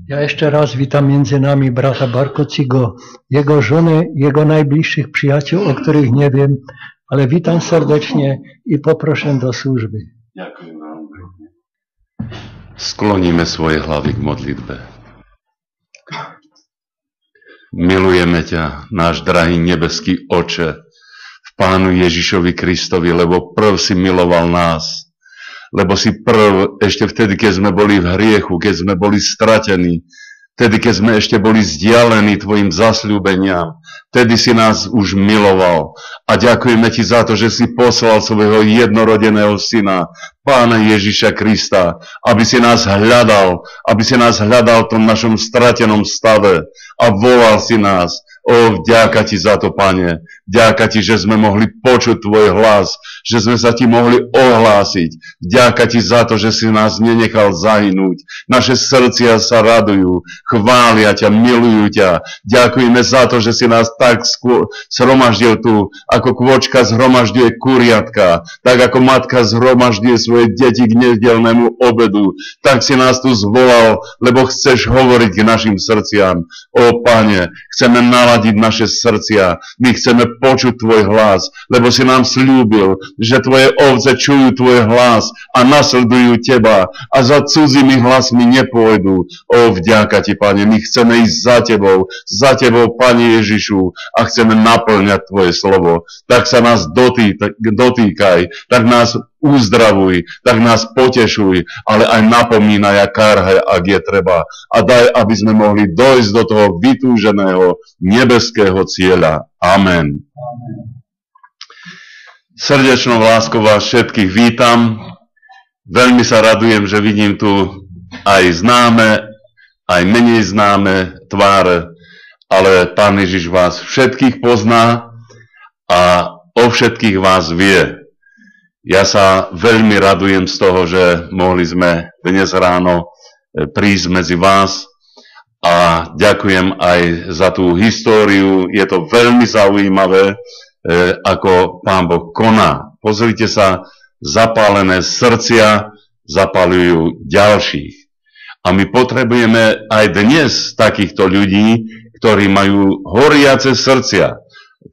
Ja ešte raz vítam medzi nami brata Barkocigo, jego žony, jego najbližších priateľov, o ktorých neviem, ale vítam srdečne i poprošen do služby. Ďakujem vám pekne. Skloníme svoje hlavy k modlitbe. Milujeme ťa, náš drahý nebeský Oče, v Pánu Ježišovi Kristovi, lebo prv si miloval nás. Lebo si prv, ešte vtedy, keď sme boli v hriechu, keď sme boli stratení, vtedy, keď sme ešte boli vzdialení tvojim zasľúbeniam, vtedy si nás už miloval. A ďakujeme ti za to, že si poslal svojho jednorodeného syna, Pána Ježiša Krista, aby si nás hľadal v tom našom stratenom stave a volal si nás. O, vďaka ti za to, Pane. Vďaka ti, že sme mohli počuť tvoj hlas, že sme sa ti mohli ohlásiť. Vďaka ti za to, že si nás nenechal zahynúť. Naše srdcia sa radujú, chvália ťa, milujú ťa. Ďakujeme za to, že si nás tak zhromaždil tu, ako kôčka zhromažďuje kuriatka, tak ako matka zhromažďuje svoje deti k nedeľnému obedu. Tak si nás tu zvolal, lebo chceš hovoriť k našim srdciam. O, Pane, chceme naladiť naše srdcia. My chceme počuť tvoj hlas, lebo si nám sľúbil, že tvoje ovce čujú tvoj hlas a nasledujú teba a za cudzými hlasmi nepôjdu. O, vďaka ti, Pane, my chceme ísť za tebou, Pane Ježišu, a chceme naplňať tvoje slovo. Tak sa nás dotýkaj, tak nás uzdravuj, tak nás potešuj, ale aj napomínaj a kárhaj, ak je treba. A daj, aby sme mohli dojsť do toho vytúženého nebeského cieľa. Amen. Srdečnou láskou vás všetkých vítam. Veľmi sa radujem, že vidím tu aj známe, aj menej známe tváre, ale Pán Ježiš vás všetkých pozná a o všetkých vás vie. Ja sa veľmi radujem z toho, že mohli sme dnes ráno prísť medzi vás a ďakujem aj za tú históriu. Je to veľmi zaujímavé, ako Pán Boh koná. Pozrite sa, zapálené srdcia zapáľujú ďalších. A my potrebujeme aj dnes takýchto ľudí, ktorí majú horiace srdcia.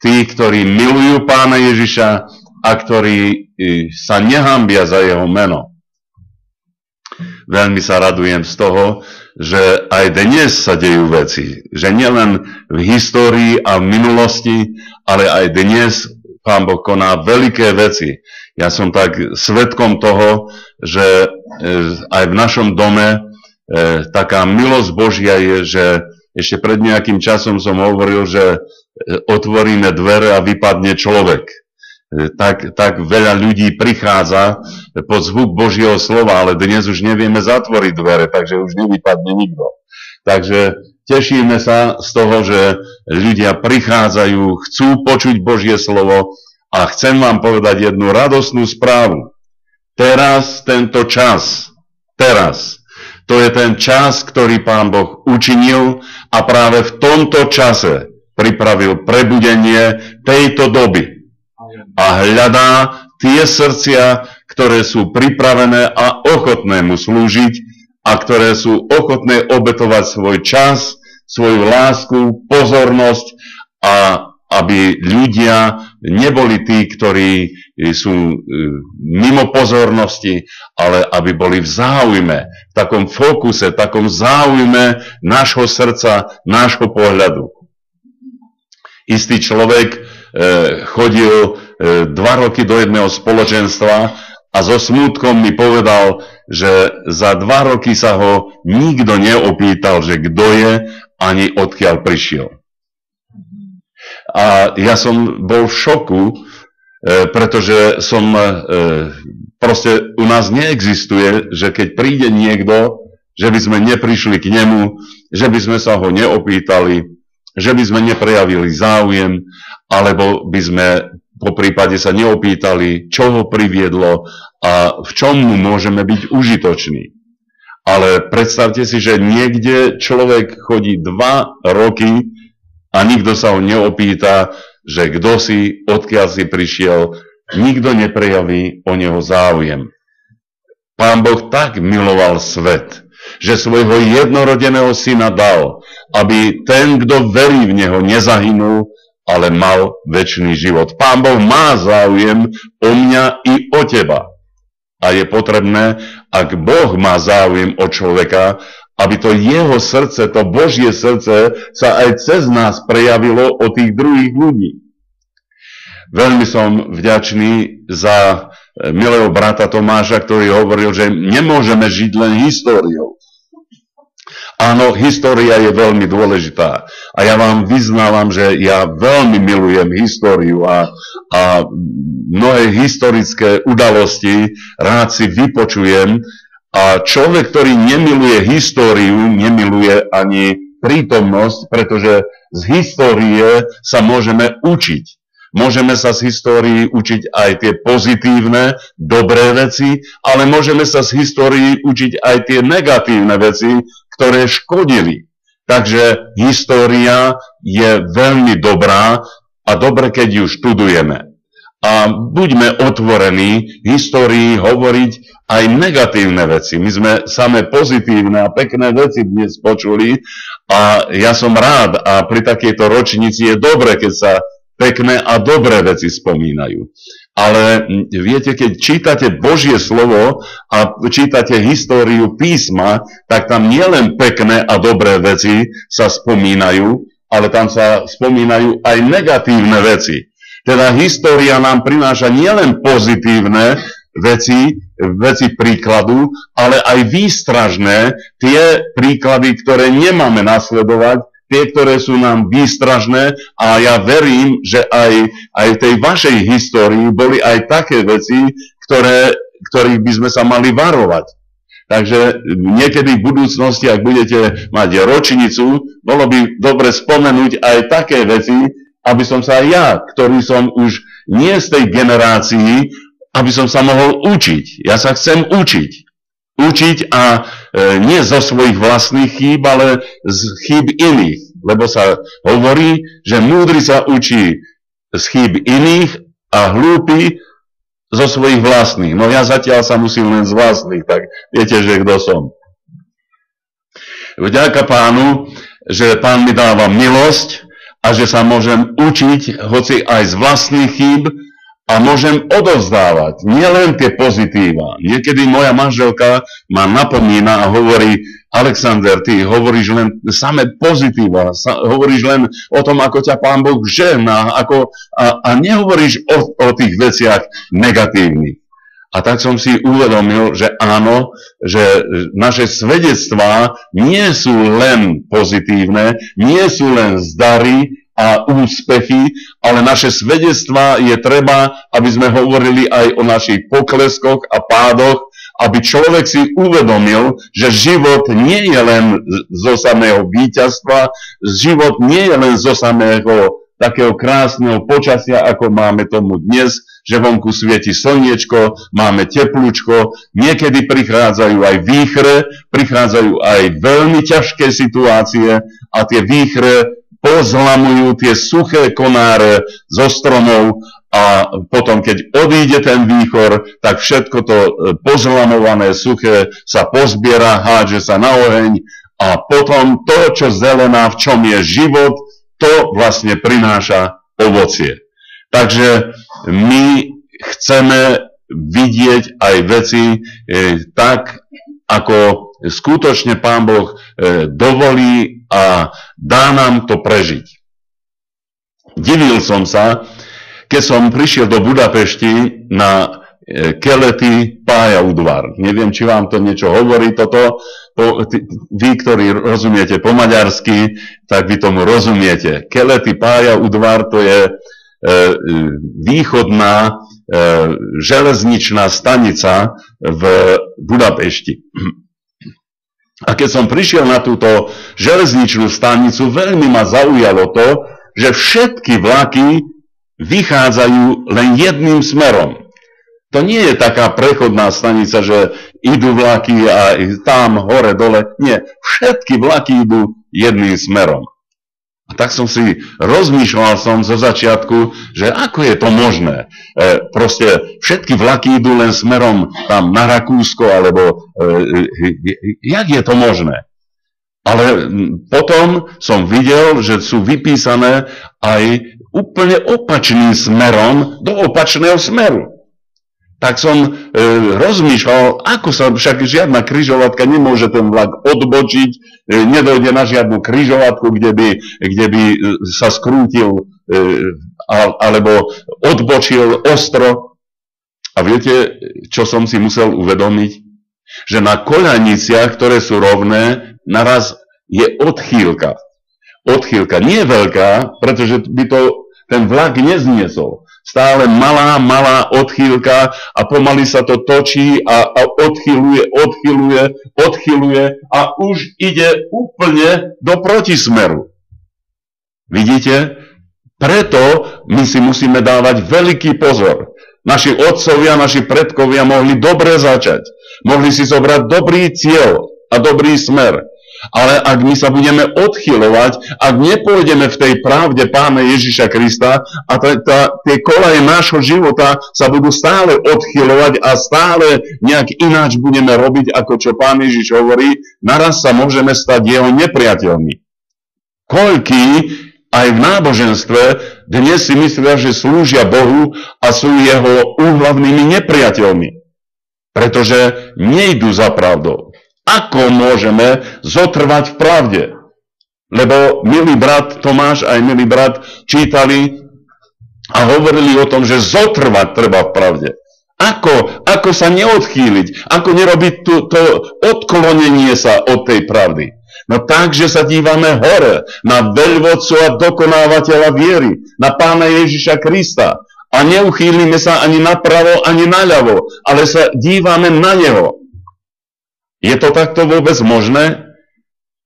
Tí, ktorí milujú Pána Ježiša a ktorí sa nehambia za jeho meno. Veľmi sa radujem z toho, že aj dnes sa dejú veci. Že nielen v histórii a v minulosti, ale aj dnes Pán Boh koná veľké veci. Ja som tak svedkom toho, že aj v našom dome taká milosť Božia je, že ešte pred nejakým časom som hovoril, že otvoríme dvere a vypadne človek. Tak veľa ľudí prichádza pod zvuk Božieho slova, ale dnes už nevieme zatvoriť dvere, takže už nevypadne nikto. Takže tešíme sa z toho, že ľudia prichádzajú, chcú počuť Božie slovo a chcem vám povedať jednu radosnú správu. Teraz, tento čas, to je ten čas, ktorý Pán Boh učinil a práve v tomto čase pripravil prebudenie tejto doby. A hľadá tie srdcia, ktoré sú pripravené a ochotné mu slúžiť a ktoré sú ochotné obetovať svoj čas, svoju lásku, pozornosť a aby ľudia neboli tí, ktorí sú mimo pozornosti, ale aby boli v záujme, v takom fokuse, v takom záujme nášho srdca, nášho pohľadu. Istý človek chodil 2 roky do jedného spoločenstva a so smútkom mi povedal, že za 2 roky sa ho nikto neopýtal, že kto je, ani odkiaľ prišiel. A ja som bol v šoku, pretože proste u nás neexistuje, že keď príde niekto, že by sme neprišli k nemu, že by sme sa ho neopýtali, že by sme neprejavili záujem, alebo by sme po prípade sa neopýtali, čo ho priviedlo a v čom mu môžeme byť užitoční. Ale predstavte si, že niekde človek chodí 2 roky a nikto sa ho neopýta, že kto si, odkiaľ si prišiel, nikto neprejaví o neho záujem. Pán Boh tak miloval svet, že svojho jednorodeného syna dal, aby ten, kto verí v neho, nezahynul, ale mal večný život. Pán Boh má záujem o mňa i o teba. A je potrebné, ak Boh má záujem o človeka, aby to jeho srdce, to Božie srdce sa aj cez nás prejavilo o tých druhých ľudí. Veľmi som vďačný za milého brata Tomáša, ktorý hovoril, že nemôžeme žiť len históriou. Áno, história je veľmi dôležitá. A ja vám vyznávam, že ja veľmi milujem históriu a mnohé historické udalosti rád si vypočujem. A človek, ktorý nemiluje históriu, nemiluje ani prítomnosť, pretože z histórie sa môžeme učiť. Môžeme sa z histórii učiť aj tie pozitívne, dobré veci, ale môžeme sa z histórii učiť aj tie negatívne veci, ktoré škodili. Takže história je veľmi dobrá a dobre, keď ju študujeme. A buďme otvorení histórii hovoriť aj negatívne veci. My sme samé pozitívne a pekné veci dnes počuli a ja som rád a pri takejto ročnici je dobre, keď sa pekné a dobré veci spomínajú. Ale viete, keď čítate Božie slovo a čítate históriu písma, tak tam nielen pekné a dobré veci sa spomínajú, ale tam sa spomínajú aj negatívne veci. Teda história nám prináša nielen pozitívne veci príkladu, ale aj výstražné, tie príklady, ktoré nemáme nasledovať, tie, ktoré sú nám výstražné, a ja verím, že aj v tej vašej histórii boli aj také veci, ktorých by sme sa mali varovať. Takže niekedy v budúcnosti, ak budete mať ročnicu, bolo by dobre spomenúť aj také veci, aby som sa aj ja, ktorý som už nie z tej generácii, aby som sa mohol učiť. Ja sa chcem učiť. Učiť a nie zo svojich vlastných chýb, ale z chýb iných. Lebo sa hovorí, že múdry sa učí z chýb iných a hlúpy zo svojich vlastných. No ja zatiaľ sa musím len z vlastných, tak viete, že kto som. Vďaka Pánu, že Pán mi dáva milosť, a že sa môžem učiť, hoci aj z vlastných chýb, a môžem odovzdávať nielen tie pozitíva. Niekedy moja manželka ma napomína a hovorí: Alexander, ty hovoríš len samé pozitíva, hovoríš len o tom, ako ťa Pán Boh žehná, a nehovoríš o tých veciach negatívnych. A tak som si uvedomil, že áno, že naše svedectvá nie sú len pozitívne, nie sú len zdary a úspechy, ale naše svedectvá je treba, aby sme hovorili aj o našich pokleskoch a pádoch, aby človek si uvedomil, že život nie je len zo samého víťazstva, život nie je len zo samého takého krásneho počasia, ako máme tomu dnes, že vonku svieti slniečko, máme teplúčko, niekedy prichádzajú aj výchre, prichádzajú aj veľmi ťažké situácie a tie výchre pozlamujú tie suché konáre zo stromov a potom, keď odíde ten výchor, tak všetko to pozlamované suché sa pozbiera, hádže sa na oheň a potom to, čo zelená, v čom je život, to vlastne prináša ovocie. Takže my chceme vidieť aj veci tak, ako skutočne Pán Boh dovolí a dá nám to prežiť. Divil som sa, keď som prišiel do Budapešti na Keleti pályaudvar. Neviem, či vám to niečo hovorí toto. Vy, ktorí rozumiete po maďarsky, tak vy tomu rozumiete. Keleti pályaudvar, to je východná železničná stanica v Budapešti. A keď som prišiel na túto železničnú stanicu, veľmi ma zaujalo to, že všetky vlaky vychádzajú len jedným smerom. To nie je taká prechodná stanica, že idú vlaky a tam hore, dole. Nie, všetky vlaky idú jedným smerom. A tak som si rozmýšľal zo začiatku, že ako je to možné. Proste všetky vlaky idú len smerom tam na Rakúsko, alebo jak je to možné? Ale potom som videl, že sú vypísané aj úplne opačným smerom do opačného smeru. Tak som rozmýšľal, ako sa, však žiadna križovatka nemôže ten vlak odbočiť, nedojde na žiadnu križovatku, kde by sa skrútil alebo odbočil ostro. A viete, čo som si musel uvedomiť? Že na koľajniciach, ktoré sú rovné, naraz je odchýlka. Odchýlka nie je veľká, pretože by to ten vlak nezniesol. Stále malá odchýlka a pomaly sa to točí a odchýluje a už ide úplne do protismeru. Vidíte? Preto my si musíme dávať veľký pozor. Naši otcovia, naši predkovia mohli dobre začať. Mohli si zobrať dobrý cieľ a dobrý smer. Ale ak my sa budeme odchyľovať, ak nepôjdeme v tej pravde Pána Ježiša Krista a tie kolaje nášho života sa budú stále odchyľovať a stále nejak ináč budeme robiť, ako čo Pán Ježiš hovorí, naraz sa môžeme stať jeho nepriateľmi. Koľký aj v náboženstve dnes si myslia, že slúžia Bohu a sú jeho úhlavnými nepriateľmi, pretože nejdú za pravdou. Ako môžeme zotrvať v pravde? Lebo milý brat Tomáš aj milý brat čítali a hovorili o tom, že zotrvať treba v pravde. Ako sa neodchýliť? Ako nerobiť to odklonenie sa od tej pravdy? No tak, že sa dívame hore na veľvodcu a dokonávateľa viery, na Pána Ježiša Krista. A neuchýlime sa ani napravo, ani naľavo, ale sa dívame na Neho. Je to takto vôbec možné?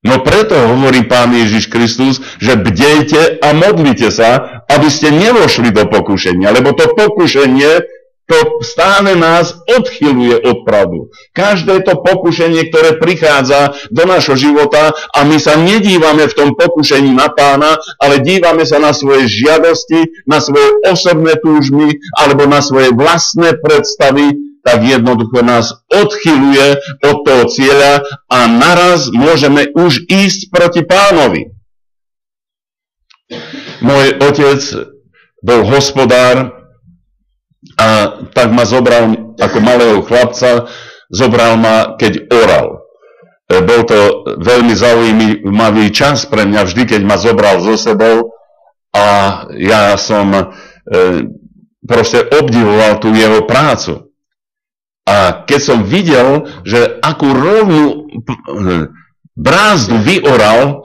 No preto hovorí Pán Ježiš Kristus, že bdejte a modlite sa, aby ste nevošli do pokušenia, lebo to pokušenie, to stále nás odchyluje od pravdu. Každé to pokušenie, ktoré prichádza do nášho života a my sa nedívame v tom pokušení na Pána, ale dívame sa na svoje žiadosti, na svoje osobné túžby alebo na svoje vlastné predstavy, tak jednoducho nás odchyluje od toho cieľa a naraz môžeme už ísť proti Pánovi. Môj otec bol hospodár a tak ma zobral ako malého chlapca, zobral ma, keď oral. Bol to veľmi zaujímavý čas pre mňa, vždy, keď ma zobral so sebou a ja som proste obdivoval tú jeho prácu. A keď som videl, že akú rovnú brázdu vyoral,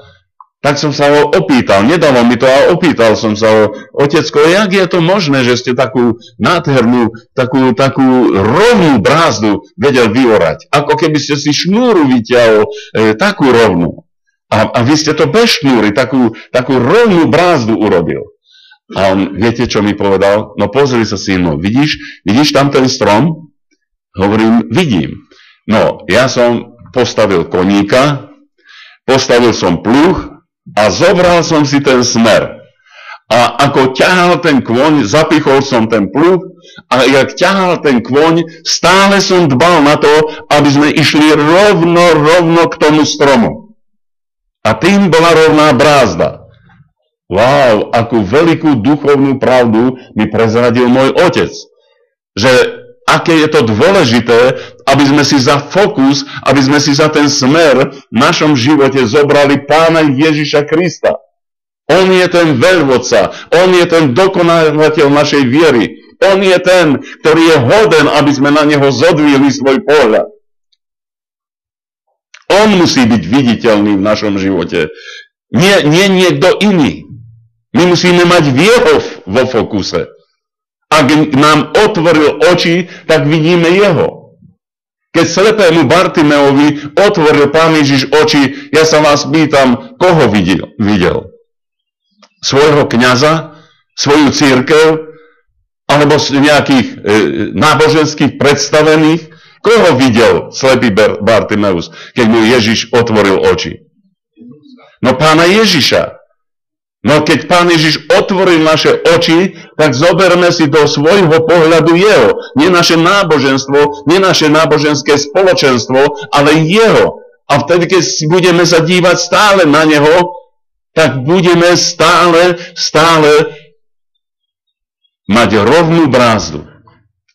tak som sa ho opýtal. Nedalo mi to, ale opýtal som sa ho: otecko, jak je to možné, že ste takú nádhernú, takú rovnú brázdu vedel vyorať? Ako keby ste si šnúru vyťahol takú rovnú. A vy ste to bez šnúry, takú rovnú brázdu urobil. A on, viete, čo mi povedal? No pozri sa, syno, vidíš tam ten strom? Hovorím, vidím. No, ja som postavil koníka, postavil som pluh a zobral som si ten smer. A ako ťahal ten kôň, zapichol som ten pluh a jak ťahal ten kôň, stále som dbal na to, aby sme išli rovno k tomu stromu. A tým bola rovná brázda. Wow, akú veľkú duchovnú pravdu mi prezradil môj otec. Že aké je to dôležité, aby sme si za fokus, aby sme si za ten smer v našom živote zobrali Pána Ježiša Krista. On je ten veľvodca, on je ten dokonávateľ našej viery. On je ten, ktorý je hoden, aby sme na neho zodvihli svoj pohľad. On musí byť viditeľný v našom živote. Nie niekto iný. My musíme mať jeho vo fokuse. Ak nám otvoril oči, tak vidíme jeho. Keď slepému Bartimeovi otvoril Pán Ježiš oči, ja sa vás pýtam, koho videl? Svojho kňaza? Svoju cirkev? Alebo nejakých náboženských predstavených? Koho videl slepý Bartimeus, keď mu Ježiš otvoril oči? No Pána Ježiša. No keď Pán Ježiš otvoril naše oči, tak zoberme si do svojho pohľadu jeho. Nie naše náboženstvo, nie naše náboženské spoločenstvo, ale jeho. A vtedy, keď budeme sa dívať stále na neho, tak budeme stále mať rovnú brázdu.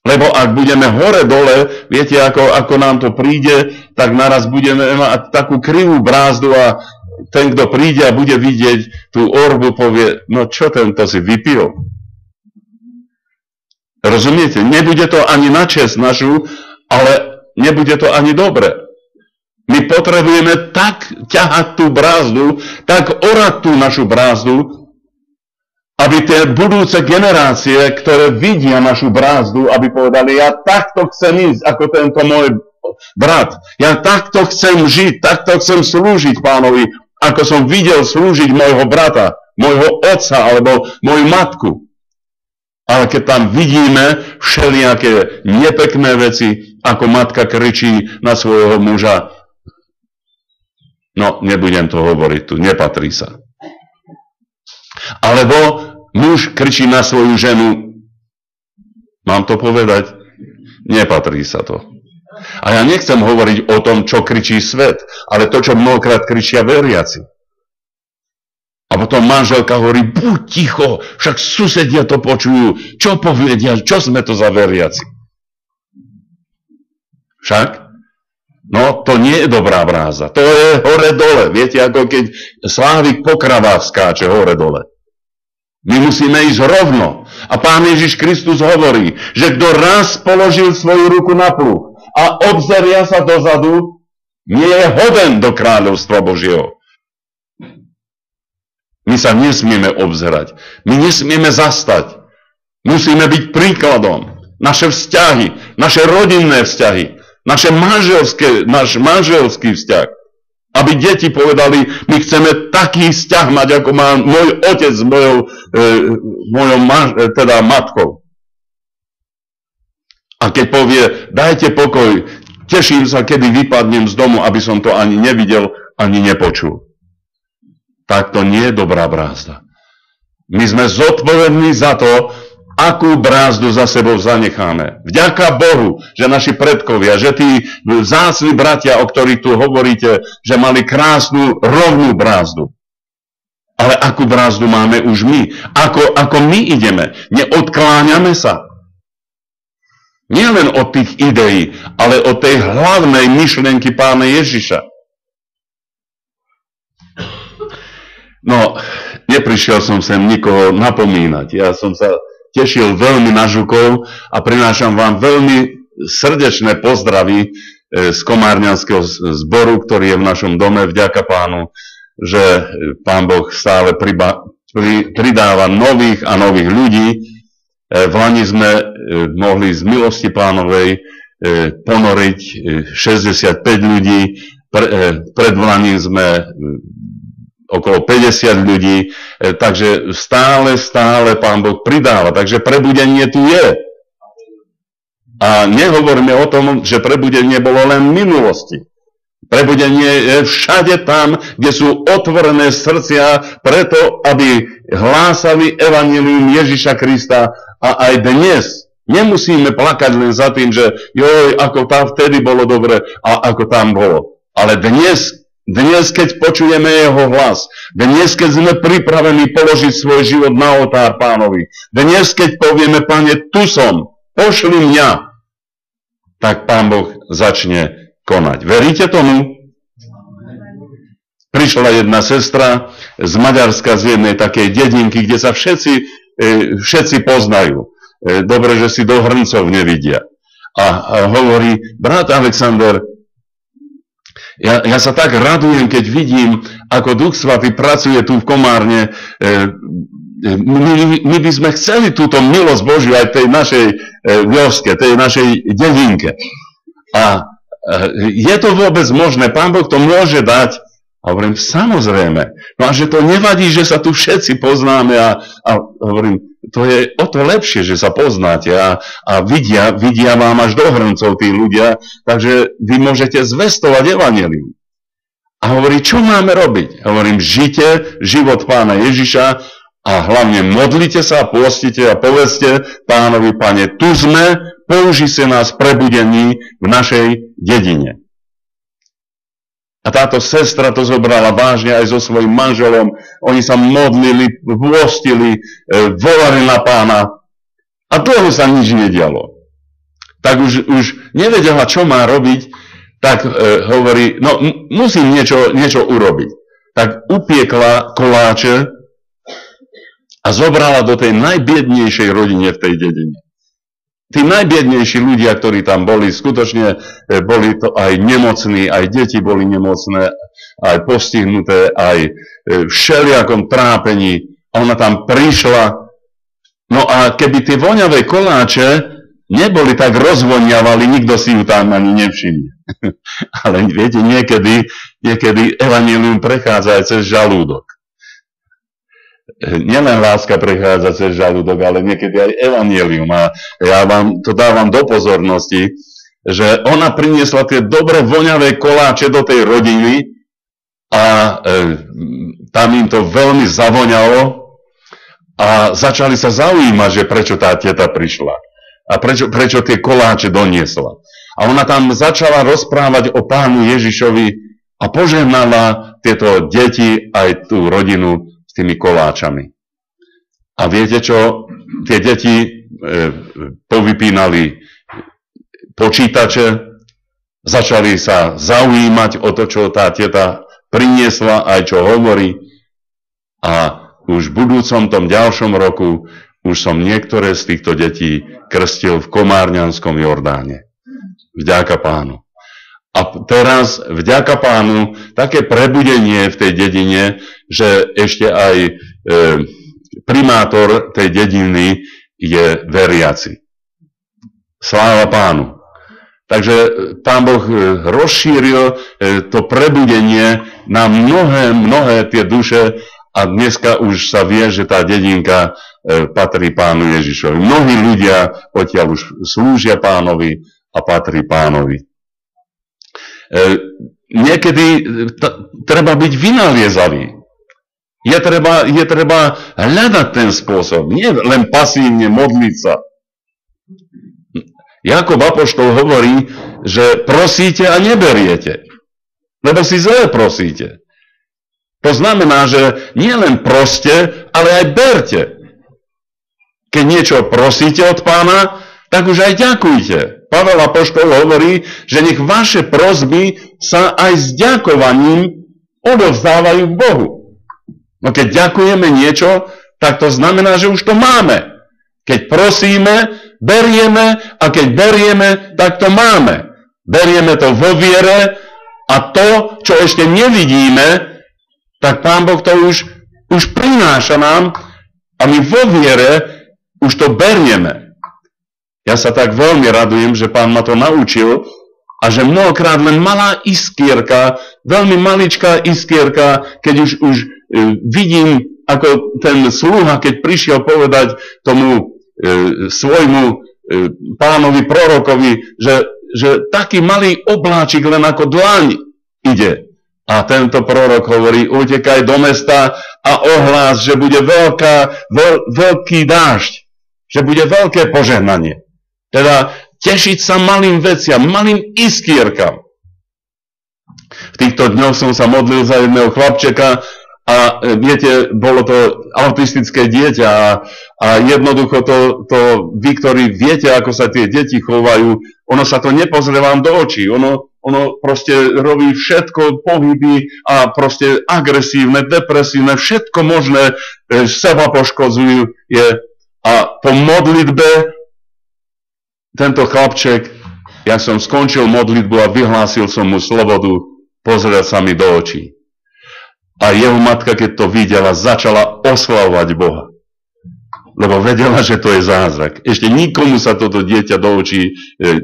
Lebo ak budeme hore-dole, viete, ako nám to príde, tak naraz budeme mať takú krivú brázdu a ten, kto príde a bude vidieť tú orbu, povie, no čo tento si vypil? Rozumiete? Nebude to ani na česť našu, ale nebude to ani dobre. My potrebujeme tak ťahať tú brázdu, tak orať tú našu brázdu, aby tie budúce generácie, ktoré vidia našu brázdu, aby povedali, ja takto chcem ísť, ako tento môj brat. Ja takto chcem žiť, takto chcem slúžiť Pánovi, ako som videl slúžiť môjho brata, môjho otca alebo moju matku. Ale keď tam vidíme všelijaké nepekné veci, ako matka kričí na svojho muža, no, nebudem to hovoriť tu, nepatrí sa. Alebo muž kričí na svoju ženu, mám to povedať, nepatrí sa to. A ja nechcem hovoriť o tom, čo kričí svet, ale to, čo mnohokrát kričia veriaci. A potom manželka hovorí, buď ticho, však susedia to počujú, čo povedia, čo sme to za veriaci. Však? No, to nie je dobrá bráza, to je hore-dole. Viete, ako keď Slávik po kravách skáče hore-dole. My musíme ísť rovno. A Pán Ježiš Kristus hovorí, že kto raz položil svoju ruku na pluh a obzeria sa dozadu, nie je hoden do kráľovstva Božieho. My sa nesmieme obzerať. My nesmieme zastať. Musíme byť príkladom. Naše vzťahy, naše rodinné vzťahy, náš manželský vzťah. Aby deti povedali, my chceme taký vzťah mať, ako má môj otec s mojou matkou. A keď povie, dajte pokoj, teším sa, kedy vypadnem z domu, aby som to ani nevidel, ani nepočul. Tak to nie je dobrá brázda. My sme zodpovední za to, akú brázdu za sebou zanecháme. Vďaka Bohu, že naši predkovia, že tí vzácni bratia, o ktorých tu hovoríte, že mali krásnu, rovnú brázdu. Ale akú brázdu máme už my? Ako my ideme? Neodkláňame sa. Nie len od tých ideí, ale od tej hlavnej myšlienky Pána Ježiša. No, neprišiel som sem nikoho napomínať. Ja som sa tešil veľmi na Žukov a prinášam vám veľmi srdečné pozdravy z komárňanského zboru, ktorý je v našom dome. Vďaka Pánu, že Pán Boh stále pridáva nových a nových ľudí. V Lani sme mohli z milosti Pánovej ponoriť 65 ľudí. Pred Lani sme okolo 50 ľudí, takže stále Pán Boh pridáva. Takže prebudenie tu je. A nehovoríme o tom, že prebudenie bolo len v minulosti. Prebudenie je všade tam, kde sú otvorené srdcia preto, aby hlásali evanjelium Ježiša Krista. A aj dnes nemusíme plakať len za tým, že joj, ako tam vtedy bolo dobre a ako tam bolo. Ale dnes, keď počujeme jeho hlas, dnes, keď sme pripravení položiť svoj život na oltár Pánovi, dnes, keď povieme, Pane, tu som, pošli mňa, tak Pán Boh začne konať. Veríte tomu? Prišla jedna sestra z Maďarska, z jednej takej dedinky, kde sa všetci poznajú. Dobre, že si do hrncov nevidia. A hovorí, brat Alexander, ja sa tak radujem, keď vidím, ako Duch Svatý pracuje tu v Komárne. My by sme chceli túto milosť Božiu aj tej našej vioske, tej našej dedinke. A je to vôbec možné? Pán Boh to môže dať? A hovorím, samozrejme. No a že to nevadí, že sa tu všetci poznáme a hovorím, to je o to lepšie, že sa poznáte a vidia vám až do hrncov tí ľudia, takže vy môžete zvestovať evanjelium. A hovorí, čo máme robiť? Hovorím, žite život Pána Ježiša a hlavne modlite sa, pôstite a povedzte Pánovi, Pane, tu sme, použij sa nás prebudení v našej dedine. A táto sestra to zobrala vážne aj so svojím manželom. Oni sa modlili, pôstili, volali na Pána a dlho sa nič nedialo. Tak už nevedela, čo má robiť, tak hovorí, no musím niečo urobiť. Tak upiekla koláče a zobrala do tej najbiednejšej rodine v tej dedine. Tí najbiednejší ľudia, ktorí tam boli, skutočne boli to aj nemocní, aj deti boli nemocné, aj postihnuté, aj všelijakom trápení. A ona tam prišla. No a keby tie voňavé koláče neboli tak rozvoňavali, nikto si ju tam ani nevšimne. Ale viete, niekedy evanjelium prechádza aj cez žalúdok. Nielen láska prechádza cez žalúdok, ale niekedy aj evanjelium. A ja vám to dávam do pozornosti, že ona priniesla tie dobre voňavé koláče do tej rodiny a tam im to veľmi zavoňalo a začali sa zaujímať, že prečo tá teta prišla a prečo tie koláče doniesla. A ona tam začala rozprávať o Pánu Ježišovi a požehnala tieto deti aj tú rodinu s tými koláčami. A viete čo? Tie deti povypínali počítače, začali sa zaujímať o to, čo tá teta priniesla, aj čo hovorí. A už v budúcom tom ďalšom roku už som niektoré z týchto detí krstil v Komárňanskom Jordáne. Vďaka Pánu. A teraz, vďaka Pánu, také prebudenie v tej dedine, že ešte aj primátor tej dediny je veriaci. Sláva Pánu. Takže Pán Boh rozšíril to prebudenie na mnohé tie duše a dneska už sa vie, že tá dedinka patrí Pánu Ježišovi. Mnohí ľudia odtiaľ už slúžia Pánovi a patrí Pánovi. Niekedy treba byť vynaliezavý. Je treba hľadať ten spôsob. Nie len pasívne modliť sa. Jakob apoštol hovorí, že prosíte a neberiete. Lebo si zle prosíte. To znamená, že nie len proste, ale aj berte. Keď niečo prosíte od Pána, tak už aj ďakujte. Pavel apoštol hovorí, že nech vaše prosby sa aj s ďakovaním odovzdávajú k Bohu. No keď ďakujeme niečo, tak to znamená, že už to máme. Keď prosíme, berieme a keď berieme, tak to máme. Berieme to vo viere a to, čo ešte nevidíme, tak Pán Boh to už prináša nám a my vo viere už to berieme. Ja sa tak veľmi radujem, že Pán ma to naučil a že mnohokrát len malá iskierka, veľmi maličká iskierka, keď už vidím, ako ten sluha, keď prišiel povedať tomu svojmu pánovi prorokovi, že taký malý obláčik len ako dlaň ide. A tento prorok hovorí, utekaj do mesta a ohlás, že bude veľký dážď, že bude veľké požehnanie. Teda tešiť sa malým veciam, malým iskierkam. V týchto dňoch som sa modlil za jedného chlapčeka a viete, bolo to autistické dieťa a jednoducho to vy, ktorí viete, ako sa tie deti chovajú, ono sa to nepozrie vám do očí, ono proste robí všetko, pohyby a proste agresívne, depresívne, všetko možné, seba poškodzujú a po modlitbe tento chlapček, ja som skončil modlitbu a vyhlásil som mu slobodu, pozrieť sa mi do očí. A jeho matka, keď to videla, začala oslavovať Boha. Lebo vedela, že to je zázrak. Ešte nikomu sa toto dieťa do očí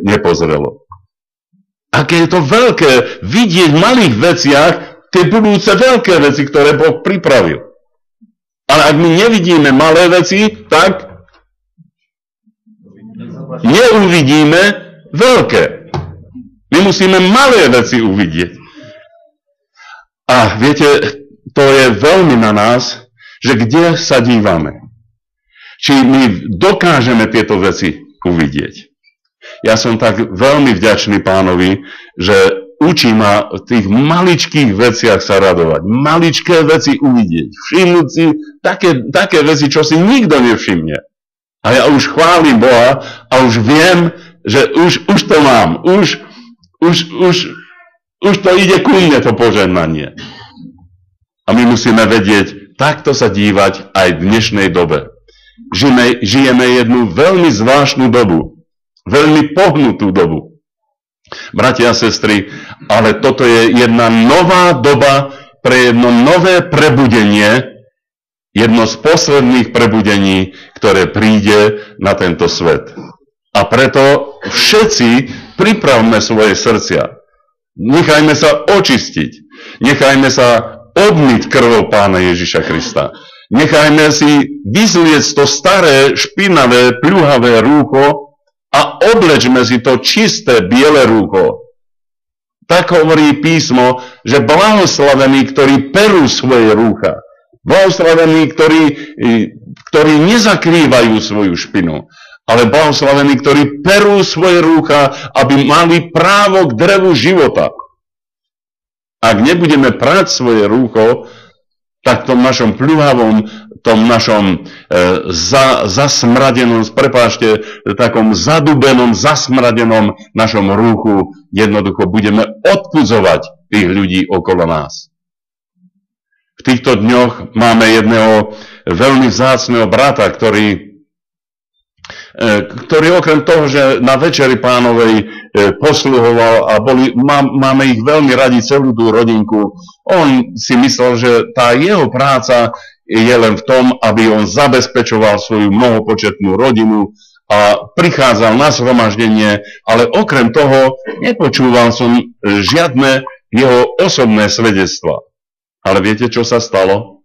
nepozrelo. Aké je to veľké vidieť v malých veciach tie budúce veľké veci, ktoré Boh pripravil. Ale ak my nevidíme malé veci, tak neuvidíme veľké. My musíme malé veci uvidieť. A viete, to je veľmi na nás, že kde sa dívame. Či my dokážeme tieto veci uvidieť. Ja som tak veľmi vďačný Pánovi, že učí ma v tých maličkých veciach sa radovať. Maličké veci uvidieť. Všimnúť si také veci, čo si nikto nevšimne. A ja už chválim Boha a už viem, že už to mám. Už to ide ku mne, to požehnanie. A my musíme vedieť, takto sa dívať aj v dnešnej dobe. Žijeme jednu veľmi zvláštnu dobu. Veľmi pohnutú dobu. Bratia a sestry, ale toto je jedna nová doba pre jedno nové prebudenie, jedno z posledných prebudení, ktoré príde na tento svet. A preto všetci pripravme svoje srdcia. Nechajme sa očistiť. Nechajme sa obmyť krvou Pána Ježiša Krista. Nechajme si vyzliecť to staré, špinavé, pľuhavé rúcho a oblečme si to čisté, biele rúcho. Tak hovorí písmo, že blahoslavení, ktorí perú svoje rúcha. Blahoslavení, ktorí nezakrývajú svoju špinu. Ale blahoslavení, ktorí perú svoje rúcha, aby mali právo k drevu života. Ak nebudeme prať svoje rúcho, tak v tom našom pľuhavom, tom našom zasmradenom, prepáčte, takom zadubenom, zasmradenom našom rúchu jednoducho budeme odpudzovať tých ľudí okolo nás. V týchto dňoch máme jedného veľmi vzácneho brata, ktorý okrem toho, že na Večeri Pánovej posluhoval a máme ich veľmi radi, celú tú rodinku, on si myslel, že tá jeho práca je len v tom, aby on zabezpečoval svoju mnohopočetnú rodinu a prichádzal na zhromaždenie, ale okrem toho nepočúval som žiadne jeho osobné svedectva. Ale viete, čo sa stalo?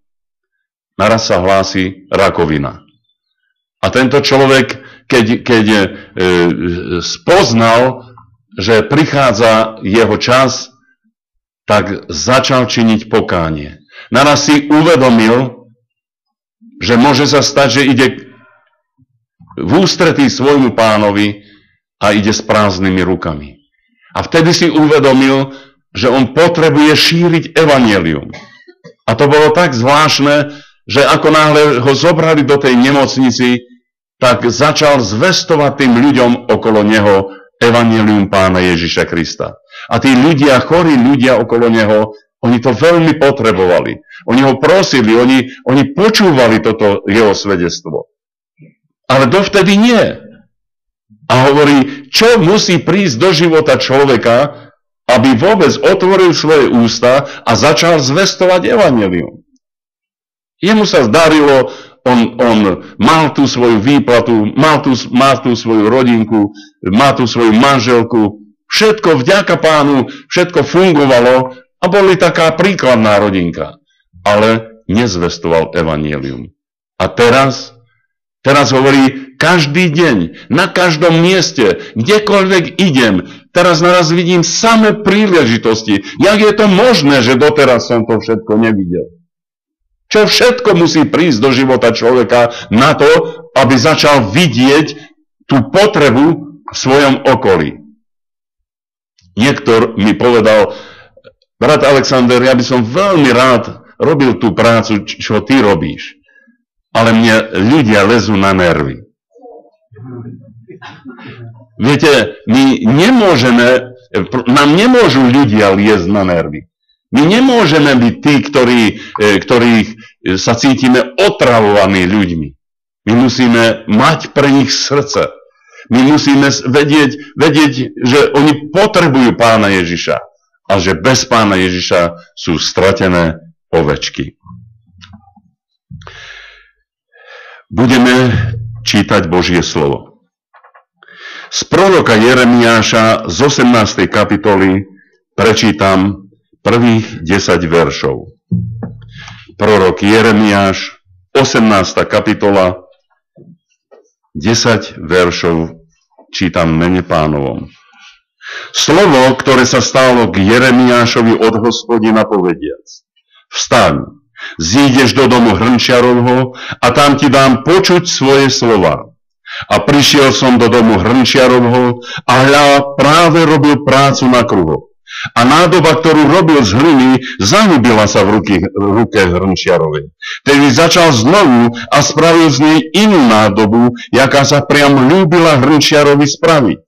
Naraz sa hlási rakovina. A tento človek, keď spoznal, že prichádza jeho čas, tak začal činiť pokánie. Naraz si uvedomil, že môže sa stať, že ide v ústretí svojmu Pánovi a ide s prázdnymi rukami. A vtedy si uvedomil, že on potrebuje šíriť evanjelium. A to bolo tak zvláštne, že ako náhle ho zobrali do tej nemocnici, tak začal zvestovať tým ľuďom okolo neho evanjelium Pána Ježiša Krista. A tí ľudia, chorí ľudia okolo neho, oni to veľmi potrebovali. Oni ho prosili, oni počúvali toto jeho svedectvo. Ale dovtedy nie. A hovorí, čo musí prísť do života človeka, aby vôbec otvoril svoje ústa a začal zvestovať evanjelium. Jemu sa zdarilo, on mal tú svoju výplatu, mal tú svoju rodinku, má tú svoju manželku, všetko vďaka Pánu, všetko fungovalo a boli taká príkladná rodinka. Ale nezvestoval evanjelium. A teraz hovorí, každý deň, na každom mieste, kdekoľvek idem, teraz naraz vidím samé príležitosti. Jak je to možné, že doteraz som to všetko nevidel? Čo všetko musí prísť do života človeka na to, aby začal vidieť tú potrebu v svojom okolí. Niektor mi povedal, brat Alexander, ja by som veľmi rád robil tú prácu, čo ty robíš, ale mne ľudia lezú na nervy. Viete, nám nemôžu ľudia liezť na nervy. My nemôžeme byť tí, ktorých sa cítime otravovaní ľuďmi. My musíme mať pre nich srdce. My musíme vedieť, že oni potrebujú Pána Ježiša a že bez Pána Ježiša sú stratené ovečky. Budeme čítať Božie slovo. Z proroka Jeremiáša z 18. kapitoly prečítam prvých 10 veršov. Prorok Jeremiáš, 18. kapitola, 10 veršov čítam v mene Pánovom. Slovo, ktoré sa stalo k Jeremiášovi od Hospodina povediac. Vstaň, zídeš do domu hrnčiarovho a tam ti dám počuť svoje slova. A prišiel som do domu hrnčiarovho a hľa práve robil prácu na kruhoch. A nádoba, ktorú robil z hliny, zahubila sa v ruke hrnčiarovej. Tedy začal znovu a spravil z nej inú nádobu, jaká sa priam ľúbila hrnčiarovi spraviť.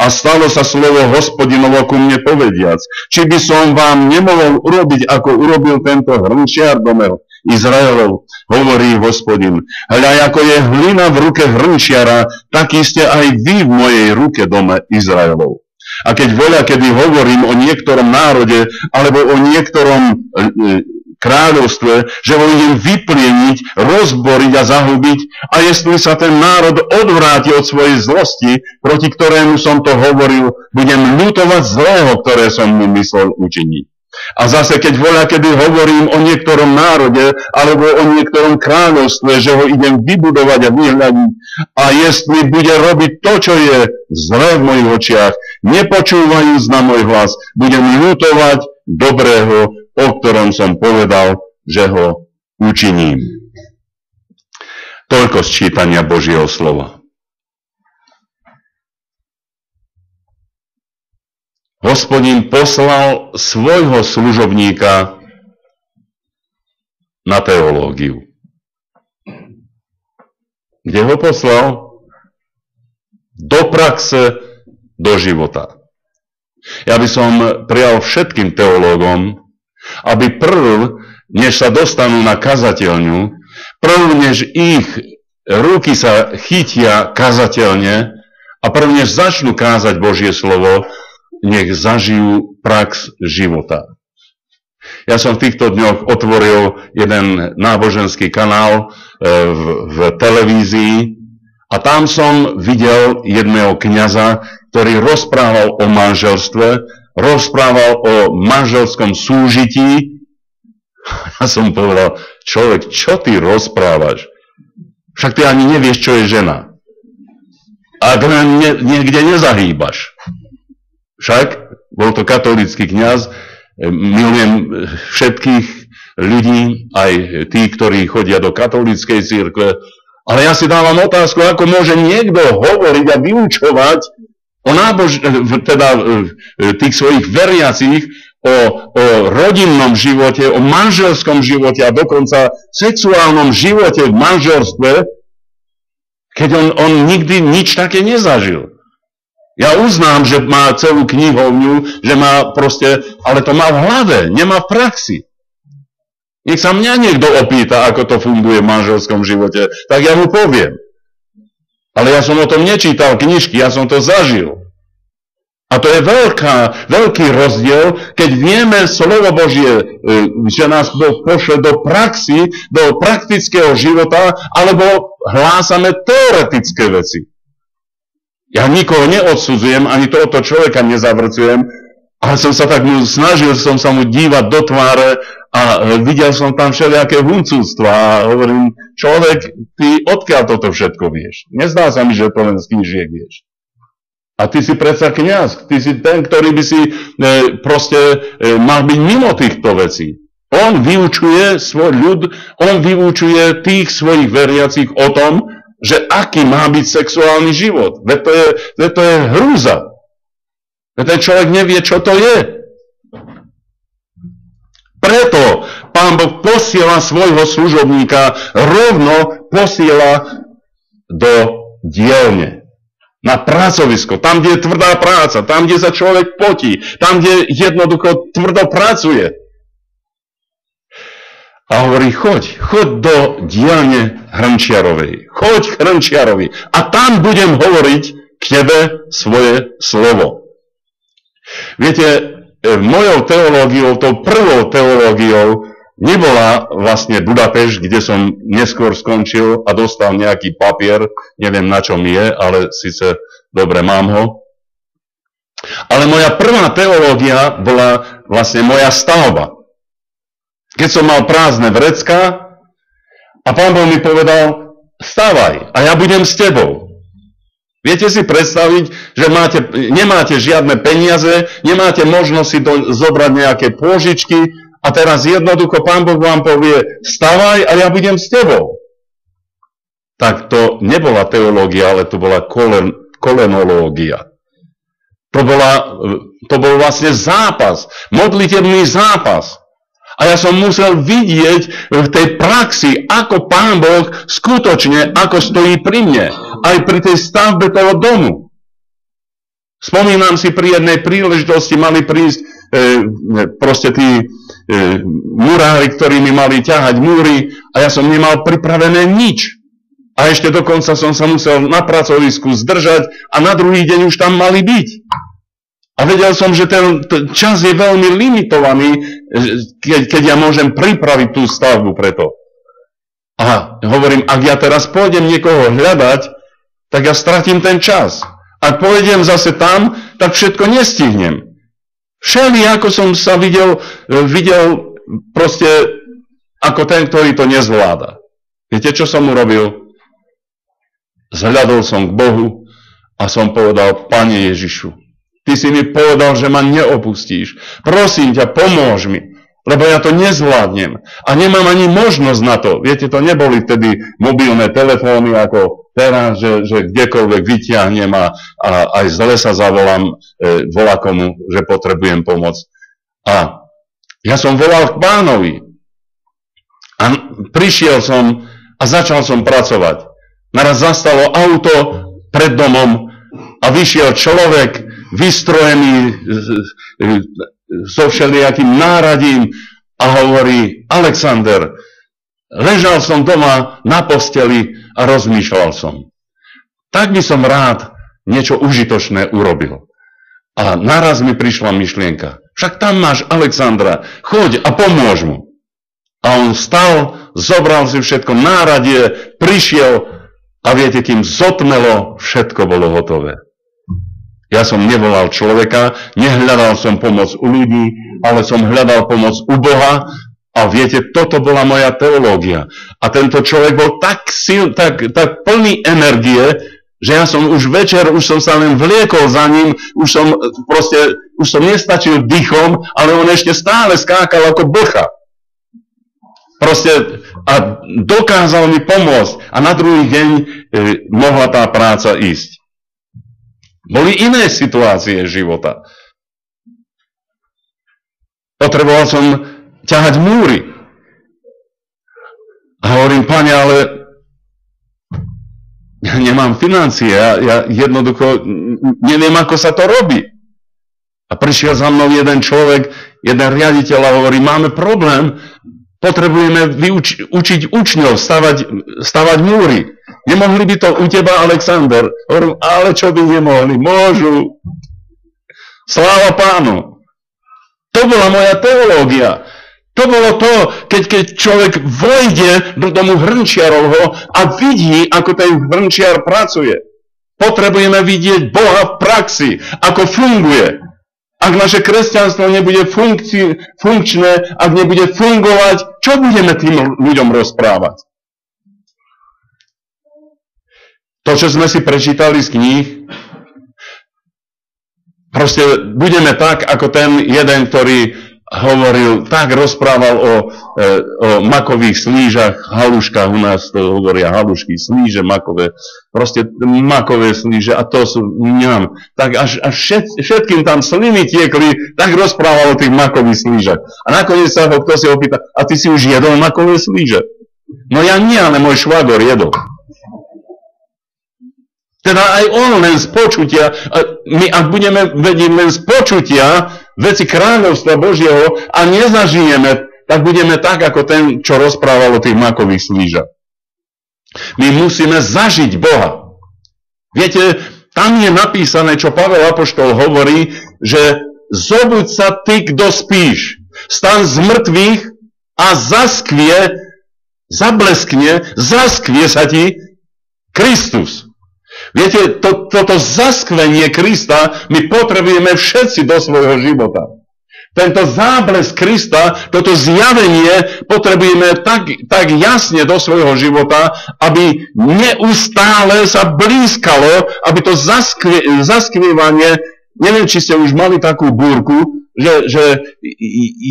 A stalo sa slovo Hospodinovo ku mne povediac, či by som vám nemohol urobiť, ako urobil tento hrnčiar dome Izraelov, hovorí Hospodin. Hľa, ako je hlina v ruke hrnčiara, tak ste aj vy v mojej ruke dome Izraelov. A keď voľa, kedy hovorím o niektorom národe, alebo o niektorom kráľovstve, že ho idem vyplieniť, rozboriť a zahubiť, a jestli sa ten národ odvráti od svojej zlosti, proti ktorému som to hovoril, budem ľutovať zlého, ktoré som mu myslel učiniť. A zase, keď voľa, kedy hovorím o niektorom národe, alebo o niektorom kráľovstve, že ho idem vybudovať a vyhľadiť, a jestli bude robiť to, čo je zlé v mojich očiach, nepočúvajúc na môj hlas, budem ľutovať dobrého, o ktorom som povedal, že ho učiním. Toľko z čítania Božieho slova. Hospodin poslal svojho služobníka na teológiu. Kde ho poslal? Do praxe, do života. Ja by som prijal všetkým teológom, aby prv, než sa dostanú na kazateľňu, prv, než ich ruky sa chytia kazateľne a prv, než začnú kázať Božie slovo, nech zažijú prax života. Ja som v týchto dňoch otvoril jeden náboženský kanál v televízii a tam som videl jedného kňaza, ktorý rozprával o manželstve, rozprával o manželskom súžití. Ja som povedal, človek, čo ty rozprávaš? Však ty ani nevieš, čo je žena. A niekde nezahýbaš. Však bol to katolícky kňaz, milujem všetkých ľudí, aj tí, ktorí chodia do katolíckej cirkve, ale ja si dávam otázku, ako môže niekto hovoriť a vyučovať o tých svojich veriacich, o rodinnom živote, o manželskom živote a dokonca sexuálnom živote v manželstve, keď on nikdy nič také nezažil. Ja uznám, že má celú knihovňu, že má proste, ale to má v hlave, nemá v praxi. Nech sa mňa niekto opýta, ako to funguje v manželskom živote, tak ja mu poviem. Ale ja som o tom nečítal knižky, ja som to zažil. A to je veľký rozdiel, keď vieme slovo Božie, že nás pošle do praxi, do praktického života, alebo hlásame teoretické veci. Ja nikoho neodsudzujem, ani tohoto človeka nezavrcujem, ale som sa tak snažil som sa mu dívať do tváre a videl som tam všelijaké huncúctva a hovorím, človek, ty odkiaľ toto všetko vieš? Nezdá sa mi, že to len z knížiek vieš. A ty si predsa kňaz, ty si ten, ktorý by si mal byť mimo týchto vecí. On vyučuje svoj ľud, on vyučuje tých svojich veriacich o tom, že aký má byť sexuálny život. Veď to je hrúza. Veď ten človek nevie, čo to je. Preto Pán Boh posiela svojho služobníka, rovno posiela do dielne. Na pracovisko, tam, kde je tvrdá práca, tam, kde sa človek potí, tam, kde jednoducho tvrdo pracuje. A hovorí, choď do dielne Hrnčiarovej. Choď k Hrnčiarovi. A tam budem hovoriť k tebe svoje slovo. Viete, mojou teológiou, tou prvou teológiou, nebola vlastne Budapešť, kde som neskôr skončil a dostal nejaký papier, neviem na čom je, ale síce dobre, mám ho. Ale moja prvá teológia bola vlastne moja stavba. Keď som mal prázdne vrecká a Pán Boh mi povedal, vstávaj a ja budem s tebou. Viete si predstaviť, že nemáte žiadne peniaze, nemáte možnosť si zobrať nejaké pôžičky a teraz jednoducho Pán Boh vám povie, vstavaj a ja budem s tebou. Tak to nebola teológia, ale to bola kolenológia. To bol vlastne zápas, modlitebný zápas. A ja som musel vidieť v tej praxi, ako Pán Boh skutočne, ako stojí pri mne. Aj pri tej stavbe toho domu. Spomínam si, pri jednej príležitosti mali prísť proste tí murári, ktorí mi mali ťahať múry a ja som nemal pripravené nič. A ešte dokonca som sa musel na pracovisku zdržať a na druhý deň už tam mali byť. A vedel som, že ten čas je veľmi limitovaný, keď ja môžem pripraviť tú stavbu preto. A hovorím, ak ja teraz pôjdem niekoho hľadať, tak ja stratím ten čas. Ak pôjdem zase tam, tak všetko nestihnem. Ako som sa videl proste ako ten, ktorý to nezvláda. Viete, čo som urobil? Zhľadol som k Bohu a som povedal, Pane Ježišu, Ty si mi povedal, že ma neopustíš. Prosím ťa, pomôž mi, lebo ja to nezvládnem. A nemám ani možnosť na to. Viete, to neboli vtedy mobilné telefóny ako teraz, že kdekoľvek vyťahnem a aj z lesa zavolám volakomu, že potrebujem pomoc. A ja som volal k Pánovi. A prišiel som a začal som pracovať. Naraz zastalo auto pred domom a vyšiel človek, vystrojený so všelijakým náradím a hovorí, Alexander, ležal som doma na posteli a rozmýšľal som. Tak by som rád niečo užitočné urobil. A naraz mi prišla myšlienka, však tam máš Alexandra, choď a pomôž mu. A on vstal, zobral si všetko náradie, prišiel a viete, kým zotmelo, všetko bolo hotové. Ja som nevolal človeka, nehľadal som pomoc u ľudí, ale som hľadal pomoc u Boha a viete, toto bola moja teológia. A tento človek bol tak plný energie, že ja som už večer, už som sa len vliekol za ním, už som nestačil dychom, ale on ešte stále skákal ako blcha. Proste a dokázal mi pomôcť a na druhý deň mohla tá práca ísť. Boli iné situácie života. Potreboval som ťahať múry. A hovorím, Pane, ale ja nemám financie, ja jednoducho neviem, ako sa to robí. A prišiel za mnou jeden človek, jeden riaditeľ a hovorí, máme problém, potrebujeme učiť učňov stavať múry. Nemohli by to u teba, Alexander? Hovorím, ale čo by nemohli? Môžu. Sláva Pánu. To bola moja teológia. To bolo to, keď človek vojde do domu hrnčiarovho a vidí, ako ten hrnčiar pracuje. Potrebujeme vidieť Boha v praxi, ako funguje. Ak naše kresťanstvo nebude funkčné, ak nebude fungovať, čo budeme tým ľuďom rozprávať? To, čo sme si prečítali z kníh, proste budeme tak, ako ten jeden, ktorý hovoril, tak rozprával o makových slížach, haluškách, u nás to hovoria halušky, slíže makové, proste makové slíže a to sú, neviem, tak až všetkým tam sliny tiekli, tak rozprával o tých makových slížach. A nakoniec sa ho kto si opýta, a ty si už jedol makové slíže? No ja nie, ale môj švagor jedol. Teda aj on len z počutia, my ak budeme vedieť len z počutia veci kráľovstva Božieho a nezažijeme, tak budeme tak, ako ten, čo rozprával o tých makových slížach. My musíme zažiť Boha. Viete, tam je napísané, čo Pavel apoštol hovorí, že zobuď sa ty, kto spíš, staň z mŕtvych a zaskvie sa ti Kristus. Viete, toto zaskvenie Krista my potrebujeme všetci do svojho života. Tento záblesk Krista, toto zjavenie potrebujeme tak jasne do svojho života, aby neustále sa blízkalo, aby to zaskvievanie, neviem, či ste už mali takú búrku, že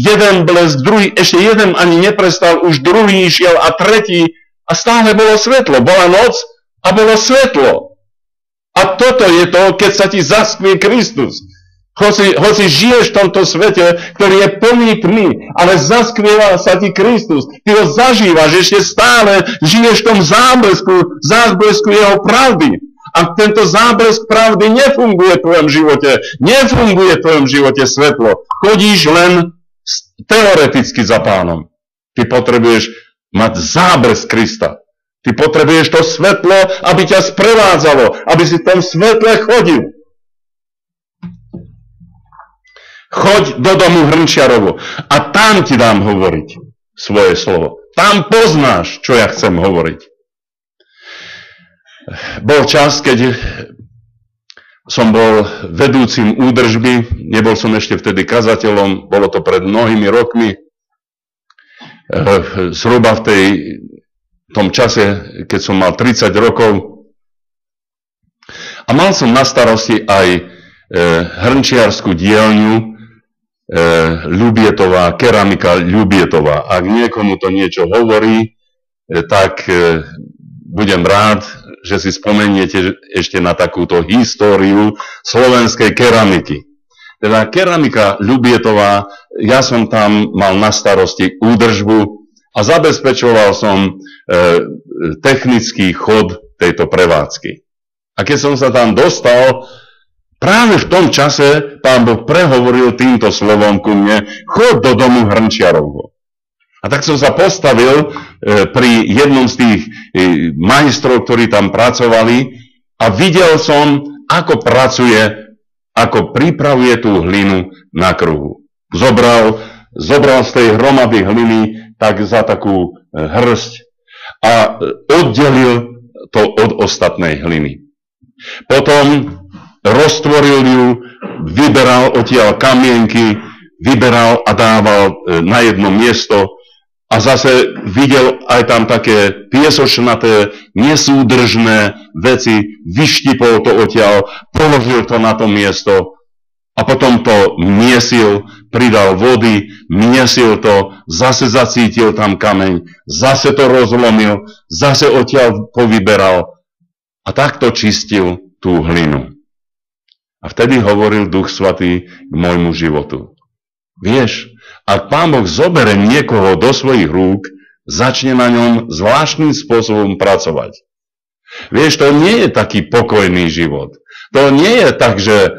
jeden blesk, druhý, ešte jeden ani neprestal, už druhý išiel a tretí a stále bolo svetlo. Bola noc a bolo svetlo. A toto je to, keď sa ti zaskvie Kristus. Hoci žiješ v tomto svete, ktorý je plný tmy, ale zaskvieva sa ti Kristus. Ty ho zažívaš, ešte stále žiješ v tom záblesku jeho pravdy. A tento záblesk pravdy nefunguje v tvojom živote. Nefunguje v tvojom živote svetlo. Chodíš len teoreticky za Pánom. Ty potrebuješ mať záblesk Krista. Ty potrebuješ to svetlo, aby ťa sprevádzalo, aby si v tom svetle chodil. Choď do domu Hrnčiarovo a tam ti dám hovoriť svoje slovo. Tam poznáš, čo ja chcem hovoriť. Bol čas, keď som bol vedúcim údržby, nebol som ešte vtedy kazateľom, bolo to pred mnohými rokmi, zhruba v tom čase, keď som mal 30 rokov. A mal som na starosti aj hrnčiarsku dielňu Ľubietová, keramika Ľubietová. Ak niekomu to niečo hovorí, tak budem rád, že si spomeniete ešte na takúto históriu slovenskej keramiky. Teda keramika Ľubietová, ja som tam mal na starosti údržbu a zabezpečoval som technický chod tejto prevádzky. A keď som sa tam dostal, práve v tom čase Pán Boh prehovoril týmto slovom ku mne: chod do domu Hrnčiarovho. A tak som sa postavil pri jednom z tých majstrov, ktorí tam pracovali, a videl som, ako pracuje, ako pripravuje tú hlinu na kruhu. Zobral z tej hromady hliny tak za takú hrst a oddelil to od ostatnej hliny. Potom roztvoril ju, vyberal odtiaľ kamienky, vyberal a dával na jedno miesto a zase videl aj tam také piesočnaté, nesúdržné veci, vyštipol to odtiaľ, položil to na to miesto a potom to miesil, pridal vody, miesil to, zase zacítil tam kameň, zase to rozlomil, zase odtiaľ povyberal a takto čistil tú hlinu. A vtedy hovoril Duch Svatý k môjmu životu. Vieš, ak Pán Boh zobere niekoho do svojich rúk, začne na ňom zvláštnym spôsobom pracovať. Vieš, to nie je taký pokojný život. To nie je tak, že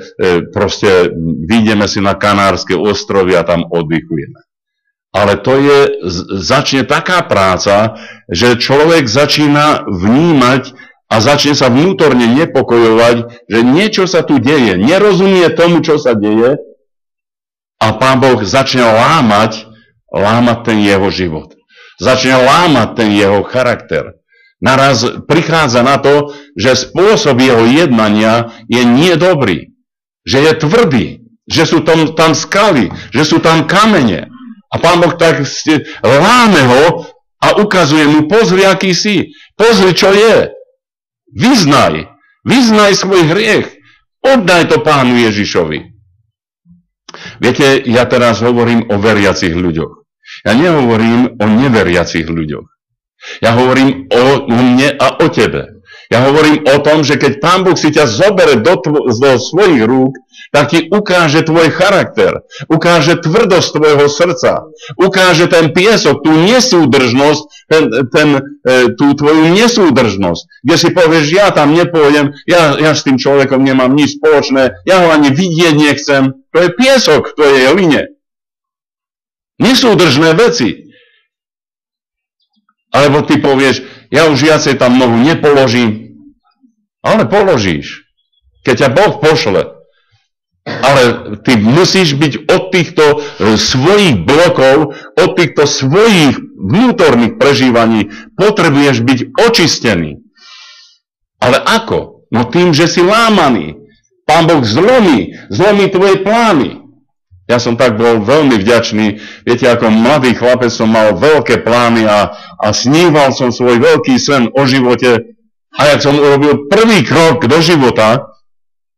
proste vyjdeme si na Kanárske ostrovy a tam oddychujeme. Ale to začne taká práca, že človek začína vnímať a začne sa vnútorne nepokojovať, že niečo sa tu deje, nerozumie tomu, čo sa deje, a Pán Boh začne lámať ten jeho život. Začne lámať ten jeho charakter. Naraz prichádza na to, že spôsob jeho jednania je nedobrý, že je tvrdý, že sú tam skaly, že sú tam kamene. A Pán Boh tak láme ho a ukazuje mu: pozri, aký si, pozri, čo je. Vyznaj svoj hriech, oddaj to Pánu Ježišovi. Viete, ja teraz hovorím o veriacich ľuďoch. Ja nehovorím o neveriacich ľuďoch. Ja hovorím o mne a o tebe. Ja hovorím o tom, že keď Pán Boh si ťa zobere do svojich rúk, tak ti ukáže tvoj charakter, ukáže tvrdosť tvojho srdca, ukáže ten piesok, tú nesúdržnosť, tú tvoju nesúdržnosť, kde si povieš: ja tam nepôjdem, ja s tým človekom nemám nič spoločné, ja ho ani vidieť nechcem. To je piesok v tvojej line. Nesúdržné veci. Alebo ty povieš: ja už viacej tam nohu nepoložím. Ale položíš, keď ťa Boh pošle. Ale ty musíš byť od týchto svojich blokov, od týchto svojich vnútorných prežívaní, potrebuješ byť očistený. Ale ako? No tým, že si lámaný. Pán Boh zlomí tvoje plány. Ja som tak bol veľmi vďačný. Viete, ako mladý chlapec som mal veľké plány a sníval som svoj veľký sen o živote. A jak som urobil prvý krok do života,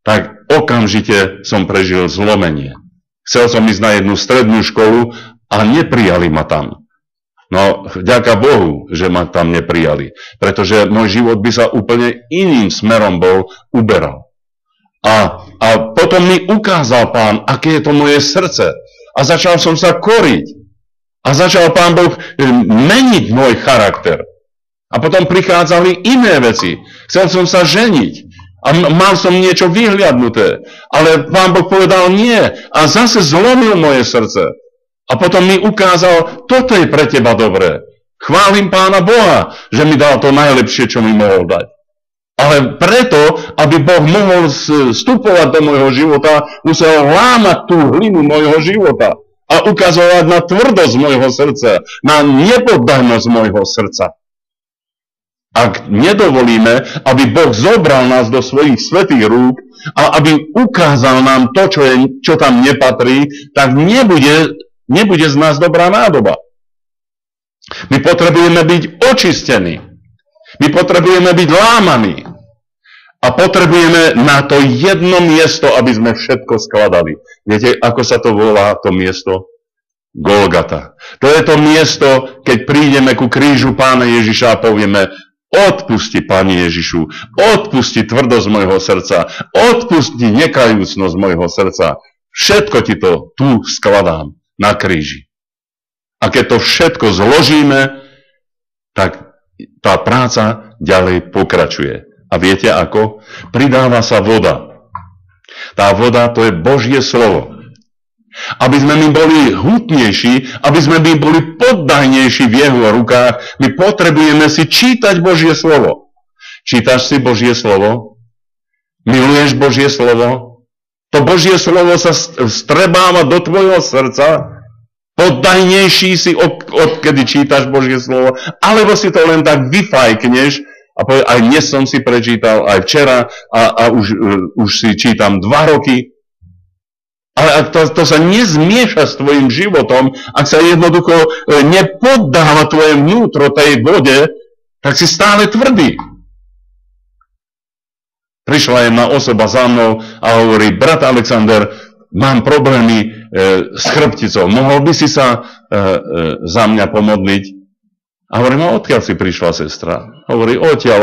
tak okamžite som prežil zlomenie. Chcel som ísť na jednu strednú školu a neprijali ma tam. No, vďaka Bohu, že ma tam neprijali. Pretože môj život by sa úplne iným smerom uberal. A potom mi ukázal Pán, aké je to moje srdce. A začal som sa koriť. A začal Pán Boh meniť môj charakter. A potom prichádzali iné veci. Chcel som sa ženiť. A mal som niečo vyhliadnuté. Ale Pán Boh povedal nie. A zase zlomil moje srdce. A potom mi ukázal, toto je pre teba dobré. Chválim Pána Boha, že mi dal to najlepšie, čo mi mohol dať. Ale preto, aby Boh mohol vstupovať do môjho života, musel lámať tú hlinu môjho života a ukazovať na tvrdosť môjho srdca, na nepoddanosť môjho srdca. Ak nedovolíme, aby Boh zobral nás do svojich svätých rúk a aby ukázal nám to, čo tam nepatrí, tak nebude z nás dobrá nádoba. My potrebujeme byť očistení. My potrebujeme byť lámaní. A potrebujeme na to jedno miesto, aby sme všetko skladali. Viete, ako sa to volá, to miesto? Golgata. To je to miesto, keď prídeme ku krížu Pána Ježiša a povieme, odpusti, Pane Ježišu, odpusti tvrdosť môjho srdca, odpusti nekajúcnosť môjho srdca. Všetko ti to tu skladám na kríži. A keď to všetko zložíme, tak tá práca ďalej pokračuje. A viete ako? Pridáva sa voda. Tá voda, to je Božie slovo. Aby sme my boli hutnejší, aby sme my boli poddajnejší v jeho rukách, my potrebujeme si čítať Božie slovo. Čítaš si Božie slovo? Miluješ Božie slovo? To Božie slovo sa vstrebáva do tvojho srdca? Poddajnejší si, odkedy čítaš Božie slovo? Alebo si to len tak vyfajkneš a povie, aj dnes som si prečítal, aj včera a už si čítam 2 roky. Ale ak to sa nezmieša s tvojim životom, ak sa jednoducho nepoddáva tvoje vnútro tej vode, tak si stále tvrdý. Prišla jedna osoba za mnou a hovorí, brat Alexander, mám problémy s chrbticou, mohol by si sa za mňa pomodliť? A hovorím, a odkiaľ si prišla, sestra? Hovorí, odtiaľ.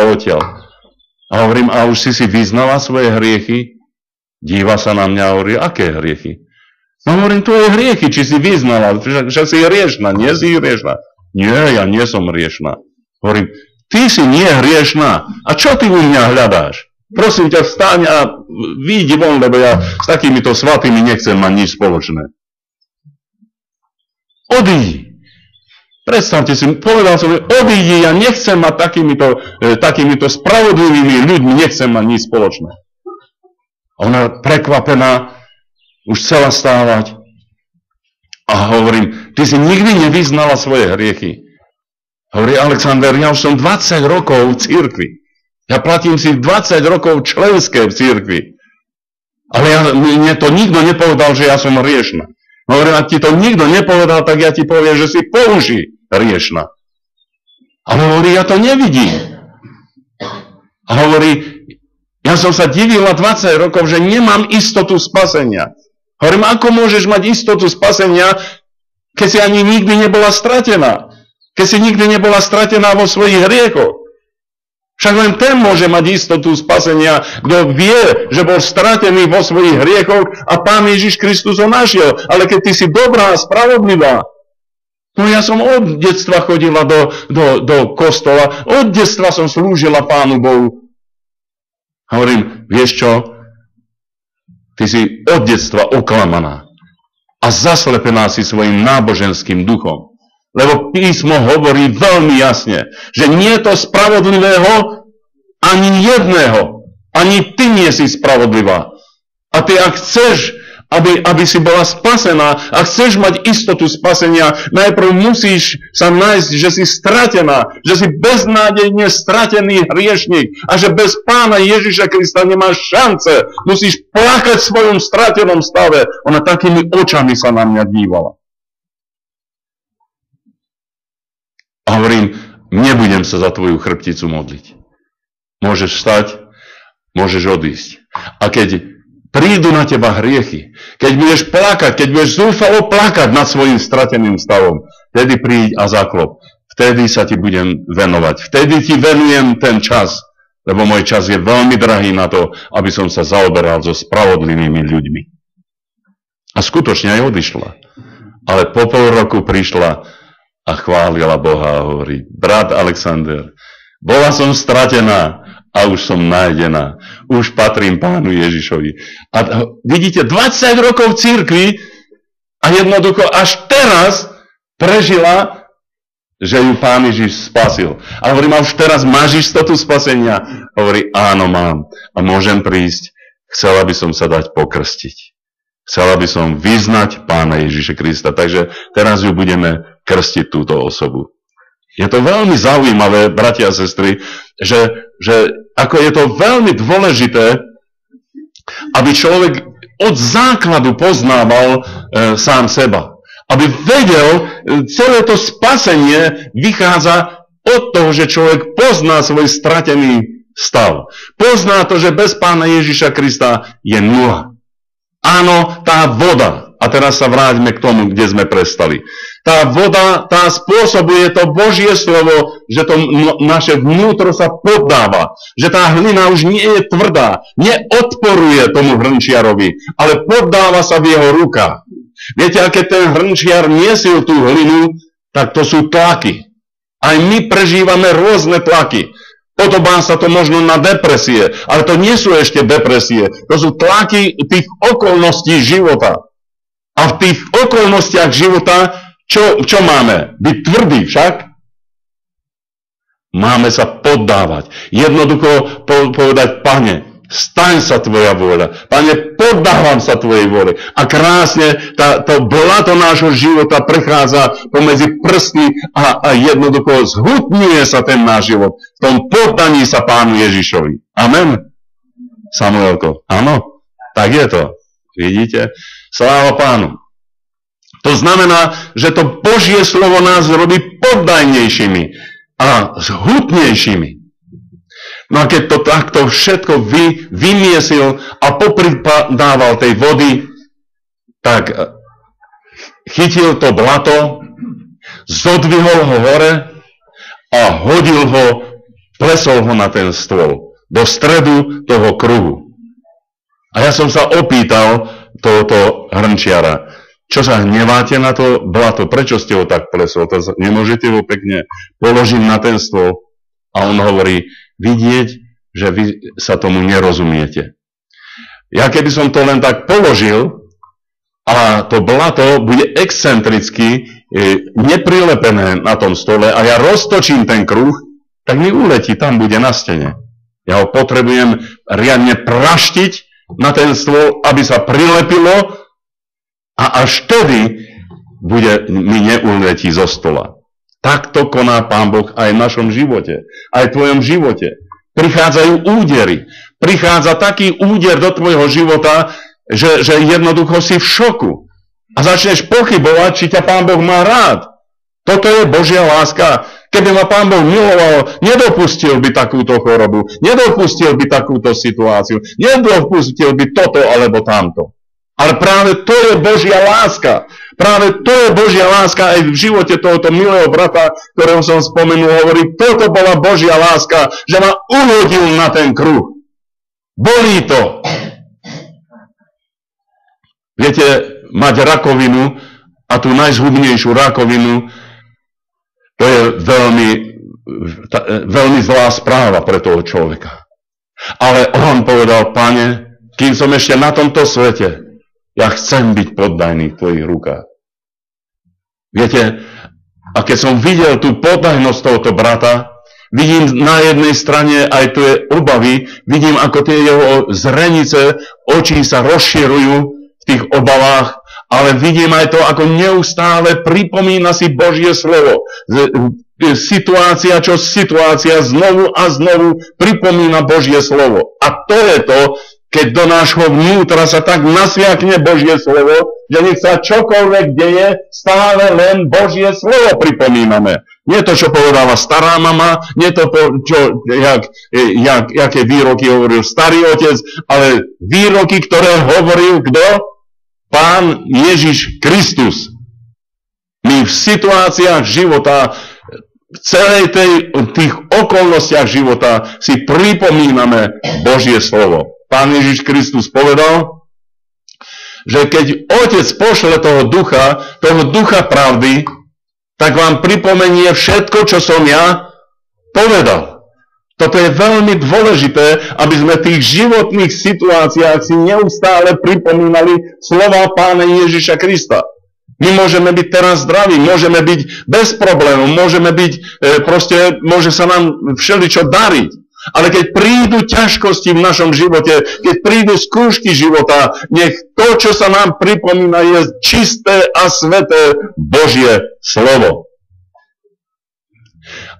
A hovorím, a už si vyznala svoje hriechy? Díva sa na mňa a hovorí, aké hriechy? No hovorím, tvoje hriechy, či si vyznala? Však si hriešna, nie si hriešna? Nie, ja nie som hriešna. Hovorím, ty si nie hriešna. A čo ty u mňa hľadáš? Prosím ťa, vstaň a vyjdi von, lebo ja s takýmito svatými nechcem mať nič spoločné. Odídi. Predstavte si, povedal som, odídi, ja nechcem mať takýmito spravodlivými ľuďmi, nechcem mať nič spoločné. A ona prekvapená, už chcela stávať. A hovorím, ty si nikdy nevyznala svoje hriechy. Hovorí, Alexander, ja už som 20 rokov v cirkvi. Ja platím si 20 rokov členské v cirkvi. Ale mne to nikto nepovedal, že ja som hriešna. Hovorím, ak ti to nikto nepovedal, tak ja ti poviem, že si po uši hriešna. A hovorí, ja to nevidím. A hovorí, ja som sa divila 20 rokov, že nemám istotu spasenia. Hovorím, ako môžeš mať istotu spasenia, keď si ani nikdy nebola stratená? Keď si nikdy nebola stratená vo svojich hriechoch? Však len ten môže mať istotu spasenia, kto vie, že bol stratený vo svojich hriechoch a Pán Ježiš Kristus ho našiel. Ale keď ty si dobrá a spravodlivá, no ja som od detstva chodila do kostola, od detstva som slúžila Pánu Bohu. Hovorím, vieš čo? Ty si od detstva oklamaná a zaslepená si svojim náboženským duchom. Lebo písmo hovorí veľmi jasne, že nie je to spravodlivého ani jedného. Ani ty nie si spravodlivá. A ty, ak chceš, aby si bola spasená a chceš mať istotu spasenia, najprv musíš sa nájsť, že si stratená, že si beznádejne stratený hriešnik a že bez Pána Ježiša Krista nemáš šance. Musíš plakať v svojom stratenom stave. Ona takými očami sa na mňa dívala. A hovorím, nebudem sa za tvoju chrbticu modliť. Môžeš vstať, môžeš odísť. A keď prídu na teba hriechy, keď budeš plakať, keď budeš zúfalo plakať nad svojim strateným stavom, vtedy príď a zaklop. Vtedy sa ti budem venovať. Vtedy ti venujem ten čas, lebo môj čas je veľmi drahý na to, aby som sa zaoberal so spravodlivými ľuďmi. A skutočne aj odišla. Ale po pol roku prišla a chválila Boha a hovorí, brat Alexander, bola som stratená, a už som nájdená. Už patrím Pánu Ježišovi. A vidíte, 20 rokov v cirkvi a jednoducho až teraz prežila, že ju Pán Ježiš spasil. A hovorím, a už teraz máš istotu spasenia? Hovorí, áno, mám. A môžem prísť. Chcela by som sa dať pokrstiť. Chcela by som vyznať Pána Ježiša Krista. Takže teraz ju budeme krstiť túto osobu. Je to veľmi zaujímavé, bratia a sestry, že ako je to veľmi dôležité, aby človek od základu poznával sám seba. Aby vedel, celé to spasenie vychádza od toho, že človek pozná svoj stratený stav. Pozná to, že bez Pána Ježiša Krista je nula. Áno, tá voda. A teraz sa vráťme k tomu, kde sme prestali. Tá voda, tá spôsobuje to Božie slovo, že to naše vnútro sa poddáva. Že tá hlina už nie je tvrdá, neodporuje tomu hrnčiarovi, ale poddáva sa v jeho rukách. Viete, a keď ten hrnčiar niesil tú hlinu, tak to sú tlaky. Aj my prežívame rôzne tlaky. Podobá sa to možno na depresie, ale to nie sú ešte depresie. To sú tlaky tých okolností života. A v tých okolnostiach života, čo máme? Byť tvrdý však? Máme sa poddávať. Jednoducho povedať, Pane, staň sa tvoja vôľa. Pane, poddávam sa tvojej vôle. A krásne to blato nášho života prechádza pomedzi prstmi a jednoducho zhutňuje sa ten náš život. V tom poddaní sa Pánu Ježišovi. Amen. Samuelko, áno? Tak je to. Vidíte? Sláva Pánu. To znamená, že to Božie slovo nás robí poddajnejšími a zhutnejšími. No a keď to takto všetko vymiesil a popridával tej vody, tak chytil to blato, zodvihol ho hore a hodil ho, plesol ho na ten stôl, do stredu toho kruhu. A ja som sa opýtal tohoto hrnčiara, čo sa hneváte na to blato? Prečo ste ho tak plesol? Nemôžete ho pekne položiť na ten stôl? A on hovorí, vidieť, že vy sa tomu nerozumiete. Ja keby som to len tak položil a to blato bude excentricky neprilepené na tom stole a ja roztočím ten kruh, tak mi uletí, tam bude na stene. Ja ho potrebujem riadne praštiť na ten stôl, aby sa prilepilo a až vtedy mi neuletí zo stola. Takto koná Pán Boh aj v našom živote, aj v tvojom živote. Prichádzajú údery. Prichádza taký úder do tvojho života, že jednoducho si v šoku. A začneš pochybovať, či ťa Pán Boh má rád. Toto je Božia láska. Keby ma Pán Boh miloval, nedopustil by takúto chorobu, nedopustil by takúto situáciu, nedopustil by toto alebo tamto. Ale práve to je Božia láska. Práve to je Božia láska aj v živote tohoto milého brata, ktorého som spomenul, hovorí, toto bola Božia láska, že ma uhodil na ten kruh. Bolí to. Viete, mať rakovinu a tú najzhubnejšiu rakovinu, to je veľmi zlá správa pre toho človeka. Ale on povedal, Pane, kým som ešte na tomto svete, ja chcem byť poddajný v tvojich rukách. Viete, a keď som videl tú poddajnosť tohoto brata, vidím na jednej strane aj tie obavy, vidím, ako tie jeho zrenice, oči sa rozširujú v tých obavách, ale vidím aj to, ako neustále pripomína si Božie slovo. Situácia čo situácia znovu a znovu pripomína Božie slovo. A to je to, keď do nášho vnútra sa tak nasviakne Božie slovo, že nech sa čokoľvek deje, stále len Božie slovo pripomíname. Nie to, čo povedala stará mama, nie to, jaké výroky hovoril starý otec, ale výroky, ktoré hovoril kto? Pán Ježiš Kristus. My v situáciách života, v celej tých okolnostiach života si pripomíname Božie slovo. Pán Ježiš Kristus povedal, že keď Otec pošle toho ducha pravdy, tak vám pripomenie všetko, čo som ja povedal. Toto je veľmi dôležité, aby sme v tých životných situáciách si neustále pripomínali slova Pána Ježiša Krista. My môžeme byť teraz zdraví, môžeme byť bez problémov, môže sa nám všeličo dariť. Ale keď prídu ťažkosti v našom živote, keď prídu skúšky života, nech to, čo sa nám pripomína, je čisté a sveté Božie slovo.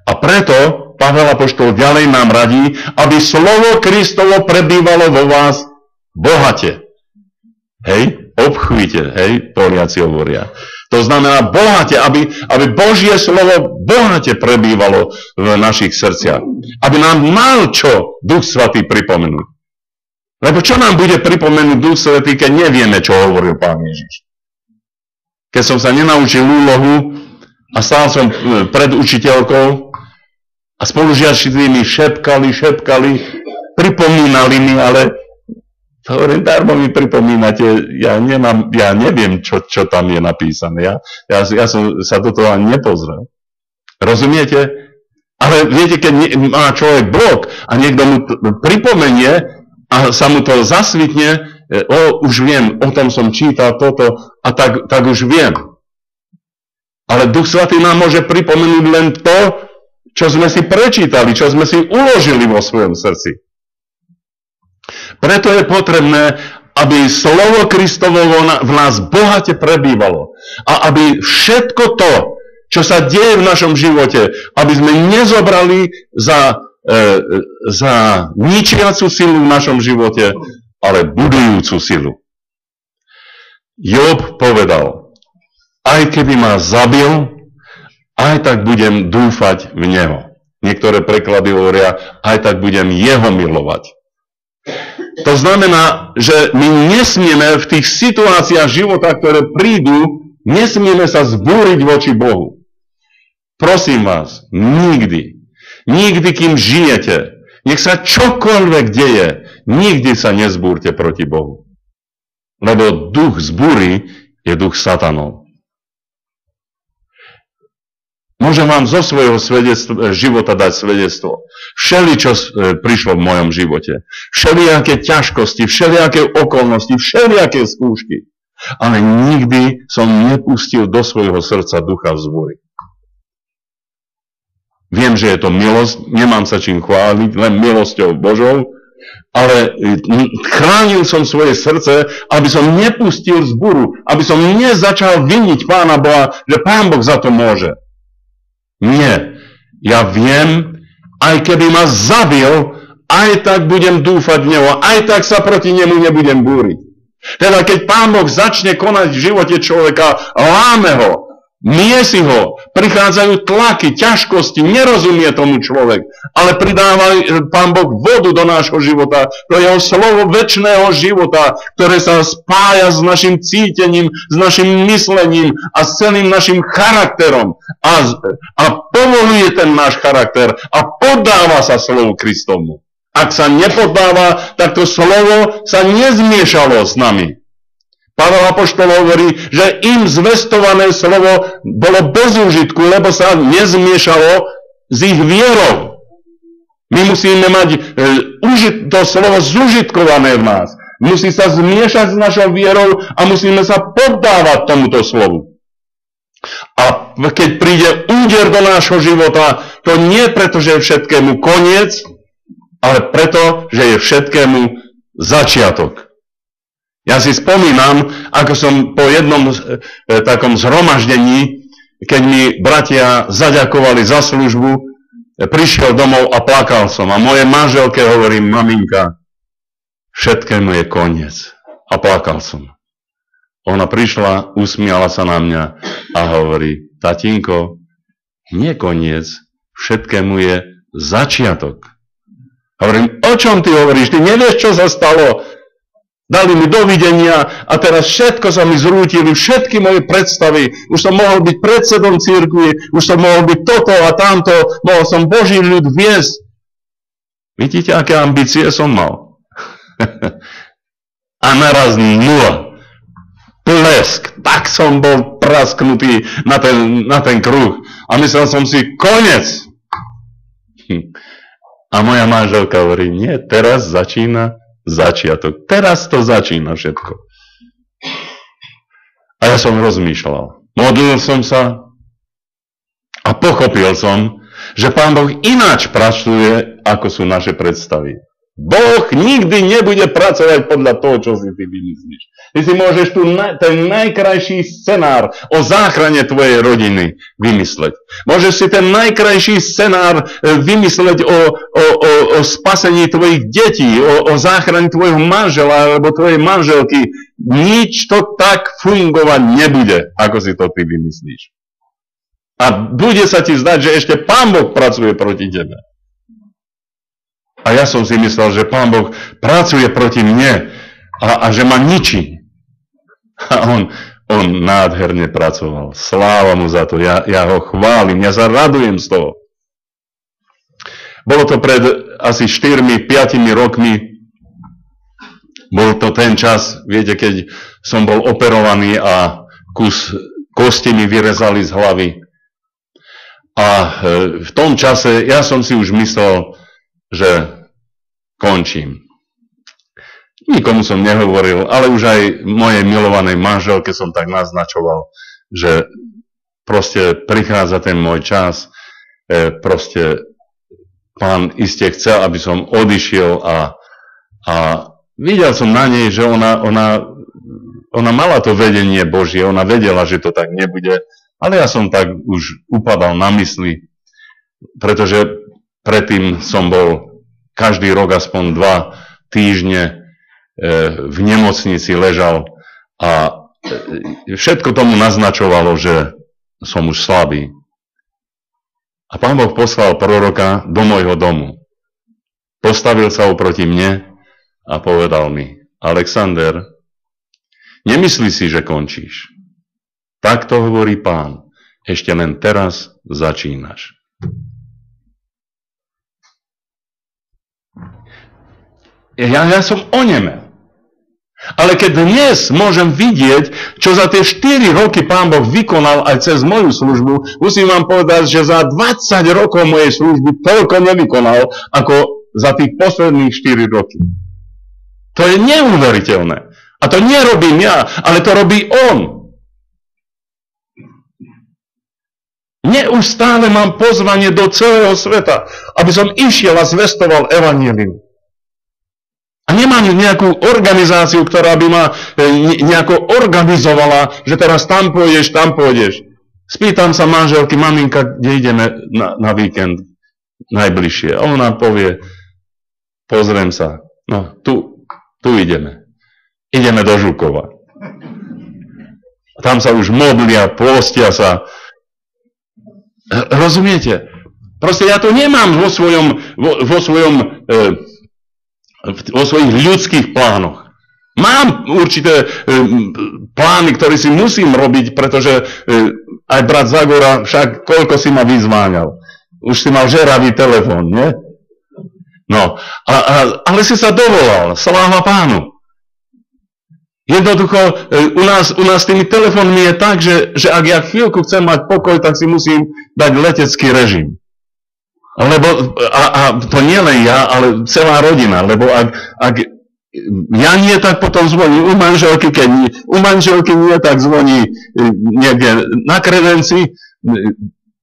A preto Pavel apoštol ďalej nám radí, aby slovo Kristovo prebývalo vo vás bohate. Hej, obchvíte, hej, Poliaci hovoria. To znamená bohate, aby Božie slovo bohate prebývalo v našich srdciach. Aby nám mal čo Duch Svätý pripomenúť. Lebo čo nám bude pripomenúť Duch Svätý, keď nevieme, čo hovoril Pán Ježiš? Keď som sa nenaučil úlohu a stál som pred učiteľkou a spolužiaci mi šepkali, pripomínali mi, ale hovorím, darmo mi pripomínate, ja neviem, čo tam je napísané. Ja som sa do toho ani nepozrel. Rozumiete? Ale viete, keď má človek blok a niekto mu pripomenie a sa mu to zasvitne, už viem, o tom som čítal toto a tak už viem. Ale Duch Svätý nám môže pripomenúť len to, čo sme si prečítali, čo sme si uložili vo svojom srdci. Preto je potrebné, aby slovo Kristovo v nás bohate prebývalo. A aby všetko to, čo sa deje v našom živote, aby sme nezobrali za ničiacu silu v našom živote, ale budujúcu silu. Job povedal, aj keby ma zabil, aj tak budem dúfať v neho. Niektoré preklady hovoria, aj tak budem jeho milovať. To znamená, že my nesmieme v tých situáciách života, ktoré prídu, nesmieme sa zbúriť voči Bohu. Prosím vás, nikdy, kým žijete, nech sa čokoľvek deje, nikdy sa nezbúrte proti Bohu. Lebo duch zbúry je duch satanov. Môžem vám zo svojho života dať svedectvo. Všeličo prišlo v mojom živote. Všelijaké ťažkosti, všelijaké okolnosti, všelijaké skúšky. Ale nikdy som nepustil do svojho srdca ducha vzbúry. Viem, že je to milosť, nemám sa čím chváliť, len milosťou Božou, ale chránil som svoje srdce, aby som nepustil vzburu, aby som nezačal viniť Pána Boha, že Pán Boh za to môže. Nie. Ja viem, aj keby ma zabil, aj tak budem dúfať v neho, aj tak sa proti nemu nebudem búriť. Teda keď Pán Boh začne konať v živote človeka, láme ho, miesi ho, prichádzajú tlaky, ťažkosti, nerozumie tomu človek, ale pridáva Pán Boh vodu do nášho života, to jeho slovo večného života, ktoré sa spája s našim cítením, s našim myslením a s celým našim charakterom a povoluje ten náš charakter a poddáva sa slovu Kristovmu. Ak sa nepoddáva, tak to slovo sa nezmiešalo s nami. Pavel apoštol hovorí, že im zvestované slovo bolo bez úžitku, lebo sa nezmiešalo s ich vierou. My musíme mať to slovo zužitkované v nás. Musí sa zmiešať s našou vierou a musíme sa poddávať tomuto slovu. A keď príde úder do nášho života, to nie preto, že je všetkému koniec, ale preto, že je všetkému začiatok. Ja si spomínam, ako som po jednom takom zhromaždení, keď mi bratia zaďakovali za službu, prišiel domov a plakal som. A moje manželke hovorím, maminka, všetkému je koniec. A plakal som. Ona prišla, usmiala sa na mňa a hovorí, tatínko, nie koniec, všetkému je začiatok. Hovorím, o čom ty hovoríš? Ty nevieš, čo sa stalo? Dali mi dovidenia a teraz všetko sa mi zrútili, všetky moje predstavy. Už som mohol byť predsedom cirkvi, už som mohol byť toto a tamto, mohol som Boží ľud viesť. Vidíte, aké ambície som mal? A naraz nula. Plesk. Tak som bol prasknutý na ten kruh. A myslel som si, koniec. A moja manželka hovorí, nie, teraz začína začiatok. Teraz to začína všetko. A ja som rozmýšľal. Modlil som sa a pochopil som, že Pán Boh ináč pracuje, ako sú naše predstavy. Boh nikdy nebude pracovať podľa toho, čo si ty vymyslíš. Ty si môžeš ten najkrajší scenár o záchrane tvojej rodiny vymysleť. Môžeš si ten najkrajší scenár vymysleť o spasení tvojich detí, o záchrane tvojho manžela alebo tvojej manželky. Nič to tak fungovať nebude, ako si to ty vymyslíš. A bude sa ti zdať, že ešte Pán Boh pracuje proti tebe. A ja som si myslel, že Pán Boh pracuje proti mne a že ma ničí. A on nádherne pracoval. Sláva mu za to. Ja ho chválim. Ja sa radujem z toho. Bolo to pred asi 4-5 rokmi. Bol to ten čas, viete, keď som bol operovaný a kus kosti mi vyrezali z hlavy. A v tom čase ja som si už myslel, že končím. Nikomu som nehovoril, ale už aj mojej milovanej manželke som tak naznačoval, že proste prichádza ten môj čas, proste Pán iste chcel, aby som odišiel a videl som na nej, že ona mala to vedenie Božie, ona vedela, že to tak nebude, ale ja som tak už upadal na mysli, pretože predtým som bol každý rok aspoň 2 týždne v nemocnici ležal a všetko tomu naznačovalo, že som už slabý. A Pán Boh poslal proroka do môjho domu. Postavil sa oproti mne a povedal mi, Alexander, nemyslí si, že končíš. Tak to hovorí Pán. Ešte len teraz začínaš. Ja som onemel. Ale keď dnes môžem vidieť, čo za tie 4 roky Pán Boh vykonal aj cez moju službu, musím vám povedať, že za 20 rokov mojej služby toľko nevykonal, ako za tých posledných 4 roky. To je neuveriteľné. A to nerobím ja, ale to robí On. Neustále mám pozvanie do celého sveta, aby som išiel a zvestoval evanjelium. A nemám nejakú organizáciu, ktorá by ma nejako organizovala, že teraz tam pôjdeš. Spýtam sa manželky, maminka, kde ideme na víkend najbližšie. A ona povie, pozriem sa, no tu ideme. Ideme do Žukova. Tam sa už modlia, pôstia sa. Rozumiete? Proste ja to nemám vo svojich ľudských plánoch. Mám určité plány, ktoré si musím robiť, pretože aj brat Zagora, však koľko si ma vyzváňal. Už si mal žeravý telefón, nie? No, ale si sa dovolal, sláva Pánu. Jednoducho, u nás s tými telefónmi je tak, že ak ja chvíľku chcem mať pokoj, tak si musím dať letecký režim. Lebo, a to nie len ja, ale celá rodina, lebo ak ja nie, tak potom zvoní u manželky, keď nie, u manželky nie, tak zvoní niekde na kredenci,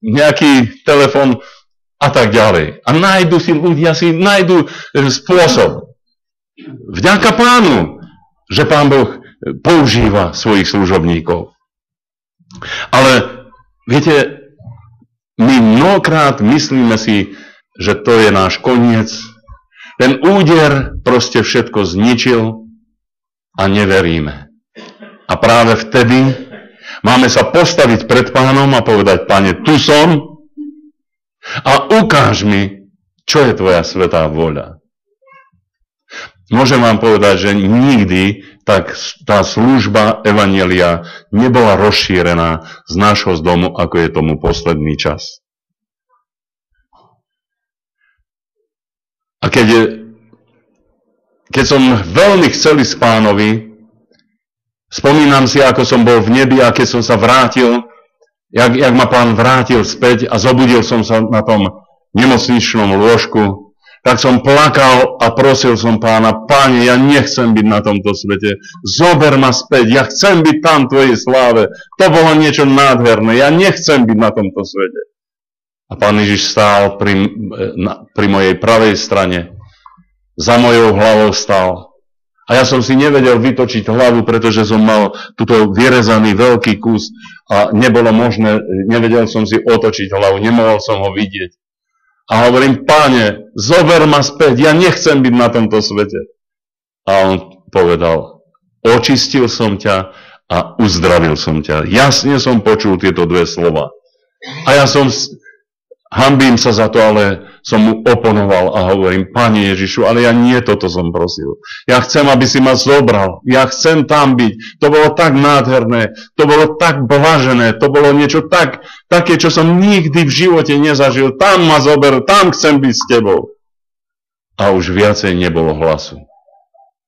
nejaký telefon a tak ďalej. A ľudia si nájdu spôsob. Vďaka Pánu. že Pán Boh používa svojich služobníkov. Ale viete, my mnohokrát myslíme si, že to je náš koniec. Ten úder proste všetko zničil a neveríme. A práve vtedy máme sa postaviť pred Pánom a povedať: Pane, tu som a ukáž mi, čo je tvoja svätá vôľa. Môžem vám povedať, že nikdy tak tá služba evanjelia nebola rozšírená z nášho domu, ako je tomu posledný čas. A keď som veľmi chcel ísť Pánovi, spomínam si, ako som bol v nebi a keď som sa vrátil, jak ma Pán vrátil späť a zobudil som sa na tom nemocničnom lôžku, tak som plakal a prosil som Pána: Páne, ja nechcem byť na tomto svete, zober ma späť, ja chcem byť tam v tvojej sláve. To bolo niečo nádherné, ja nechcem byť na tomto svete. A Pán Ježiš stál pri mojej pravej strane, za mojou hlavou stál. A ja som si nevedel vytočiť hlavu, pretože som mal túto vyrezaný veľký kus a nebolo možné, nevedel som si otočiť hlavu, nemohol som ho vidieť. A hovorím: Páne, zober ma späť, ja nechcem byť na tomto svete. A on povedal: očistil som ťa a uzdravil som ťa. Jasne som počul tieto dve slova. A ja hanbím sa za to, ale som mu oponoval a hovorím: Pane Ježišu, ale ja nie toto som prosil. Ja chcem, aby si ma zobral. Ja chcem tam byť. To bolo tak nádherné. To bolo tak blažené. To bolo niečo také, čo som nikdy v živote nezažil. Tam ma zober, tam chcem byť s tebou. A už viacej nebolo hlasu.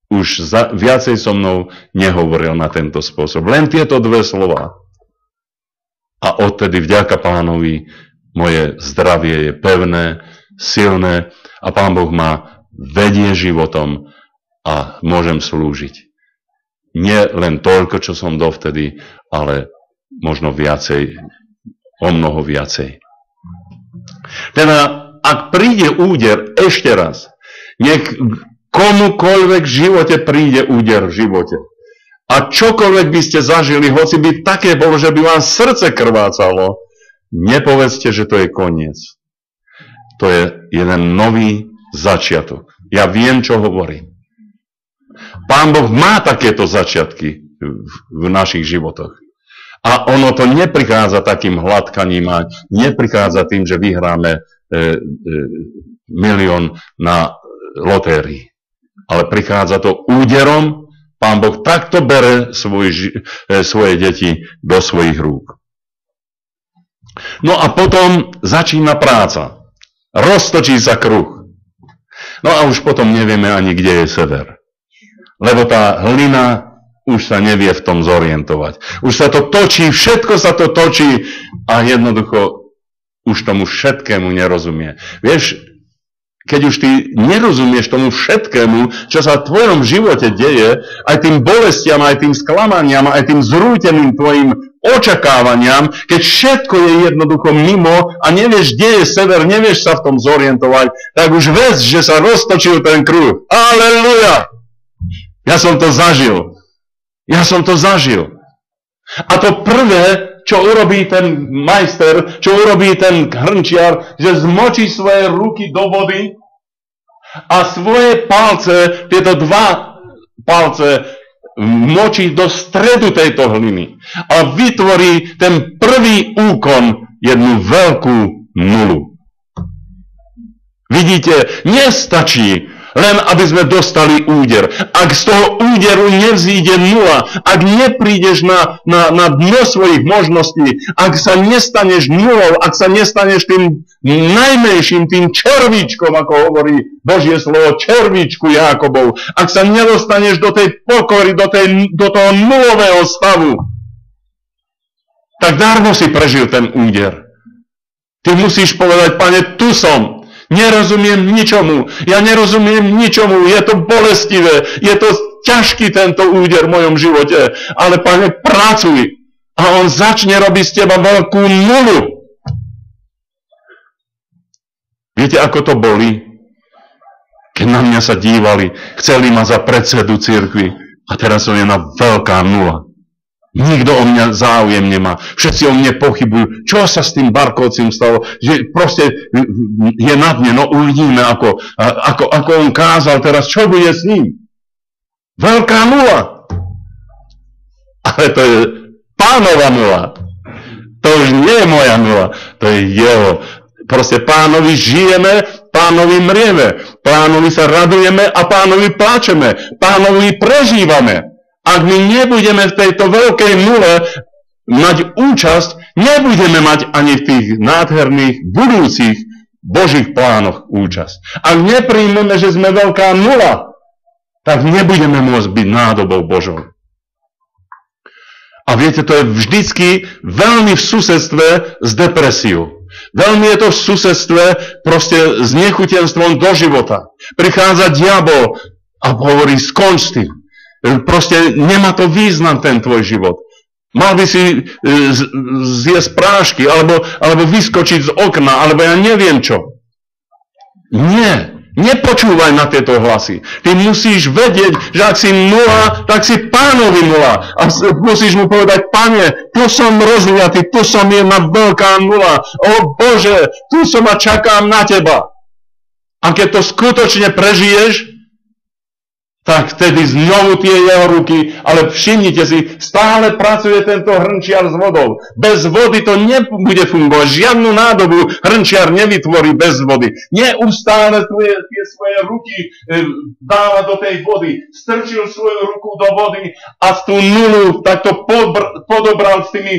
Už viacej so mnou nehovoril na tento spôsob. Len tieto dve slova. A odtedy vďaka Pánovi moje zdravie je pevné, silné a Pán Boh ma vedie životom a môžem slúžiť. Nie len toľko, čo som dovtedy, ale možno viacej, o mnoho viacej. Teda, ak príde úder, ešte raz, nech komukoľvek v živote príde úder v živote. A čokoľvek by ste zažili, hoci by také bolo, že by vám srdce krvácalo, nepovedzte, že to je koniec. To je jeden nový začiatok. Ja viem, čo hovorím. Pán Boh má takéto začiatky v našich životoch. A ono to neprichádza takým hladkaním a neprichádza tým, že vyhráme milión na lotérii. Ale prichádza to úderom. Pán Boh takto bere svoje deti do svojich rúk. No a potom začína práca. Roztočí sa kruh. No a už potom nevieme ani, kde je sever. Lebo tá hlina už sa nevie v tom zorientovať. Už sa to točí, všetko sa to točí a jednoducho už tomu všetkému nerozumie. Vieš, keď už ty nerozumieš tomu všetkému, čo sa v tvojom živote deje, aj tým bolestiam, aj tým sklamaniam, aj tým zrúteným tvojim očakávaniam, keď všetko je jednoducho mimo a nevieš, kde je sever, nevieš sa v tom zorientovať, tak už vieš, že sa roztočil ten kruh. Aleluja! Ja som to zažil. A to prvé, čo urobí ten majster, čo urobí ten hrnčiar, že zmočí svoje ruky do vody a svoje palce, tieto dva palce, močí do stredu tejto hliny a vytvorí ten prvý úkon, jednu veľkú nulu. Vidíte, nestačí len aby sme dostali úder. Ak z toho úderu nevzíde nula, ak neprídeš na dno svojich možností, ak sa nestaneš nulou, ak sa nestaneš tým najmenším, tým červíčkom, ako hovorí Božie slovo, červíčku Jákobov, ak sa nedostaneš do tej pokory, do toho nulového stavu, tak dármo si prežil ten úder. Ty musíš povedať: Pane, tu som. Nerozumiem ničomu. Ja nerozumiem ničomu. Je to bolestivé. Je to ťažký tento úder v mojom živote. Ale Pane, pracuj. A on začne robiť z teba veľkú nulu. Viete, ako to boli? Keď na mňa sa dívali, chceli ma za predsedu cirkvi. A teraz som jedna veľká nula. Nikto o mňa záujem nemá. Všetci o mne pochybujú. Čo sa s tým Barkovcím stalo? Že proste je na dne. No uvidíme, ako on kázal teraz. Čo bude s ním? Veľká nula. Ale to je Pánova nula. To už nie je moja nula. To je jeho. Proste Pánovi žijeme, Pánovi mrieme, Pánovi sa radujeme a Pánovi pláčeme, Pánovi prežívame. Ak my nebudeme v tejto veľkej nule mať účasť, nebudeme mať ani v tých nádherných budúcich Božích plánoch účasť. Ak nepríjmeme, že sme veľká nula, tak nebudeme môcť byť nádobou Božou. A viete, to je vždycky veľmi v susedstve s depresiou. Veľmi je to v susedstve proste s nechutenstvom do života. Prichádza diabol a hovorí, skonč s tým. Proste nemá to význam ten tvoj život. Mal by si zjesť prášky, alebo vyskočiť z okna, alebo ja neviem čo. Nie. Nepočúvaj na tieto hlasy. Ty musíš vedieť, že ak si nula, tak si Pánovi nula. A musíš mu povedať, Pane, tu som rozliatý, tu som jedna veľká nula. O Bože, tu som a čakám na teba. A keď to skutočne prežiješ, tak vtedy znovu tie jeho ruky, ale všimnite si, stále pracuje tento hrnčiar s vodou. Bez vody to nebude fungovať. Žiadnu nádobu hrnčiar nevytvorí bez vody. Neustále tie svoje ruky dáva do tej vody. Strčil svoju ruku do vody a tú nulu takto podobral s tými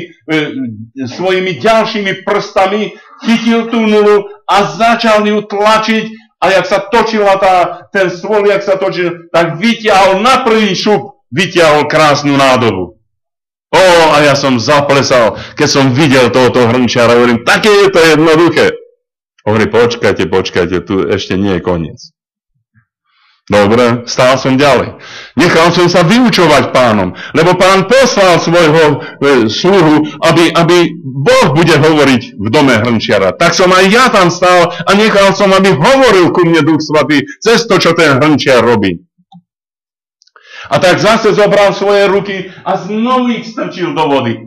svojimi ďalšími prstami, chytil tú nulu a začal ju tlačiť. A jak sa točila ten stôl, jak sa točil, tak vyťahol na prvý šup, vyťahol krásnu nádobu. A ja som zaplesal, keď som videl tohoto hrnčiara, hovorím, také je to jednoduché. Hovorí, počkajte, tu ešte nie je koniec. Dobre, stál som ďalej. Nechal som sa vyučovať Pánom, lebo Pán poslal svojho sluhu, aby Boh bude hovoriť v dome hrnčiara. Tak som aj ja tam stál a nechal som, aby hovoril ku mne Duch Svatý cez to, čo ten hrnčiar robí. A tak zase zobral svoje ruky a znovu ich strčil do vody.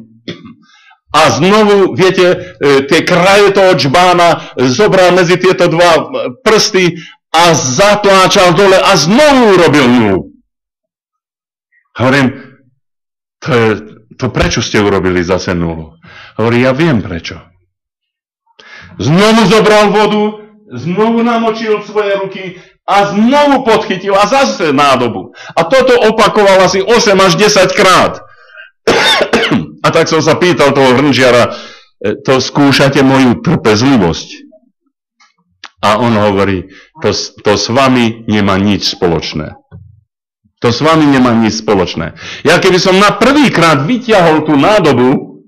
A znovu, viete, tie kraje toho džbána zobral medzi tieto dva prsty a zatláčal dole a znovu urobil nulu. Hovorím, to prečo ste urobili zase nulu? Hovorí, ja viem prečo. Znovu zobral vodu, znovu namočil svoje ruky a znovu podchytil a zase nádobu. A toto opakoval asi 8 až 10 krát. A tak som sa pýtal toho hrnčiara, to skúšate moju trpezlivosť. A on hovorí, to s vami nemá nič spoločné. To s vami nemá nič spoločné. Ja keby som na prvýkrát vyťahol tú nádobu,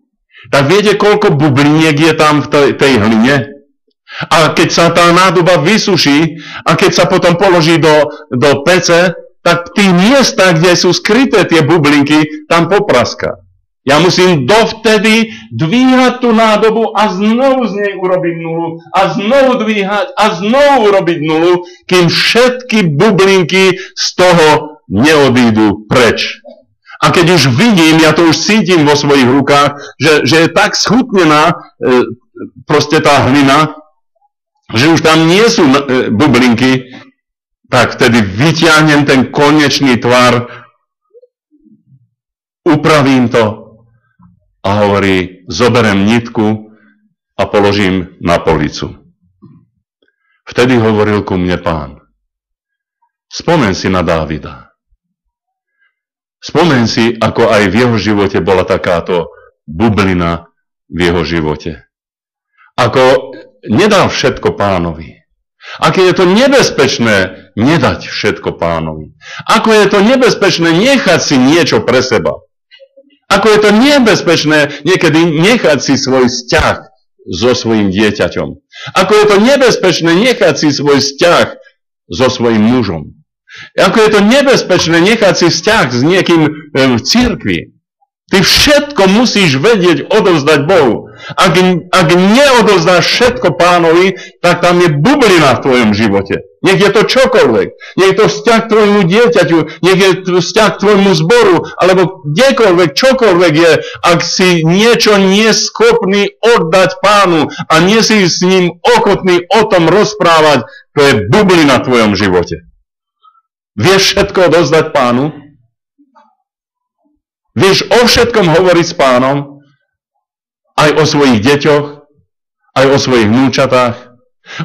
tak viete, koľko bubliniek je tam v tej hline? A keď sa tá nádoba vysuší a keď sa potom položí do pece, tak tých miesta, kde sú skryté tie bublinky, tam popraská. Ja musím dovtedy dvíhať tú nádobu a znovu z nej urobiť nulu a znovu dvíhať a znovu urobiť nulu, kým všetky bublinky z toho neodídu preč. A keď už vidím, ja to už cítim vo svojich rukách, že je tak schutnená proste tá hlina, že už tam nie sú bublinky, tak vtedy vyťahnem ten konečný tvar, upravím to, a hovorí, zoberiem nitku a položím na policu. Vtedy hovoril ku mne Pán, spomen si na Dávida. Spomen si, ako aj v jeho živote bola takáto bublina v jeho živote. Ako nedal všetko Pánovi. Aké je to nebezpečné nedať všetko Pánovi. Ako je to nebezpečné nechať si niečo pre seba. Ako je to nebezpečné niekedy nechať si svoj vzťah so svojím dieťaťom. Ako je to nebezpečné nechať si svoj vzťah so svojím mužom. Ako je to nebezpečné nechať si vzťah s niekým v cirkvi. Ty všetko musíš vedieť odovzdať Bohu. Ak neodozdáš všetko Pánovi, tak tam je bublina v tvojom živote. Nech je to čokoľvek. Nech je to vzťah k tvojmu dieťaťu, nech je to vzťah k tvojmu zboru, alebo kdekoľvek, čokoľvek je. Ak si niečo neschopný oddať Pánu a nie si s ním ochotný o tom rozprávať, to je bublina v tvojom živote. Vieš všetko odozdať Pánu? Vieš o všetkom hovoriť s Pánom? Aj o svojich deťoch? Aj o svojich vnúčatách?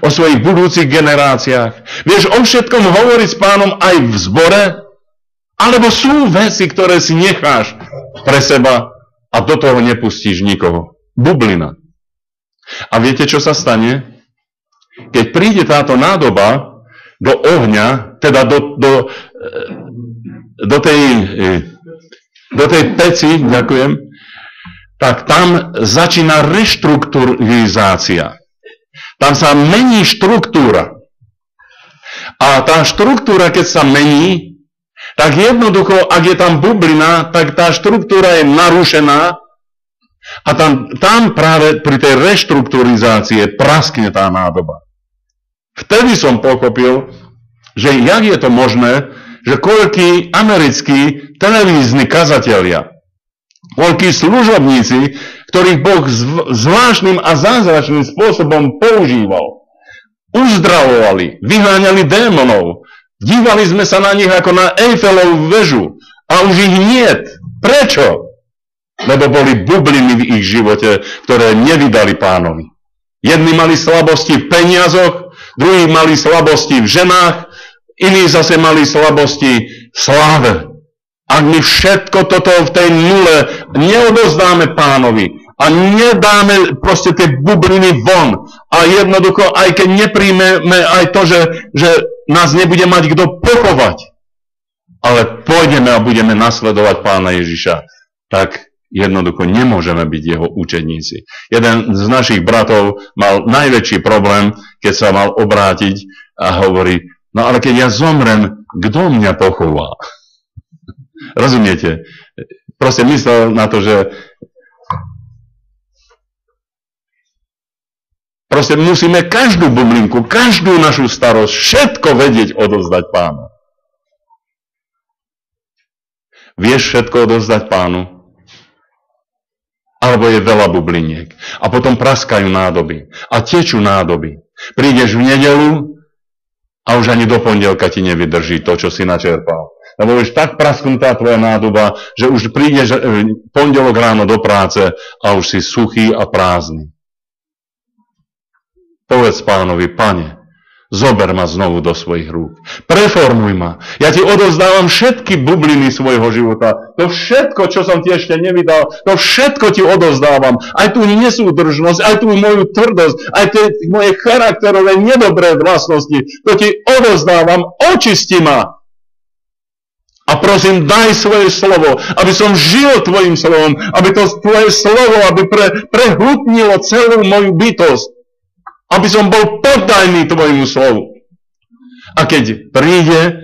O svojich budúcich generáciách? Vieš o všetkom hovoriť s Pánom aj v zbore? Alebo sú veci, ktoré si necháš pre seba a do toho nepustíš nikoho? Bublina. A viete, čo sa stane? Keď príde táto nádoba do ohňa, teda do tej peci, ďakujem, tak tam začína reštrukturizácia. Tam sa mení štruktúra. A tá štruktúra, keď sa mení, tak jednoducho, ak je tam bublina, tak tá štruktúra je narušená a tam práve pri tej reštrukturizácii praskne tá nádoba. Vtedy som pochopil, že jak je to možné, že koľkí americkí televízni kazatelia, koľkí služobníci, ktorých Boh zvláštnym a zázračným spôsobom používal, uzdravovali, vyháňali démonov, dívali sme sa na nich ako na Eiffelovú väžu a už ich niet. Prečo? Lebo boli bubliny v ich živote, ktoré nevydali Pánovi. Jedni mali slabosti v peniazoch, druhí mali slabosti v ženách, iní zase mali slabosti v sláve. Ak my všetko toto v tej nule neodozdáme Pánovi a nedáme proste tie bubliny von a jednoducho, aj keď nepríjmeme aj to, že nás nebude mať kto pochovať, ale pôjdeme a budeme nasledovať Pána Ježiša, tak jednoducho nemôžeme byť jeho učeníci. Jeden z našich bratov mal najväčší problém, keď sa mal obrátiť a hovorí, no ale keď ja zomrem, kto mňa pochová? Rozumiete? Proste myslel na to, že proste musíme každú bublinku, každú našu starosť, všetko vedieť odovzdať Pánu. Vieš všetko odovzdať Pánu? Alebo je veľa bubliniek. A potom praskajú nádoby. A tečú nádoby. Prídeš v nedeľu a už ani do pondelka ti nevydrží to, čo si načerpal. Lebo už tak prasknutá tvoja nádoba, že už prídeš pondelok ráno do práce a už si suchý a prázdny. Povedz Pánovi, Pane, zober ma znovu do svojich rúk. Preformuj ma. Ja ti odovzdávam všetky bubliny svojho života. To všetko, čo som ti ešte nevydal, to všetko ti odovzdávam. Aj tú nesúdržnosť, aj tú moju tvrdosť, aj tie moje charakterové nedobré vlastnosti. To ti odovzdávam. Očisti ma. A prosím, daj svoje slovo, aby som žil tvojim slovom, aby to tvoje slovo, aby prehlutnilo celú moju bytosť. Aby som bol poddajný tvojmu slovu. A keď príde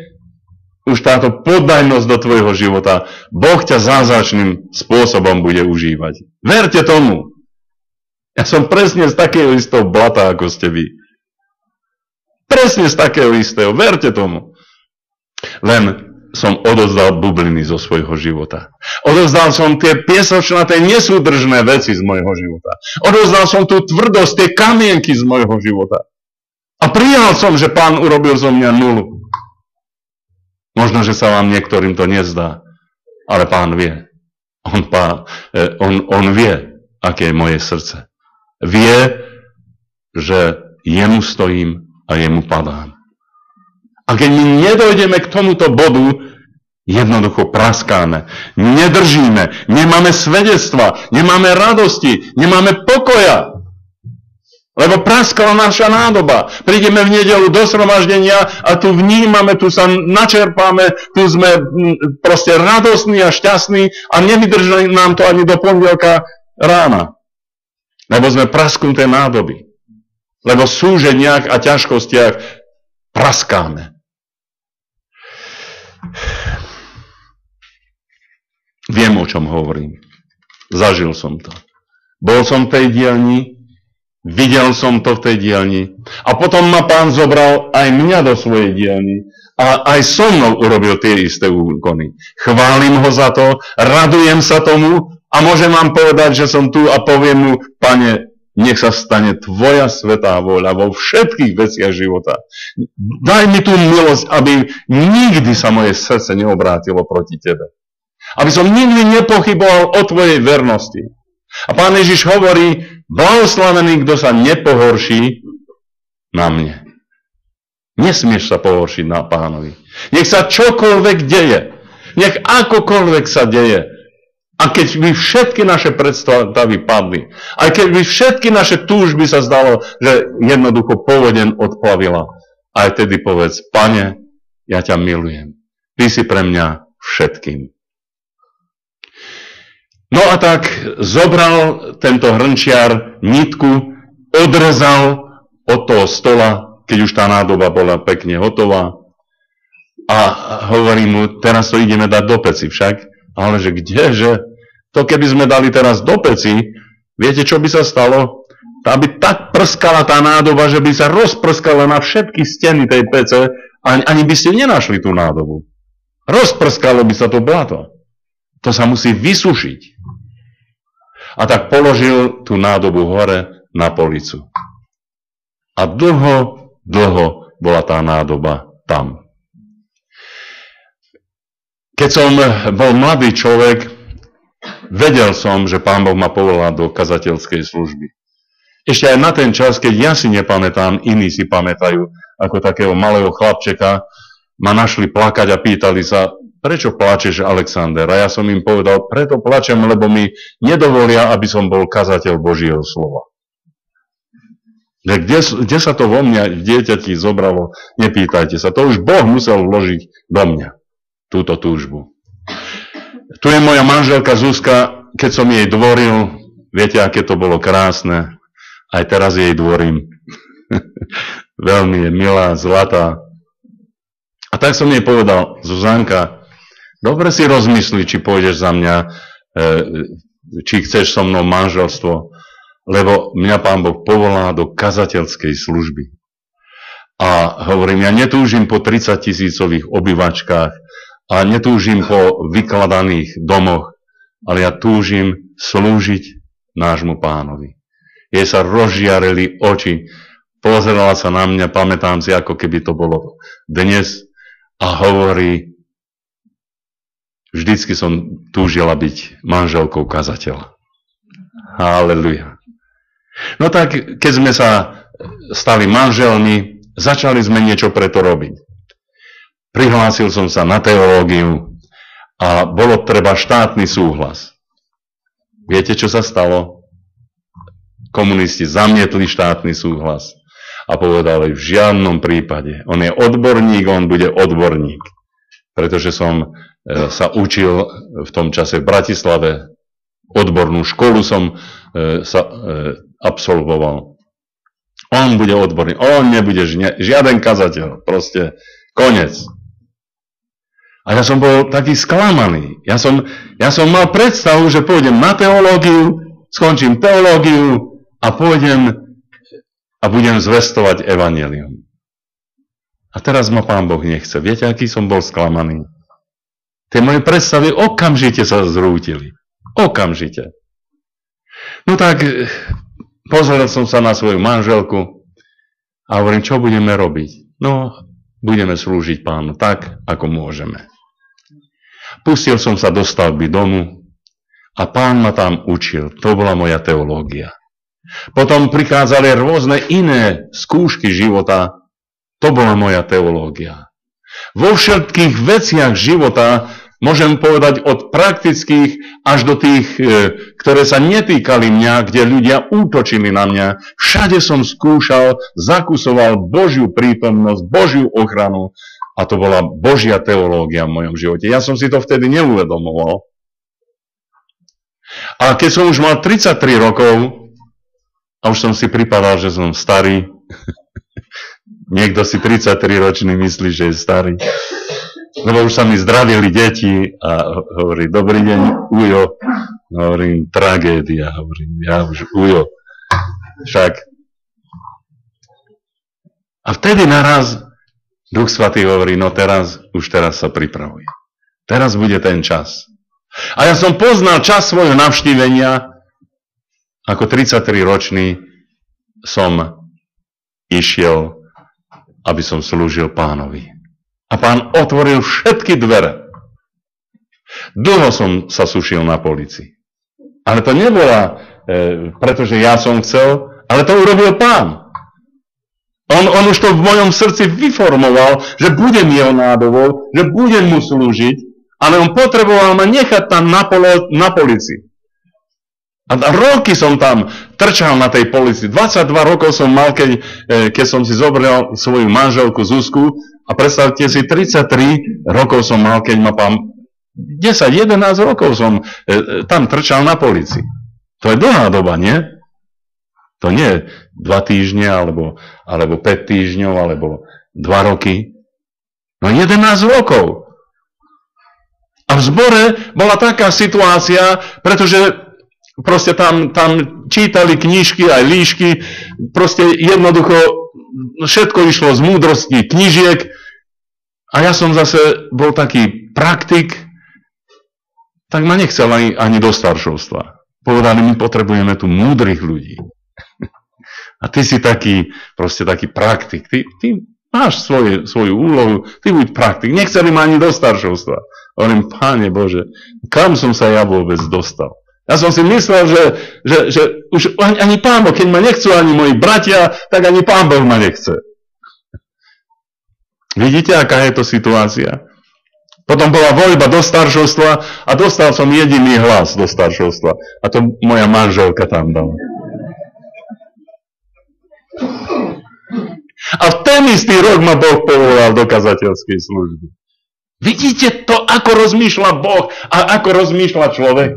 už táto poddajnosť do tvojho života, Boh ťa zázračným spôsobom bude užívať. Verte tomu. Ja som presne z takého istého blata, ako ste vy. Presne z takého istého. Verte tomu. Len som odozdal bubliny zo svojho života. Odozdal som tie piesočnaté, nesúdržné veci z mojho života. Odozdal som tú tvrdosť, tie kamienky z mojho života. A prijal som, že Pán urobil zo mňa nulu. Možno, že sa vám niektorým to nezdá, ale Pán vie. On vie, aké je moje srdce. Vie, že jemu stojím a jemu padám. A keď my nedojdeme k tomuto bodu, jednoducho praskáme, nedržíme, nemáme svedectva, nemáme radosti, nemáme pokoja. Lebo praskala naša nádoba. Prídeme v nedeľu do zhromaždenia a tu vnímame, tu sa načerpáme, tu sme proste radostní a šťastní a nevydrží nám to ani do pondelka rána. Lebo sme prasknuté nádoby. Lebo v súženiach a ťažkostiach praskáme. Viem, o čom hovorím. Zažil som to. Bol som v tej dielni, videl som to v tej dielni a potom ma Pán zobral aj mňa do svojej dielni a aj so mnou urobil tie isté úkony. Chválim ho za to, radujem sa tomu a môžem vám povedať, že som tu a poviem mu, Pane, nech sa stane tvoja svätá vôľa vo všetkých veciach života. Daj mi tú milosť, aby nikdy sa moje srdce neobrátilo proti tebe. Aby som nikdy nepochyboval o tvojej vernosti. A Pán Ježiš hovorí, blahoslavený, kto sa nepohorší na mne. Nesmieš sa pohoršiť na Pánovi. Nech sa čokoľvek deje. Nech akokoľvek sa deje. A keď by všetky naše predstavy padli, aj keď by všetky naše túžby sa zdalo, že jednoducho povodeň odplavila, aj tedy povedz, Pane, ja ťa milujem. Ty si pre mňa všetkým. No a tak zobral tento hrnčiar nitku, odrezal od toho stola, keď už tá nádoba bola pekne hotová a hovorí mu, teraz to ideme dať do peci však, ale že kdeže? To keby sme dali teraz do peci, viete, čo by sa stalo? Tá by tak prskala tá nádoba, že by sa rozprskala na všetky steny tej pece a ani by ste nenašli tú nádobu. Rozprskalo by sa to blato. To sa musí vysušiť. A tak položil tú nádobu hore na policu. A dlho bola tá nádoba tam. Keď som bol mladý človek, vedel som, že Pán Boh ma povolal do kazateľskej služby. Ešte aj na ten čas, keď ja si nepamätám, iní si pamätajú, ako takého malého chlapčeka, ma našli plakať a pýtali sa, prečo plačeš, Alexander? A ja som im povedal, preto plačem, lebo mi nedovolia, aby som bol kazateľ Božieho slova. Kde sa to vo mňa, v dieťati zobralo, nepýtajte sa. To už Boh musel vložiť do mňa, túto túžbu. Tu je moja manželka Zuzka, keď som jej dvoril, viete, aké to bolo krásne. Aj teraz jej dvorím. Veľmi je milá, zlatá. A tak som jej povedal, Zuzanka, dobre si rozmysli, či pôjdeš za mňa, či chceš so mnou manželstvo, lebo mňa Pán Boh povolá do kazateľskej služby. A hovorím, ja netúžim po 30 000 obývačkách a netúžim po vykladaných domoch, ale ja túžim slúžiť nášmu Pánovi. Jej sa rozžiarili oči, pozerala sa na mňa, pamätám si, ako keby to bolo dnes, a hovorí, vždycky som túžila byť manželkou kazateľa. Halleluja. No tak, keď sme sa stali manželmi, začali sme niečo preto robiť. Prihlásil som sa na teológiu a bolo treba štátny súhlas. Viete, čo sa stalo? Komunisti zamietli štátny súhlas a povedali, v žiadnom prípade. On je odborník, on bude odborník. Pretože som sa učil v tom čase v Bratislave, odbornú školu som absolvoval. On bude odborník, on nebude žiaden kazateľ, proste konec. A ja som bol taký sklamaný. Ja som mal predstavu, že pôjdem na teológiu, skončím teológiu a pôjdem a budem zvestovať evanjelium. A teraz ma Pán Boh nechce. Viete, aký som bol sklamaný? Tie moje predstavy okamžite sa zrútili. Okamžite. No tak pozrel som sa na svoju manželku a hovorím, čo budeme robiť? No, budeme slúžiť Pánu tak, ako môžeme. Pustil som sa do stavby domu a Pán ma tam učil. To bola moja teológia. Potom prichádzali rôzne iné skúšky života. To bola moja teológia. Vo všetkých veciach života, môžem povedať od praktických až do tých, ktoré sa netýkali mňa, kde ľudia útočili na mňa, všade som skúšal, zakusoval Božiu prítomnosť, Božiu ochranu a to bola Božia teológia v mojom živote. Ja som si to vtedy neuvedomoval. A keď som už mal 33 rokov, a už som si pripadal, že som starý. Niekto si 33-ročný myslí, že je starý. Lebo už sa mi zdravili deti a hovorí, dobrý deň, Ujo, Hovorím, tragédia, hovorím, ja už ujo. Však. A vtedy naraz Duch Svätý hovorí, no už teraz sa pripravuje. Teraz bude ten čas. A ja som poznal čas svojho navštívenia, ako 33-ročný som išiel, aby som slúžil Pánovi. A Pán otvoril všetky dvere. Dlho som sa sušil na polícii. Ale to nebola, pretože ja som chcel, ale to urobil Pán. On už to v mojom srdci vyformoval, že budem jeho nádovou, že budem mu slúžiť, ale on potreboval ma nechať tam na polícii. A roky som tam trčal na tej polícii. 22 rokov som mal, keď som si zobral svoju manželku Zuzku, a predstavte si, 33 rokov som mal, keď ma pán 10-11 rokov som tam trčal na polícii. To je dlhá doba, nie? To nie je 2 týždne, alebo 5 týždňov, alebo 2 roky. No 11 rokov. A v zbore bola taká situácia, pretože proste tam čítali knižky, aj líšky, proste jednoducho všetko išlo z múdrosti knižiek. A ja som zase bol taký praktik, tak ma nechcel ani do staršovstva. Povedali, my potrebujeme tu múdrych ľudí. A ty si taký praktik. Ty máš svoju úlohu, ty buď praktik. Nechceli ma ani do staršovstva. Hovorím, Páne Bože, kam som sa ja vôbec dostal? Ja som si myslel, že už ani Pán Boh, keď ma nechcú ani moji bratia, tak ani Pán Boh ma nechce. Vidíte, aká je to situácia? Potom bola voľba do staršovstva a dostal som jediný hlas do staršovstva. A to moja manželka tam dala. A v ten istý rok ma Boh povolal do kazateľskej služby. Vidíte to, ako rozmýšľa Boh a ako rozmýšľa človek?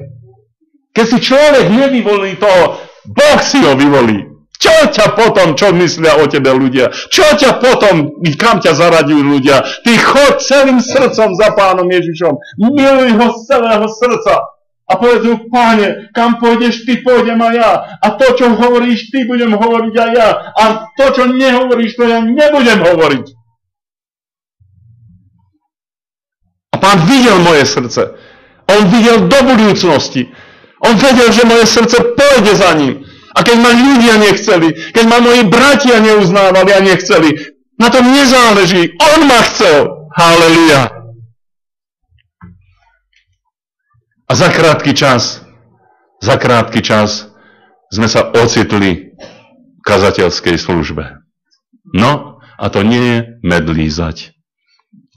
Keď si človek nevyvolí toho, Boh si ho vyvolí. Čo ťa potom, čo myslia o tebe ľudia? Čo ťa potom, kam ťa zaraďujú ľudia? Ty choď celým srdcom za Pánom Ježišom. Miluj ho z celého srdca. A povedz mu, Páne, kam pôjdeš, ty pôjdem aj ja. A to, čo hovoríš, ty budem hovoriť aj ja. A to, čo nehovoríš, to ja nebudem hovoriť. A Pán videl moje srdce. On videl do budúcnosti. On vedel, že moje srdce pôjde za ním. A keď ma ľudia nechceli, keď ma moji bratia neuznávali a nechceli, na tom nezáleží. On ma chcel. Halelujá. A za krátky čas sme sa ocitli v kazateľskej službe. No, a to nie je medlízať.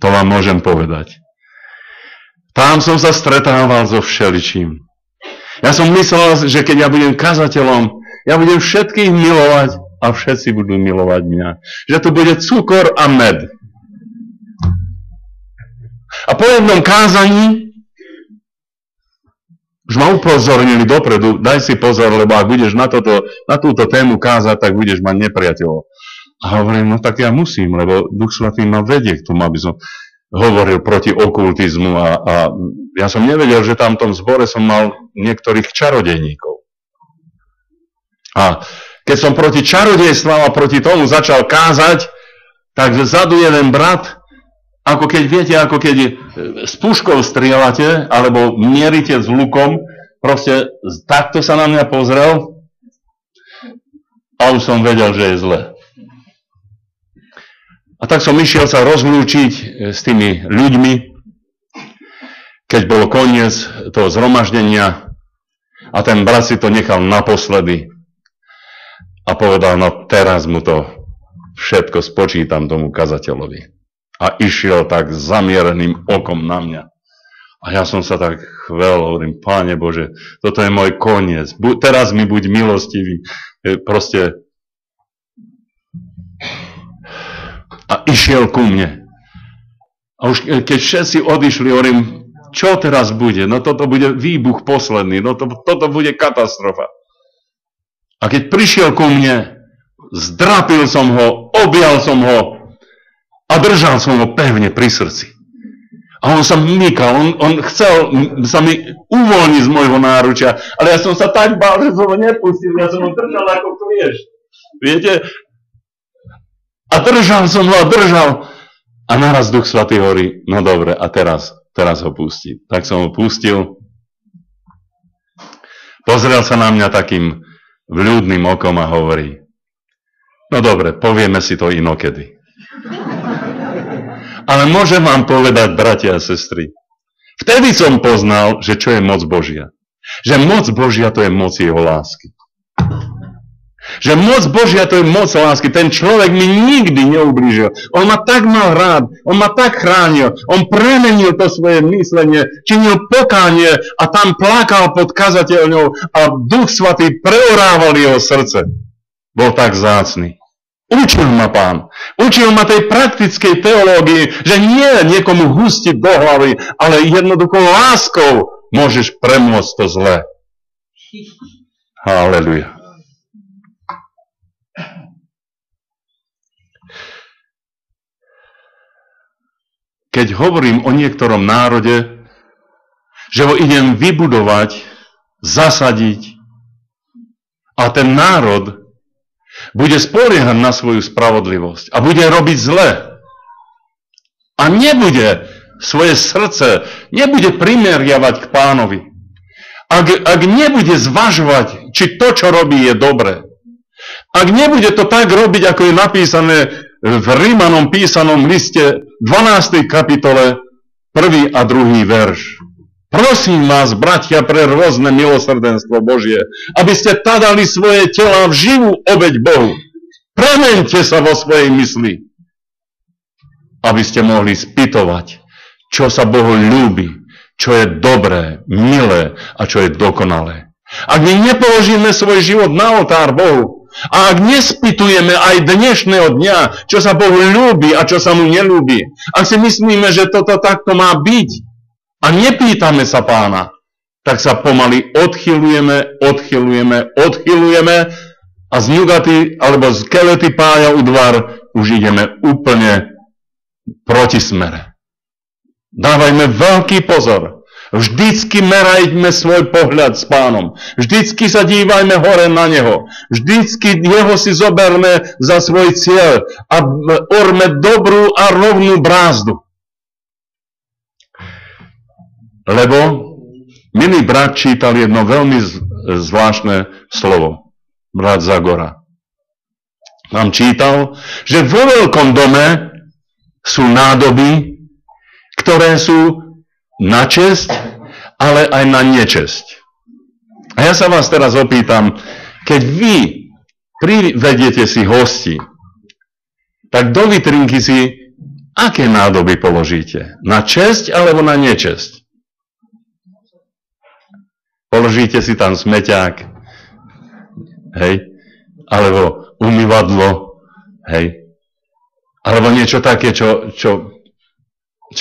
To vám môžem povedať. Tam som sa stretával so všeličím. Ja som myslel, že keď ja budem kazateľom, ja budem všetkých milovať a všetci budú milovať mňa. Že tu bude cukor a med. A po jednom kázaní už ma upozornili dopredu, daj si pozor, lebo ak budeš na túto tému kázať, tak budeš mať nepriateľov. A hovorím, no tak ja musím, lebo Duch Svätý ma vedie k tomu, aby som hovoril proti okultizmu a ja som nevedel, že tam v tom zbore som mal niektorých čarodejníkov. A keď som proti čarodejstvám a proti tomu začal kázať, tak vzadu jeden brat, ako keď viete, ako keď s puškou strieľate, alebo mierite s lukom, proste takto sa na mňa pozrel a už som vedel, že je zle. A tak som išiel sa rozlúčiť s tými ľuďmi, keď bol koniec toho zhromaždenia a ten brat si to nechal naposledy a povedal, no teraz mu to všetko spočítam tomu kazateľovi. A išiel tak zamiereným okom na mňa. A ja som sa tak chvel, hovorím, Páne Bože, toto je môj koniec. Teraz mi buď milostivý. Proste. A išiel ku mne. A už keď všetci odišli, hovorím, čo teraz bude? No toto bude výbuch posledný. No toto bude katastrofa. A keď prišiel ku mne, zdrapil som ho, objal som ho, a držal som ho pevne pri srdci. A on sa mykal, on chcel sa mi uvoľniť z môjho náručia, ale ja som sa tak bál, že som ho nepustil, ja som ho držal ako kliešť. Viete? A držal som ho a držal. A naraz Duch Svätý hovorí, no dobre, a teraz ho pustí. Tak som ho pustil. Pozrel sa na mňa takým vľúdnym okom a hovorí, no dobre, povieme si to inokedy. Ale môžem vám povedať, bratia a sestry, vtedy som poznal, že čo je moc Božia. Že moc Božia to je moc jeho lásky. Že moc Božia to je moc lásky. Ten človek mi nikdy neublížil. On ma tak mal rád, on ma tak chránil, on premenil to svoje myslenie, činil pokánie a tam plakal pod kazateľňou a Duch Svätý preorával jeho srdce. Bol tak vzácny. Učil ma Pán. Učil ma tej praktickej teológii, že nie niekomu hustiť do hlavy, ale jednoducho láskou môžeš premôcť to zlé. Halleluja. Keď hovorím o niektorom národe, že ho idem vybudovať, zasadiť, a ten národ bude spoliehať na svoju spravodlivosť a bude robiť zle. A nebude svoje srdce, nebude primeriavať k Pánovi. Ak nebude zvažovať, či to, čo robí, je dobré. Ak nebude to tak robiť, ako je napísané v Rímanom písanom liste 12. kapitole 1. a 2. verš. Prosím vás, bratia, pre rôzne milosrdenstvo Božie, aby ste tadali svoje tela v živú obeť Bohu. Premeňte sa vo svojej mysli, aby ste mohli spytovať, čo sa Bohu ľúbi, čo je dobré, milé a čo je dokonalé. Ak my nepoložíme svoj život na oltár Bohu a ak nespytujeme aj dnešného dňa, čo sa Bohu ľúbi a čo sa mu nelúbi, ak si myslíme, že toto takto má byť, a nepýtame sa Pána, tak sa pomaly odchylujeme a z ňugaty alebo z kelety pája udvar už ideme úplne proti smere. Dávajme veľký pozor. Vždycky merajme svoj pohľad s Pánom. Vždycky sa dívajme hore na Neho. Vždycky Jeho si zoberme za svoj cieľ a orme dobrú a rovnú brázdu. Lebo milý brat čítal jedno veľmi zvláštne slovo. Brat Zagora. Tam čítal, že vo veľkom dome sú nádoby, ktoré sú na česť, ale aj na nečesť. A ja sa vás teraz opýtam, keď vy privediete si hosti, tak do vitrinky si aké nádoby položíte? Na česť alebo na nečesť? Položíte si tam smeťák, hej, alebo umývadlo, hej, alebo niečo také, čo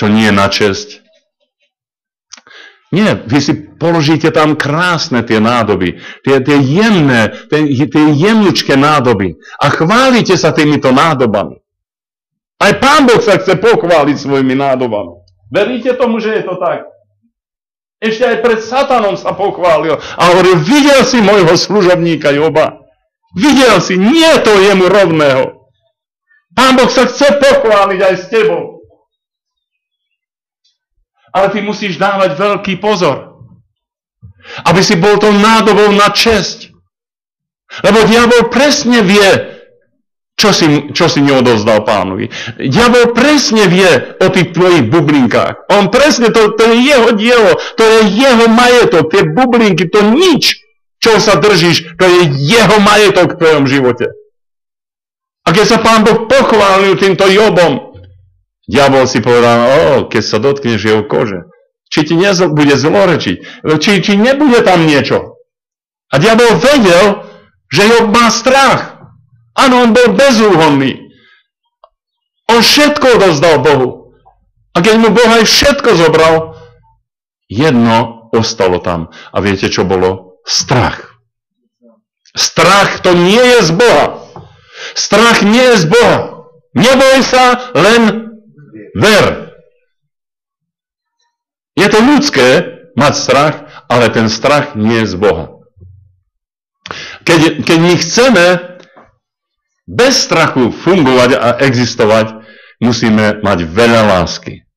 nie je na česť. Nie, vy si položíte tam krásne tie nádoby, tie jemné, tie jemnučké nádoby a chválite sa týmito nádobami. Aj Pán Boh sa chce pochváliť svojimi nádobami. Veríte tomu, že je to tak? Ešte aj pred Satanom sa pochválil a hovoril, videl si môjho služobníka Joba. Videl si, nie to jemu rovného. Pán Boh sa chce pochváliť aj s tebou. Ale ty musíš dávať veľký pozor, aby si bol tou nádobou na česť. Lebo diabol presne vie, čo si neodovzdal Pánovi. Diabol presne vie o tých tvojich bublinkách. On presne, to je jeho dielo, to je jeho majetok, tie bublinky, to nič, čo sa držíš, to je jeho majetok v tvojom živote. A keď sa Pán Boh pochválil týmto Jobom, diabol si povedal, keď sa dotkneš jeho kože, či ti nebude zlorečiť, či nebude tam niečo. A diabol vedel, že Job má strach. Áno, on bol bezúhonný. On všetko odovzdal Bohu. A keď mu Boh aj všetko zobral, jedno ostalo tam. A viete, čo bolo? Strach. Strach to nie je z Boha. Strach nie je z Boha. Neboj sa, len ver. Je to ľudské mať strach, ale ten strach nie je z Boha. Keď my chceme bez strachu fungovať a existovať, musíme mať veľa lásky.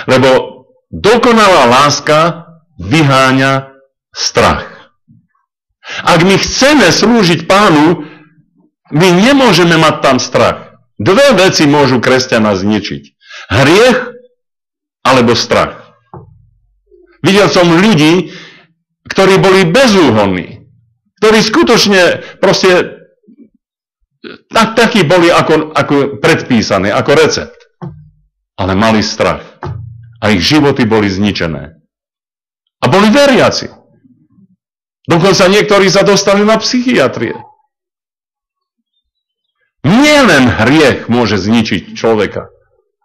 Lebo dokonalá láska vyháňa strach. Ak my chceme slúžiť Pánu, my nemôžeme mať tam strach. Dve veci môžu kresťana zničiť. Hriech alebo strach. Videl som ľudí, ktorí boli bezúhonní, ktorí skutočne proste takí boli ako predpísaní, ako recept. Ale mali strach. A ich životy boli zničené. A boli veriaci. Dokonca niektorí sa dostali na psychiatrie. Nielen hriech môže zničiť človeka,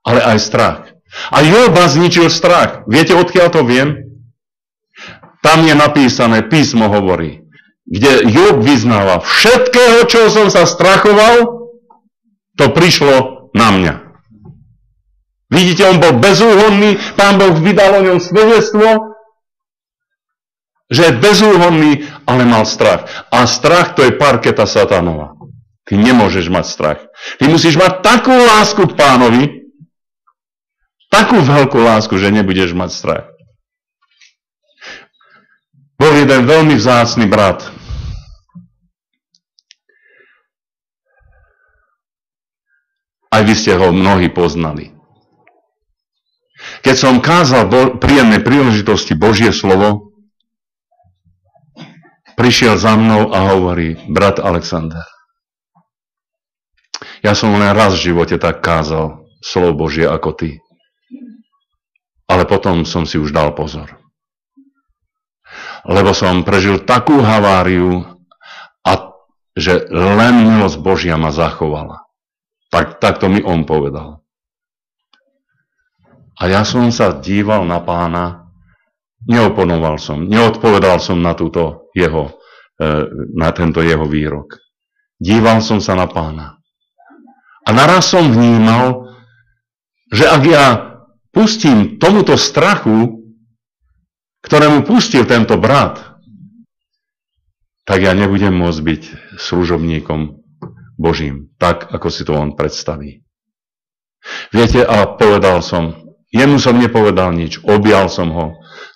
ale aj strach. A Joba zničil strach. Viete, odkiaľ to viem? Tam je napísané, písmo hovorí, kde Job vyznáva, všetkého, čo som sa strachoval, to prišlo na mňa. Vidíte, on bol bezúhonný, Pán Boh vydal o ňom svedectvo, že je bezúhonný, ale mal strach. A strach to je parketa satanova. Ty nemôžeš mať strach. Ty musíš mať takú lásku k Pánovi, takú veľkú lásku, že nebudeš mať strach. Bol jeden veľmi vzácny brat. Aj vy ste ho mnohí poznali. Keď som kázal príjemnej príležitosti Božie slovo, prišiel za mnou a hovorí, brat Alexander, ja som len raz v živote tak kázal slovo Božie ako ty. Ale potom som si už dal pozor. Lebo som prežil takú haváriu, že len milosť Božia ma zachovala. Tak to mi on povedal. A ja som sa díval na Pána, neoponoval som, neodpovedal som na tento jeho výrok. Díval som sa na Pána. A naraz som vnímal, že ak ja pustím tomuto strachu, ktorému pustil tento brat, tak ja nebudem môcť byť služobníkom Božím, tak ako si to on predstaví. Viete, a povedal som, jemu som nepovedal nič, objal som ho,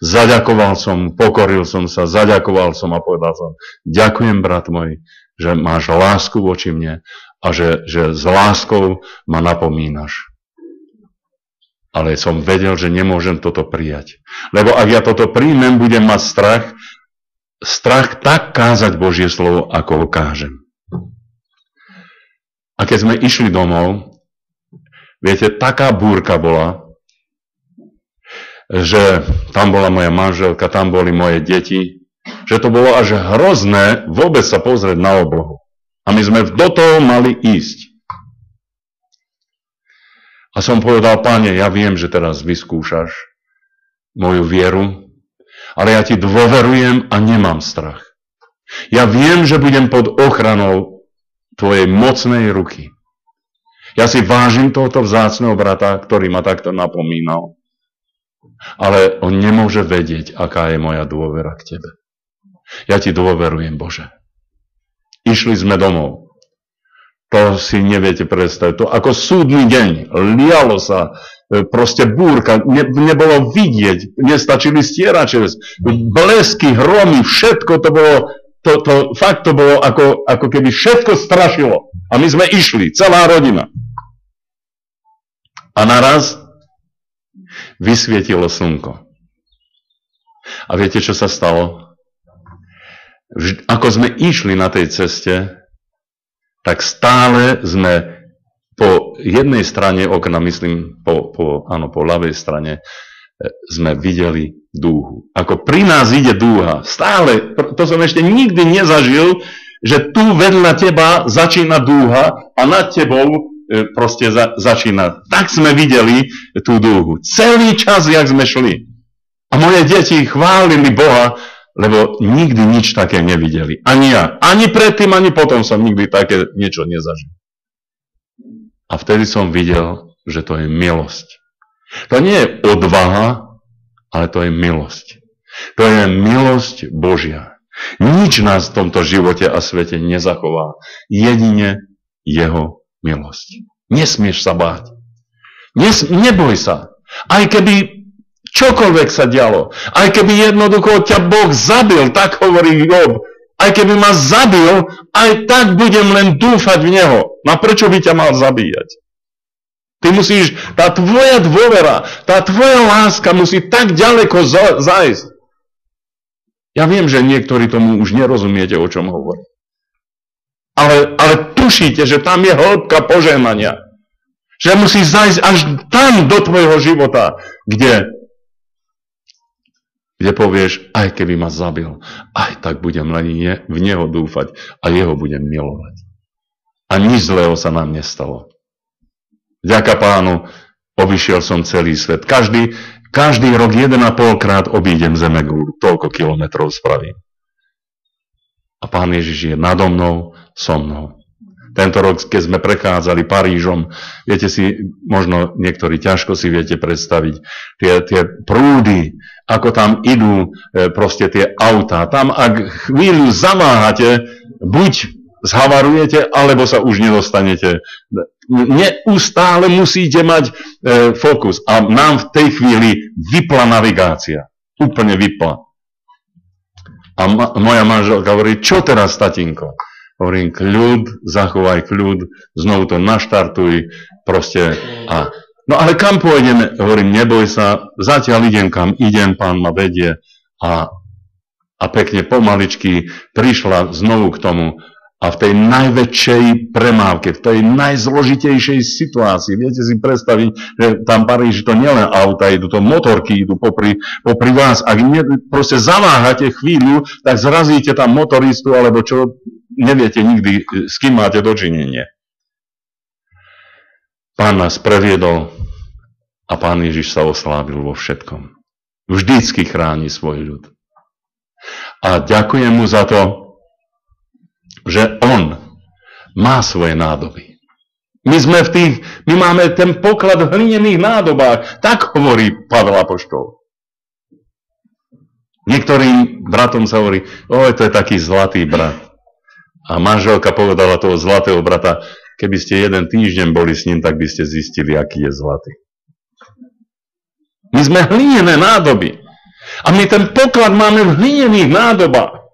zaďakoval som, pokoril som sa, zaďakoval som a povedal som, ďakujem, brat môj, že máš lásku voči mne a že s láskou ma napomínaš. Ale som vedel, že nemôžem toto prijať. Lebo ak ja toto príjmem, budem mať strach tak kázať Božie slovo, ako ho kážem. A keď sme išli domov, viete, taká búrka bola, že tam bola moja manželka, tam boli moje deti, že to bolo až hrozné vôbec sa pozrieť na oblohu. A my sme do toho mali ísť. A som povedal, Páne, ja viem, že teraz vyskúšaš moju vieru, ale ja ti dôverujem a nemám strach. Ja viem, že budem pod ochranou tvojej mocnej ruky. Ja si vážim tohoto vzácneho brata, ktorý ma takto napomínal. Ale on nemôže vedieť, aká je moja dôvera k tebe. Ja ti dôverujem, Bože. Išli sme domov. To si neviete predstaviť. To ako súdny deň. Lialo sa. Proste búrka. Nebolo vidieť. Nestačili stierače. Blesky, hromy, všetko to bolo. Fakt to bolo ako keby všetko strašilo. A my sme išli. Celá rodina. A naraz vysvietilo slnko. A viete, čo sa stalo? Ako sme išli na tej ceste, tak stále sme po jednej strane okna, myslím, po ľavej strane, sme videli dúhu. Ako pri nás ide dúha. Stále, to som ešte nikdy nezažil, že tu vedľa teba začína dúha a nad tebou proste začína. Tak sme videli tú dúhu. Celý čas, jak sme šli. A moje deti chválili Boha, lebo nikdy nič také nevideli. Ani ja. Ani predtým, ani potom som nikdy také niečo nezažil. A vtedy som videl, že to je milosť. To nie je odvaha, ale to je milosť. To je milosť Božia. Nič nás v tomto živote a svete nezachová. Jedine jeho milosť. Nesmieš sa báť. Neboj sa. Aj keby čokoľvek sa dialo, aj keby jednoducho ťa Boh zabil, tak hovorí Job, aj keby ma zabil, aj tak budem len dúfať v Neho. No prečo by ťa mal zabíjať? Ty musíš, tá tvoja dôvera, tá tvoja láska musí tak ďaleko zájsť. Ja viem, že niektorí tomu už nerozumiete, o čom hovorím. Ale tušíte, že tam je hĺbka požehnania. Že musí zájsť až tam do tvojho života, kde povieš, aj keby ma zabil, aj tak budem len v Neho dúfať a Jeho budem milovať. A nič zlého sa nám nestalo. Vďaka Pánu, obišiel som celý svet. Každý rok 1,5 krát obídem Zemegúľu, toľko kilometrov spravím. A Pán Ježiš je nado mnou, so mnou. Tento rok, keď sme prechádzali Parížom, viete si, možno niektorí ťažko si viete predstaviť, tie prúdy, ako tam idú proste tie autá. Tam, ak chvíľu zamáhate, buď zhavarujete, alebo sa už nedostanete. Neustále musíte mať fokus. A nám v tej chvíli vypla navigácia. Úplne vypla. A moja manželka hovorí, čo teraz, tatínko? Hovorím, kľud, zachovaj kľud, znovu to naštartuj, proste. No ale kam pôjdeme? Hovorím, neboj sa, zatiaľ idem kam idem, Pán ma vedie. A pekne pomaličky prišla znovu k tomu. A v tej najväčšej premávke, v tej najzložitejšej situácii, viete si predstaviť, že tam Paríž to nielen auta, idú to motorky, idú popri vás. Ak proste zaváhate chvíľu, tak zrazíte tam motoristu, alebo čo, neviete nikdy, s kým máte dočinenie. Pán nás previedol a Pán Ježiš sa oslábil vo všetkom. Vždycky chráni svoj ľud. A ďakujem mu za to, že on má svoje nádoby. My máme ten poklad v hlinených nádobách. Tak hovorí Pavel apoštol. Niektorým bratom sa hovorí, to je taký zlatý brat. A manželka povedala toho zlatého brata, keby ste jeden týždeň boli s ním, tak by ste zistili, aký je zlatý. My sme hlinené nádoby. A my ten poklad máme v hlinených nádobách.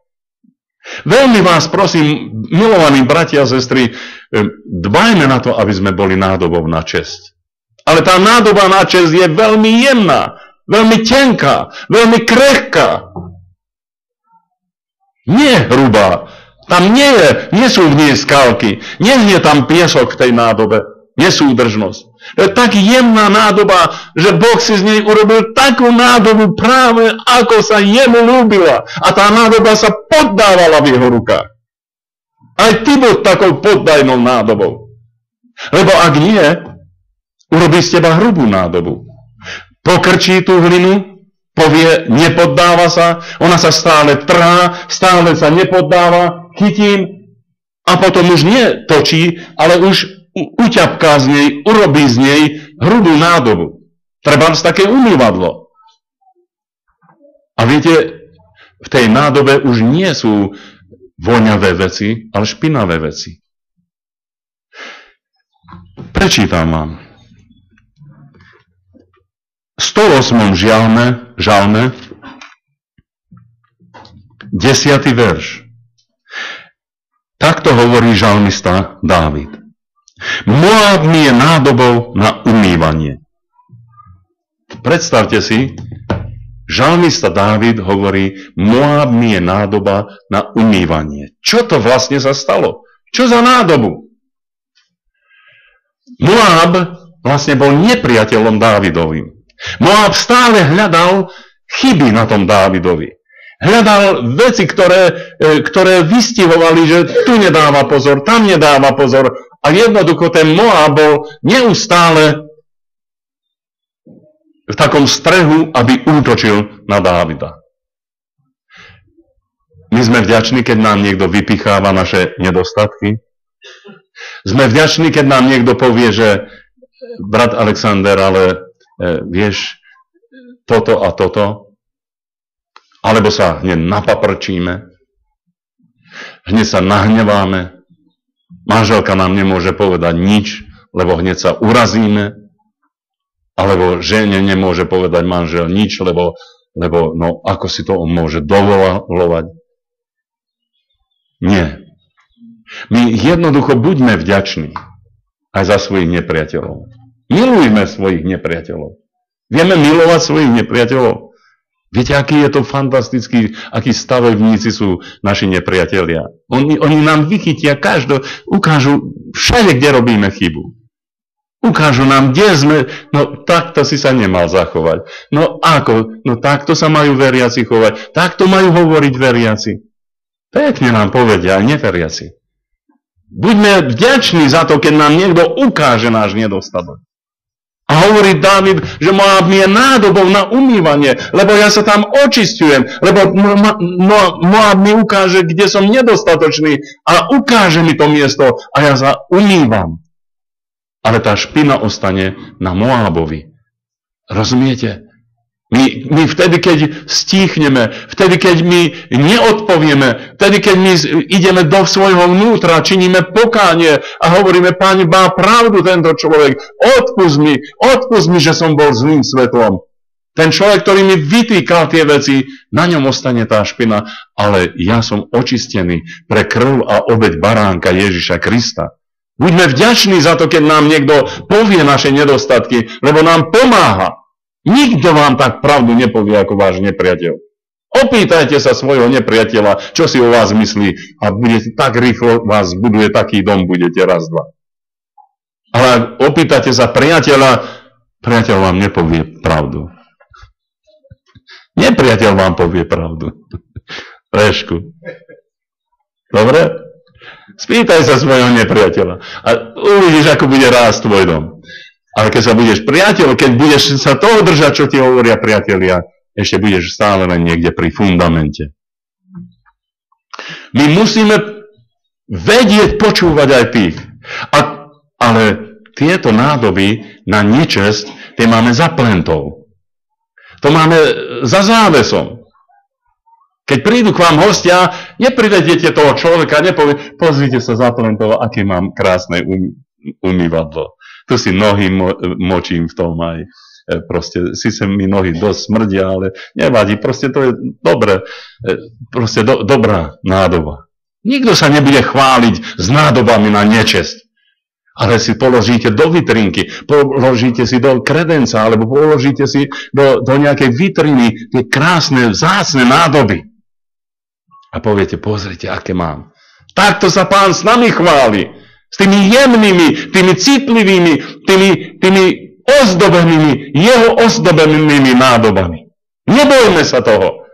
Veľmi vás prosím, milovaní bratia a sestry, dbajme na to, aby sme boli nádobou na česť. Ale tá nádoba na česť je veľmi jemná, veľmi tenká, veľmi krehká. Nie hrubá. Tam nie sú v nej skalky, nie je tam piesok v tej nádobe, nesúdržnosť. To je tak jemná nádoba, že Boh si z nej urobil takú nádobu práve ako sa jemu ľúbila. A tá nádoba sa poddávala v jeho rukách. Aj ty bol takou poddajnou nádobou. Lebo ak nie, urobí z teba hrubú nádobu. Pokrčí tú hlinu, povie, nepoddáva sa, ona sa stále trhá, stále sa nepoddáva, chytím a potom už nie točí, ale už uťapká z nej, urobí z nej hrubú nádobu. Treba také umývadlo. A viete, v tej nádobe už nie sú voňavé veci, ale špinavé veci. Prečítam vám. 108. žalme, 10. verš. Takto hovorí žalmista Dávid. Moab mi je nádobou na umývanie. Predstavte si, žalmista Dávid hovorí, Moab mi je nádoba na umývanie. Čo to vlastne sa stalo? Čo za nádobu? Moab vlastne bol nepriateľom Dávidovým. Moab stále hľadal chyby na tom Dávidovi. Hľadal veci, ktoré vystihovali, že tu nedáva pozor, tam nedáva pozor. A jednoducho ten Moab bol neustále v takom strehu, aby útočil na Dávida. My sme vďační, keď nám niekto vypicháva naše nedostatky. Sme vďační, keď nám niekto povie, že brat Alexander, ale vieš, toto a toto, alebo sa hneď napaprčíme, hneď sa nahneváme, manželka nám nemôže povedať nič, lebo hneď sa urazíme, alebo žene nemôže povedať manžel nič, lebo no, ako si to on môže dovolovať. Nie. My jednoducho buďme vďační aj za svojich nepriateľov. Milujme svojich nepriateľov. Vieme milovať svojich nepriateľov. Viete, aký je to fantastický, akí stavebníci sú naši nepriatelia. Oni nám vychytia ukážu všade, kde robíme chybu. Ukážu nám, kde sme, no takto si sa nemal zachovať. No ako? No takto sa majú veriaci chovať. Takto majú hovoriť veriaci. Pekne nám povedia aj neveriaci. Buďme vďační za to, keď nám niekto ukáže náš nedostatok. A hovorí Dávid, že Moab mi je nádobou na umývanie, lebo ja sa tam očisťujem, lebo Moab mi ukáže, kde som nedostatočný a ukáže mi to miesto a ja sa umývam. Ale tá špina ostane na Moabovi. Rozumiete? My vtedy, keď stíchneme, vtedy, keď my neodpovieme, vtedy, keď my ideme do svojho vnútra, činíme pokánie a hovoríme, Páne, má pravdu tento človek, odpusť mi, že som bol zlým svetlom. Ten človek, ktorý mi vytýkal tie veci, na ňom ostane tá špina, ale ja som očistený pre krv a obeť baránka Ježiša Krista. Buďme vďační za to, keď nám niekto povie naše nedostatky, lebo nám pomáha. Nikto vám tak pravdu nepovie ako váš nepriateľ. Opýtajte sa svojho nepriateľa, čo si o vás myslí a budete tak rýchlo vás buduje taký dom, budete raz, dva. Ale ak opýtate sa priateľa, priateľ vám nepovie pravdu. Nepriateľ vám povie pravdu. Trešku. Dobre? Spýtaj sa svojho nepriateľa a uvidíš, ako bude rásť tvoj dom. Ale keď sa budeš priateľ, keď budeš sa toho držať, čo ti hovoria priatelia, ešte budeš stále len niekde pri fundamente. My musíme vedieť počúvať aj tých. Ale tieto nádoby na nečesť, tie máme za plentou. To máme za závesom. Keď prídu k vám hostia, nepridediete toho človeka, nepovie, pozrite sa za plentou, aké mám krásne umývadlo. Tu si nohy močím v tom aj. Proste, síce mi nohy dosť smrdia, ale nevadí. Proste to je dobre. Proste dobrá nádoba. Nikto sa nebude chváliť s nádobami na nečesť. Ale si položíte do vitrinky, položíte si do kredenca, alebo položíte si do nejakej vitriny tie krásne, vzácne nádoby. A poviete, pozrite, aké mám. Takto sa Pán s nami chváli. S tými jemnými, tými citlivými, tými ozdobenými, jeho ozdobenými nádobami. Nebojme sa toho.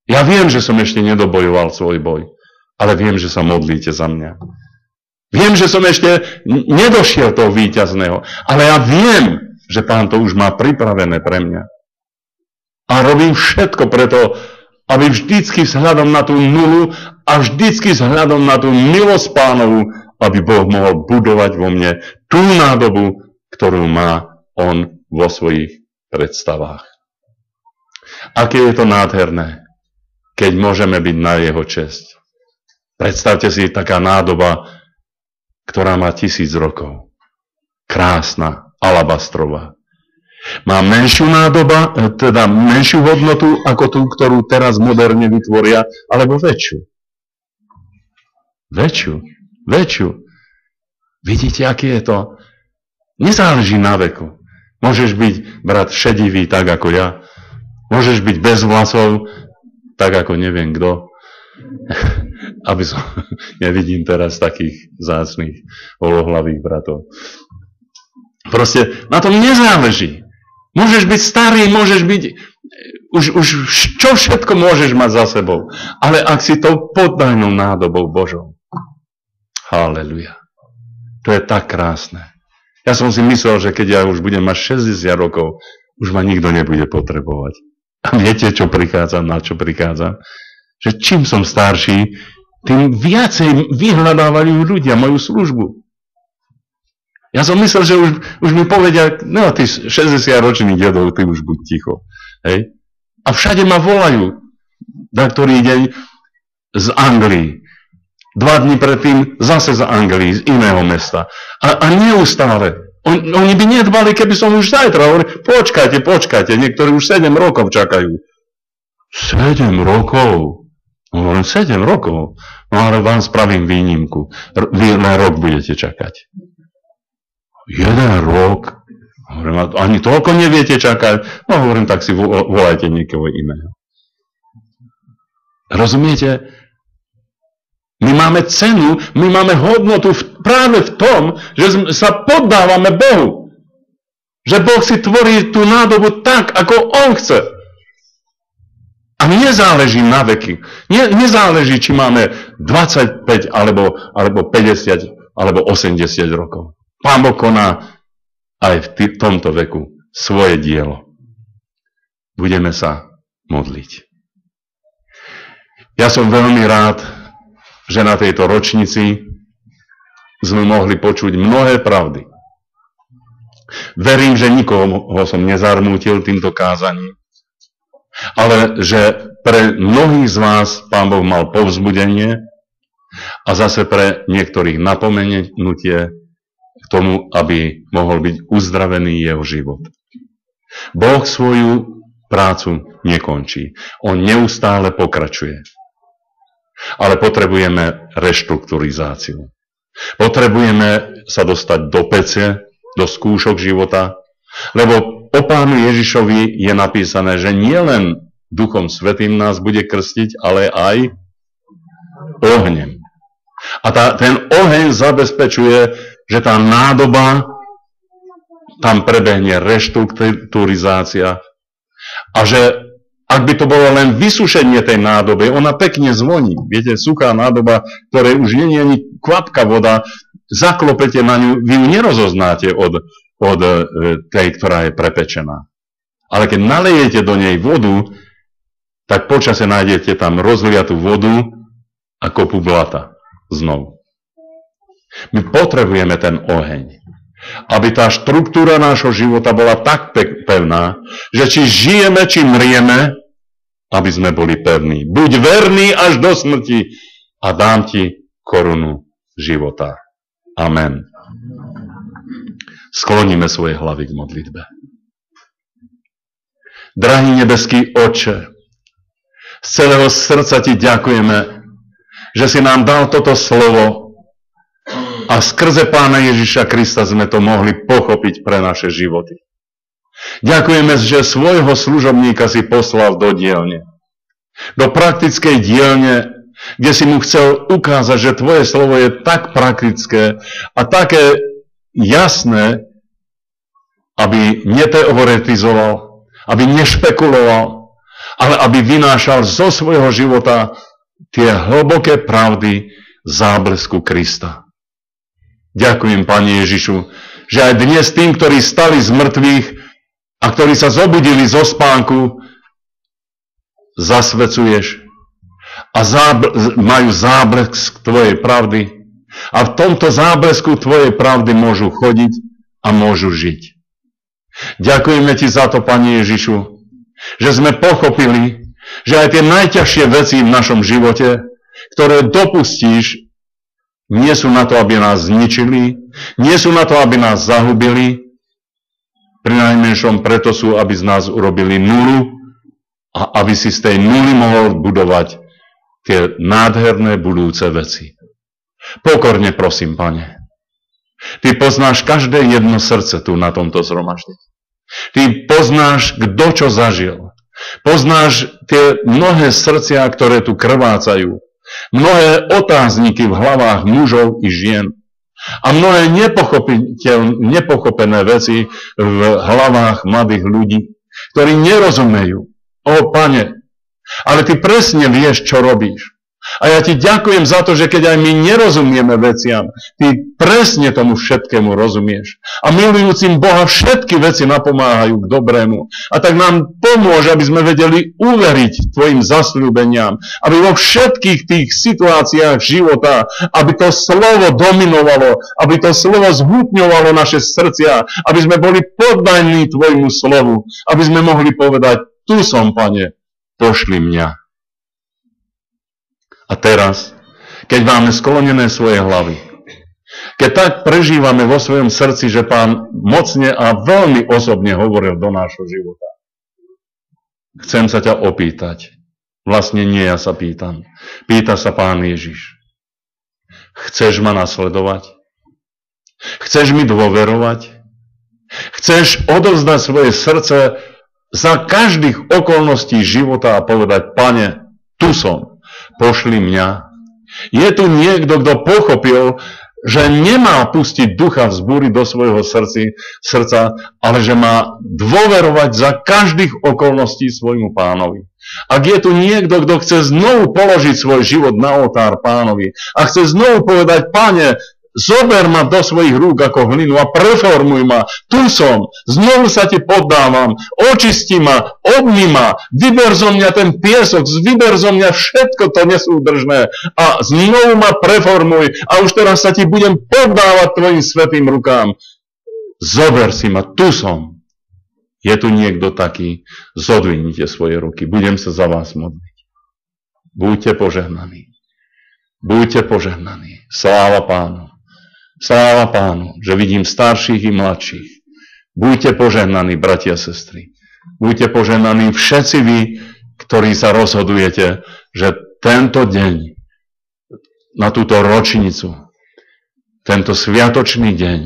Ja viem, že som ešte nedobojoval svoj boj, ale viem, že sa modlíte za mňa. Viem, že som ešte nedošiel toho víťazného, ale ja viem, že Pán to už má pripravené pre mňa. A robím všetko preto, aby vždycky vzhľadom na tú nulu a vždycky vzhľadom na tú milosť Pánovu, aby Boh mohol budovať vo mne tú nádobu, ktorú má On vo svojich predstavách. Aké je to nádherné, keď môžeme byť na jeho česť. Predstavte si taká nádoba, ktorá má 1000 rokov. Krásna, alabastrová. Má menšiu nádoba, teda menšiu hodnotu ako tú, ktorú teraz moderne vytvoria, alebo väčšiu. Väčšiu. Vidíte, aký je to? Nezáleží na veku. Môžeš byť, brat, šedivý, tak ako ja. Môžeš byť bez vlasov, tak ako neviem kto. Nevidím teraz takých vzácnych holohlavých bratov. Proste na tom nezáleží. Môžeš byť starý, môžeš byť... Už čo všetko môžeš mať za sebou. Ale ak si tou poddajnou nádobou Božou. Halleluja. To je tak krásne. Ja som si myslel, že keď ja už budem mať 60 rokov, už ma nikto nebude potrebovať. A viete, čo prichádzam, na čo prichádzam? Že čím som starší, tým viacej vyhľadávajú ľudia moju službu. Ja som myslel, že už mi povedia, no ty 60-ročný dedov, ty už buď ticho. Hej? A všade ma volajú na ktorý deň z Anglii. 2 dni predtým zase z Anglii, z iného mesta. A neustále. Oni by nedbali, keby som už zajtra hovoril, počkajte, niektorí už 7 rokov čakajú. 7 rokov? Hovorím, 7 rokov? No ale vám spravím výnimku. Vy len rok budete čakať. 1 rok? Hovorím, ani toľko neviete čakať? No hovorím, tak si volajte niekoho iného. Rozumiete? My máme cenu, my máme hodnotu práve v tom, že sa poddávame Bohu. Že Boh si tvorí tú nádobu tak, ako On chce. A nezáleží na veky. Nezáleží, či máme 25, alebo 50, alebo 80 rokov. Pán Boh koná aj v tomto veku svoje dielo. Budeme sa modliť. Ja som veľmi rád, že na tejto ročnici sme mohli počuť mnohé pravdy. Verím, že nikoho som nezarmútil týmto kázaním, ale že pre mnohých z vás Pán Boh mal povzbudenie a zase pre niektorých napomenutie k tomu, aby mohol byť uzdravený jeho život. Boh svoju prácu nekončí. On neustále pokračuje. Ale potrebujeme reštrukturizáciu. Potrebujeme sa dostať do pece, do skúšok života, lebo o Pánu Ježišovi je napísané, že nielen Duchom Svätým nás bude krstiť, ale aj ohňom. A ten oheň zabezpečuje, že tá nádoba, tam prebehne reštrukturizácia a že ak by to bolo len vysušenie tej nádoby, ona pekne zvoní. Viete, suchá nádoba, ktorej už nie je ani kvapka voda, zaklopete na ňu, vy ju nerozoznáte od tej, ktorá je prepečená. Ale keď nalejete do nej vodu, tak počase nájdete tam rozliatú vodu a kopu blata znovu. My potrebujeme ten oheň, aby tá štruktúra nášho života bola tak pevná, že či žijeme, či mrieme, aby sme boli pevní. Buď verný až do smrti a dám ti korunu života. Amen. Skloníme svoje hlavy k modlitbe. Drahý nebeský Otče, z celého srdca ti ďakujeme, že si nám dal toto slovo a skrze Pána Ježiša Krista sme to mohli pochopiť pre naše životy. Ďakujeme, že svojho služobníka si poslal do dielne. Do praktickej dielne, kde si mu chcel ukázať, že tvoje slovo je tak praktické a také jasné, aby neteoretizoval, aby nešpekuloval, ale aby vynášal zo svojho života tie hlboké pravdy záblesku Krista. Ďakujem, Pane Ježišu, že aj dnes tým, ktorí stali z mŕtvych a ktorí sa zobudili zo spánku, zasvecuješ a majú záblesk tvojej pravdy a v tomto záblesku tvojej pravdy môžu chodiť a môžu žiť. Ďakujeme ti za to, Pane Ježišu, že sme pochopili, že aj tie najťažšie veci v našom živote, ktoré dopustíš, nie sú na to, aby nás zničili, nie sú na to, aby nás zahubili, prinajmenšom preto sú, aby z nás urobili nulu a aby si z tej nuly mohol budovať tie nádherné budúce veci. Pokorne prosím, Pane. Ty poznáš každé jedno srdce tu na tomto zhromaždení. Ty poznáš, kto čo zažil. Poznáš tie mnohé srdcia, ktoré tu krvácajú. Mnohé otázniky v hlavách mužov i žien. A mnohé nepochopené veci v hlavách mladých ľudí, ktorí nerozumejú. Pane, ale ty presne vieš, čo robíš. A ja ti ďakujem za to, že keď aj my nerozumieme veciam, ty presne tomu všetkému rozumieš. A milujúcim Boha všetky veci napomáhajú k dobrému. A tak nám pomôže, aby sme vedeli uveriť tvojim zasľúbeniam. Aby vo všetkých tých situáciách života, aby to slovo dominovalo, aby to slovo zhutňovalo naše srdcia, aby sme boli poddaní tvojmu slovu, aby sme mohli povedať, tu som, Pane, pošli mňa. A teraz, keď máme sklonené svoje hlavy, keď tak prežívame vo svojom srdci, že Pán mocne a veľmi osobne hovoril do nášho života, chcem sa ťa opýtať. Vlastne nie, ja sa pýtam. Pýta sa Pán Ježiš. Chceš ma nasledovať? Chceš mi dôverovať? Chceš odovzdať svoje srdce za každých okolností života a povedať, Pane, tu som. Pošli mňa. Je tu niekto, kto pochopil, že nemá pustiť ducha vzbúry do svojho srdca, ale že má dôverovať za každých okolností svojmu Pánovi. Ak je tu niekto, kto chce znovu položiť svoj život na oltár Pánovi a chce znovu povedať, Pane, zober ma do svojich rúk ako hlinu a preformuj ma. Tu som. Znovu sa ti poddávam. Očisti ma. Obmy ma. Vyber zo mňa ten piesok. Vyber zo mňa všetko to nesúdržné. A znovu ma preformuj. A už teraz sa ti budem poddávať tvojim svätým rukám. Zober si ma. Tu som. Je tu niekto taký? Zodvihnite svoje ruky. Budem sa za vás modliť. Buďte požehnaní. Buďte požehnaní. Sláva Pánu. Sláva Pánu, že vidím starších i mladších. Buďte požehnaní, bratia a sestry. Buďte požehnaní všetci vy, ktorí sa rozhodujete, že tento deň, na túto ročnicu, tento sviatočný deň,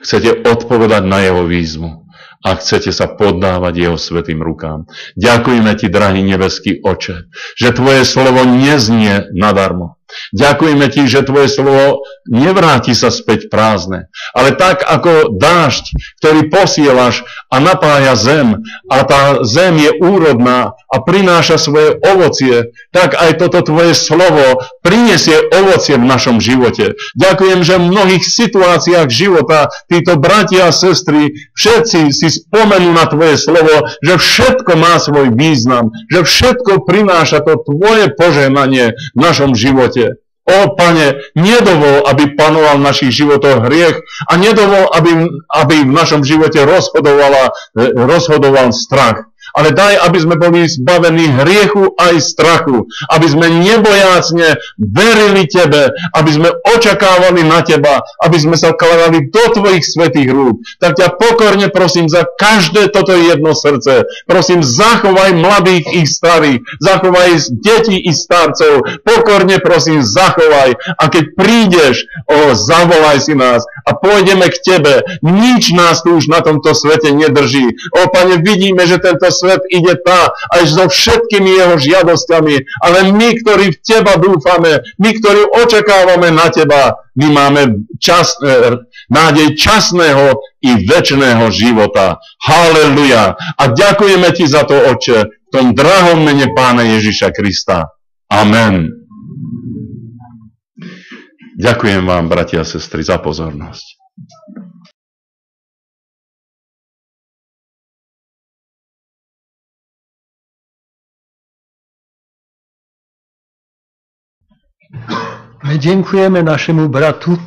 chcete odpovedať na jeho výzvu a chcete sa poddávať jeho svätým rukám. Ďakujeme ti, drahý nebeský Oče, že tvoje slovo neznie nadarmo. Ďakujeme ti, že tvoje slovo nevráti sa späť prázdne, ale tak ako dážď, ktorý posielaš a napája zem a tá zem je úrodná a prináša svoje ovocie, tak aj toto tvoje slovo prinesie ovocie v našom živote. Ďakujem, že v mnohých situáciách života títo bratia a sestry všetci si spomenú na tvoje slovo, že všetko má svoj význam, že všetko prináša to tvoje požehnanie v našom živote. O Pane, nedovol, aby panoval v našich životoch hriech a nedovol, aby v našom živote rozhodoval strach. Ale daj, aby sme boli zbavení hriechu aj strachu, aby sme nebojácne verili Tebe, aby sme očakávali na Teba, aby sme sa kladali do Tvojich svätých rúk. Tak ťa pokorne prosím za každé toto jedno srdce. Prosím, zachovaj mladých i starých, zachovaj detí i starcov. Pokorne prosím, zachovaj. A keď prídeš, zavolaj si nás a pôjdeme k Tebe. Nič nás tu už na tomto svete nedrží. Pane, vidíme, že tento svet ide až so všetkými jeho žiadosťami, ale my, ktorí v Teba dúfame, my, ktorí očakávame na Teba, my máme nádej časného i večného života. Halleluja. A ďakujeme Ti za to, Otče, v tom drahom mene Pána Ježiša Krista. Amen. Ďakujem vám, bratia a sestry, za pozornosť. My dziękujemy naszemu bratu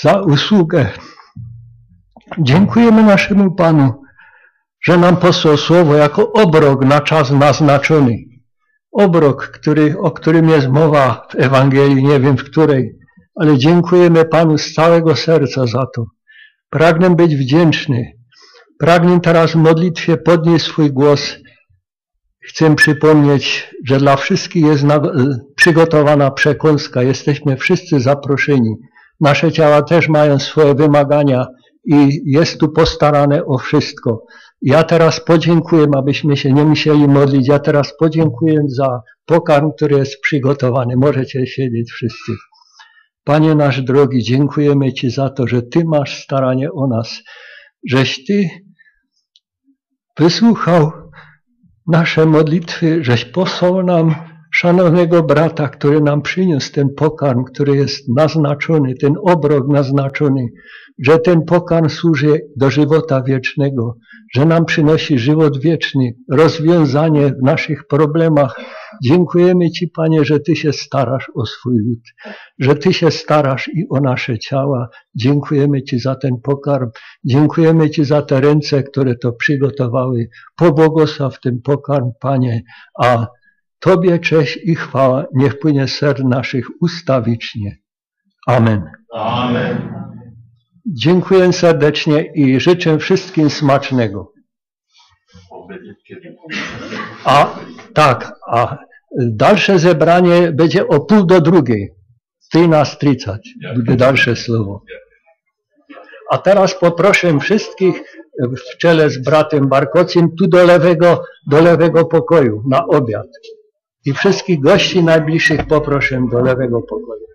za usługę. Dziękujemy naszemu Panu, że nam posłał słowo jako obrok na czas naznaczony. Obrok, o którym jest mowa w Ewangelii, nie wiem w której, ale dziękujemy Panu z całego serca za to. Pragnę być wdzięczny. Pragnę teraz w modlitwie podnieść swój głos. Chcę przypomnieć, że dla wszystkich jest przygotowana przekąska. Jesteśmy wszyscy zaproszeni. Nasze ciała też mają swoje wymagania i jest tu postarane o wszystko. Ja teraz podziękuję, abyśmy się nie musieli modlić. Ja teraz podziękuję za pokarm, który jest przygotowany. Możecie siedzieć wszyscy. Panie nasz drogi, dziękujemy Ci za to, że Ty masz staranie o nas. Żeś Ty wysłuchał nasze modlitwy, żeś posłał nam szanownego brata, który nam przyniósł ten pokarm, który jest naznaczony, ten obrok naznaczony, że ten pokarm służy do żywota wiecznego, że nam przynosi żywot wieczny, rozwiązanie w naszych problemach. Dziękujemy Ci, Panie, że Ty się starasz o swój lud, że Ty się starasz i o nasze ciała. Dziękujemy Ci za ten pokarm, dziękujemy Ci za te ręce, które to przygotowały. Pobłogosław ten pokarm, Panie, a Tobie cześć i chwała niech płynie z serc naszych ustawicznie. Amen. Amen. Dziękuję serdecznie i życzę wszystkim smacznego. A dalsze zebranie będzie o 1:30. 13:30 będzie dalsze słowo. A teraz poproszę wszystkich w czele z bratem Barkocim tu do lewego pokoju na obiad. I wszystkich gości najbliższych poproszę do lewego pokoju.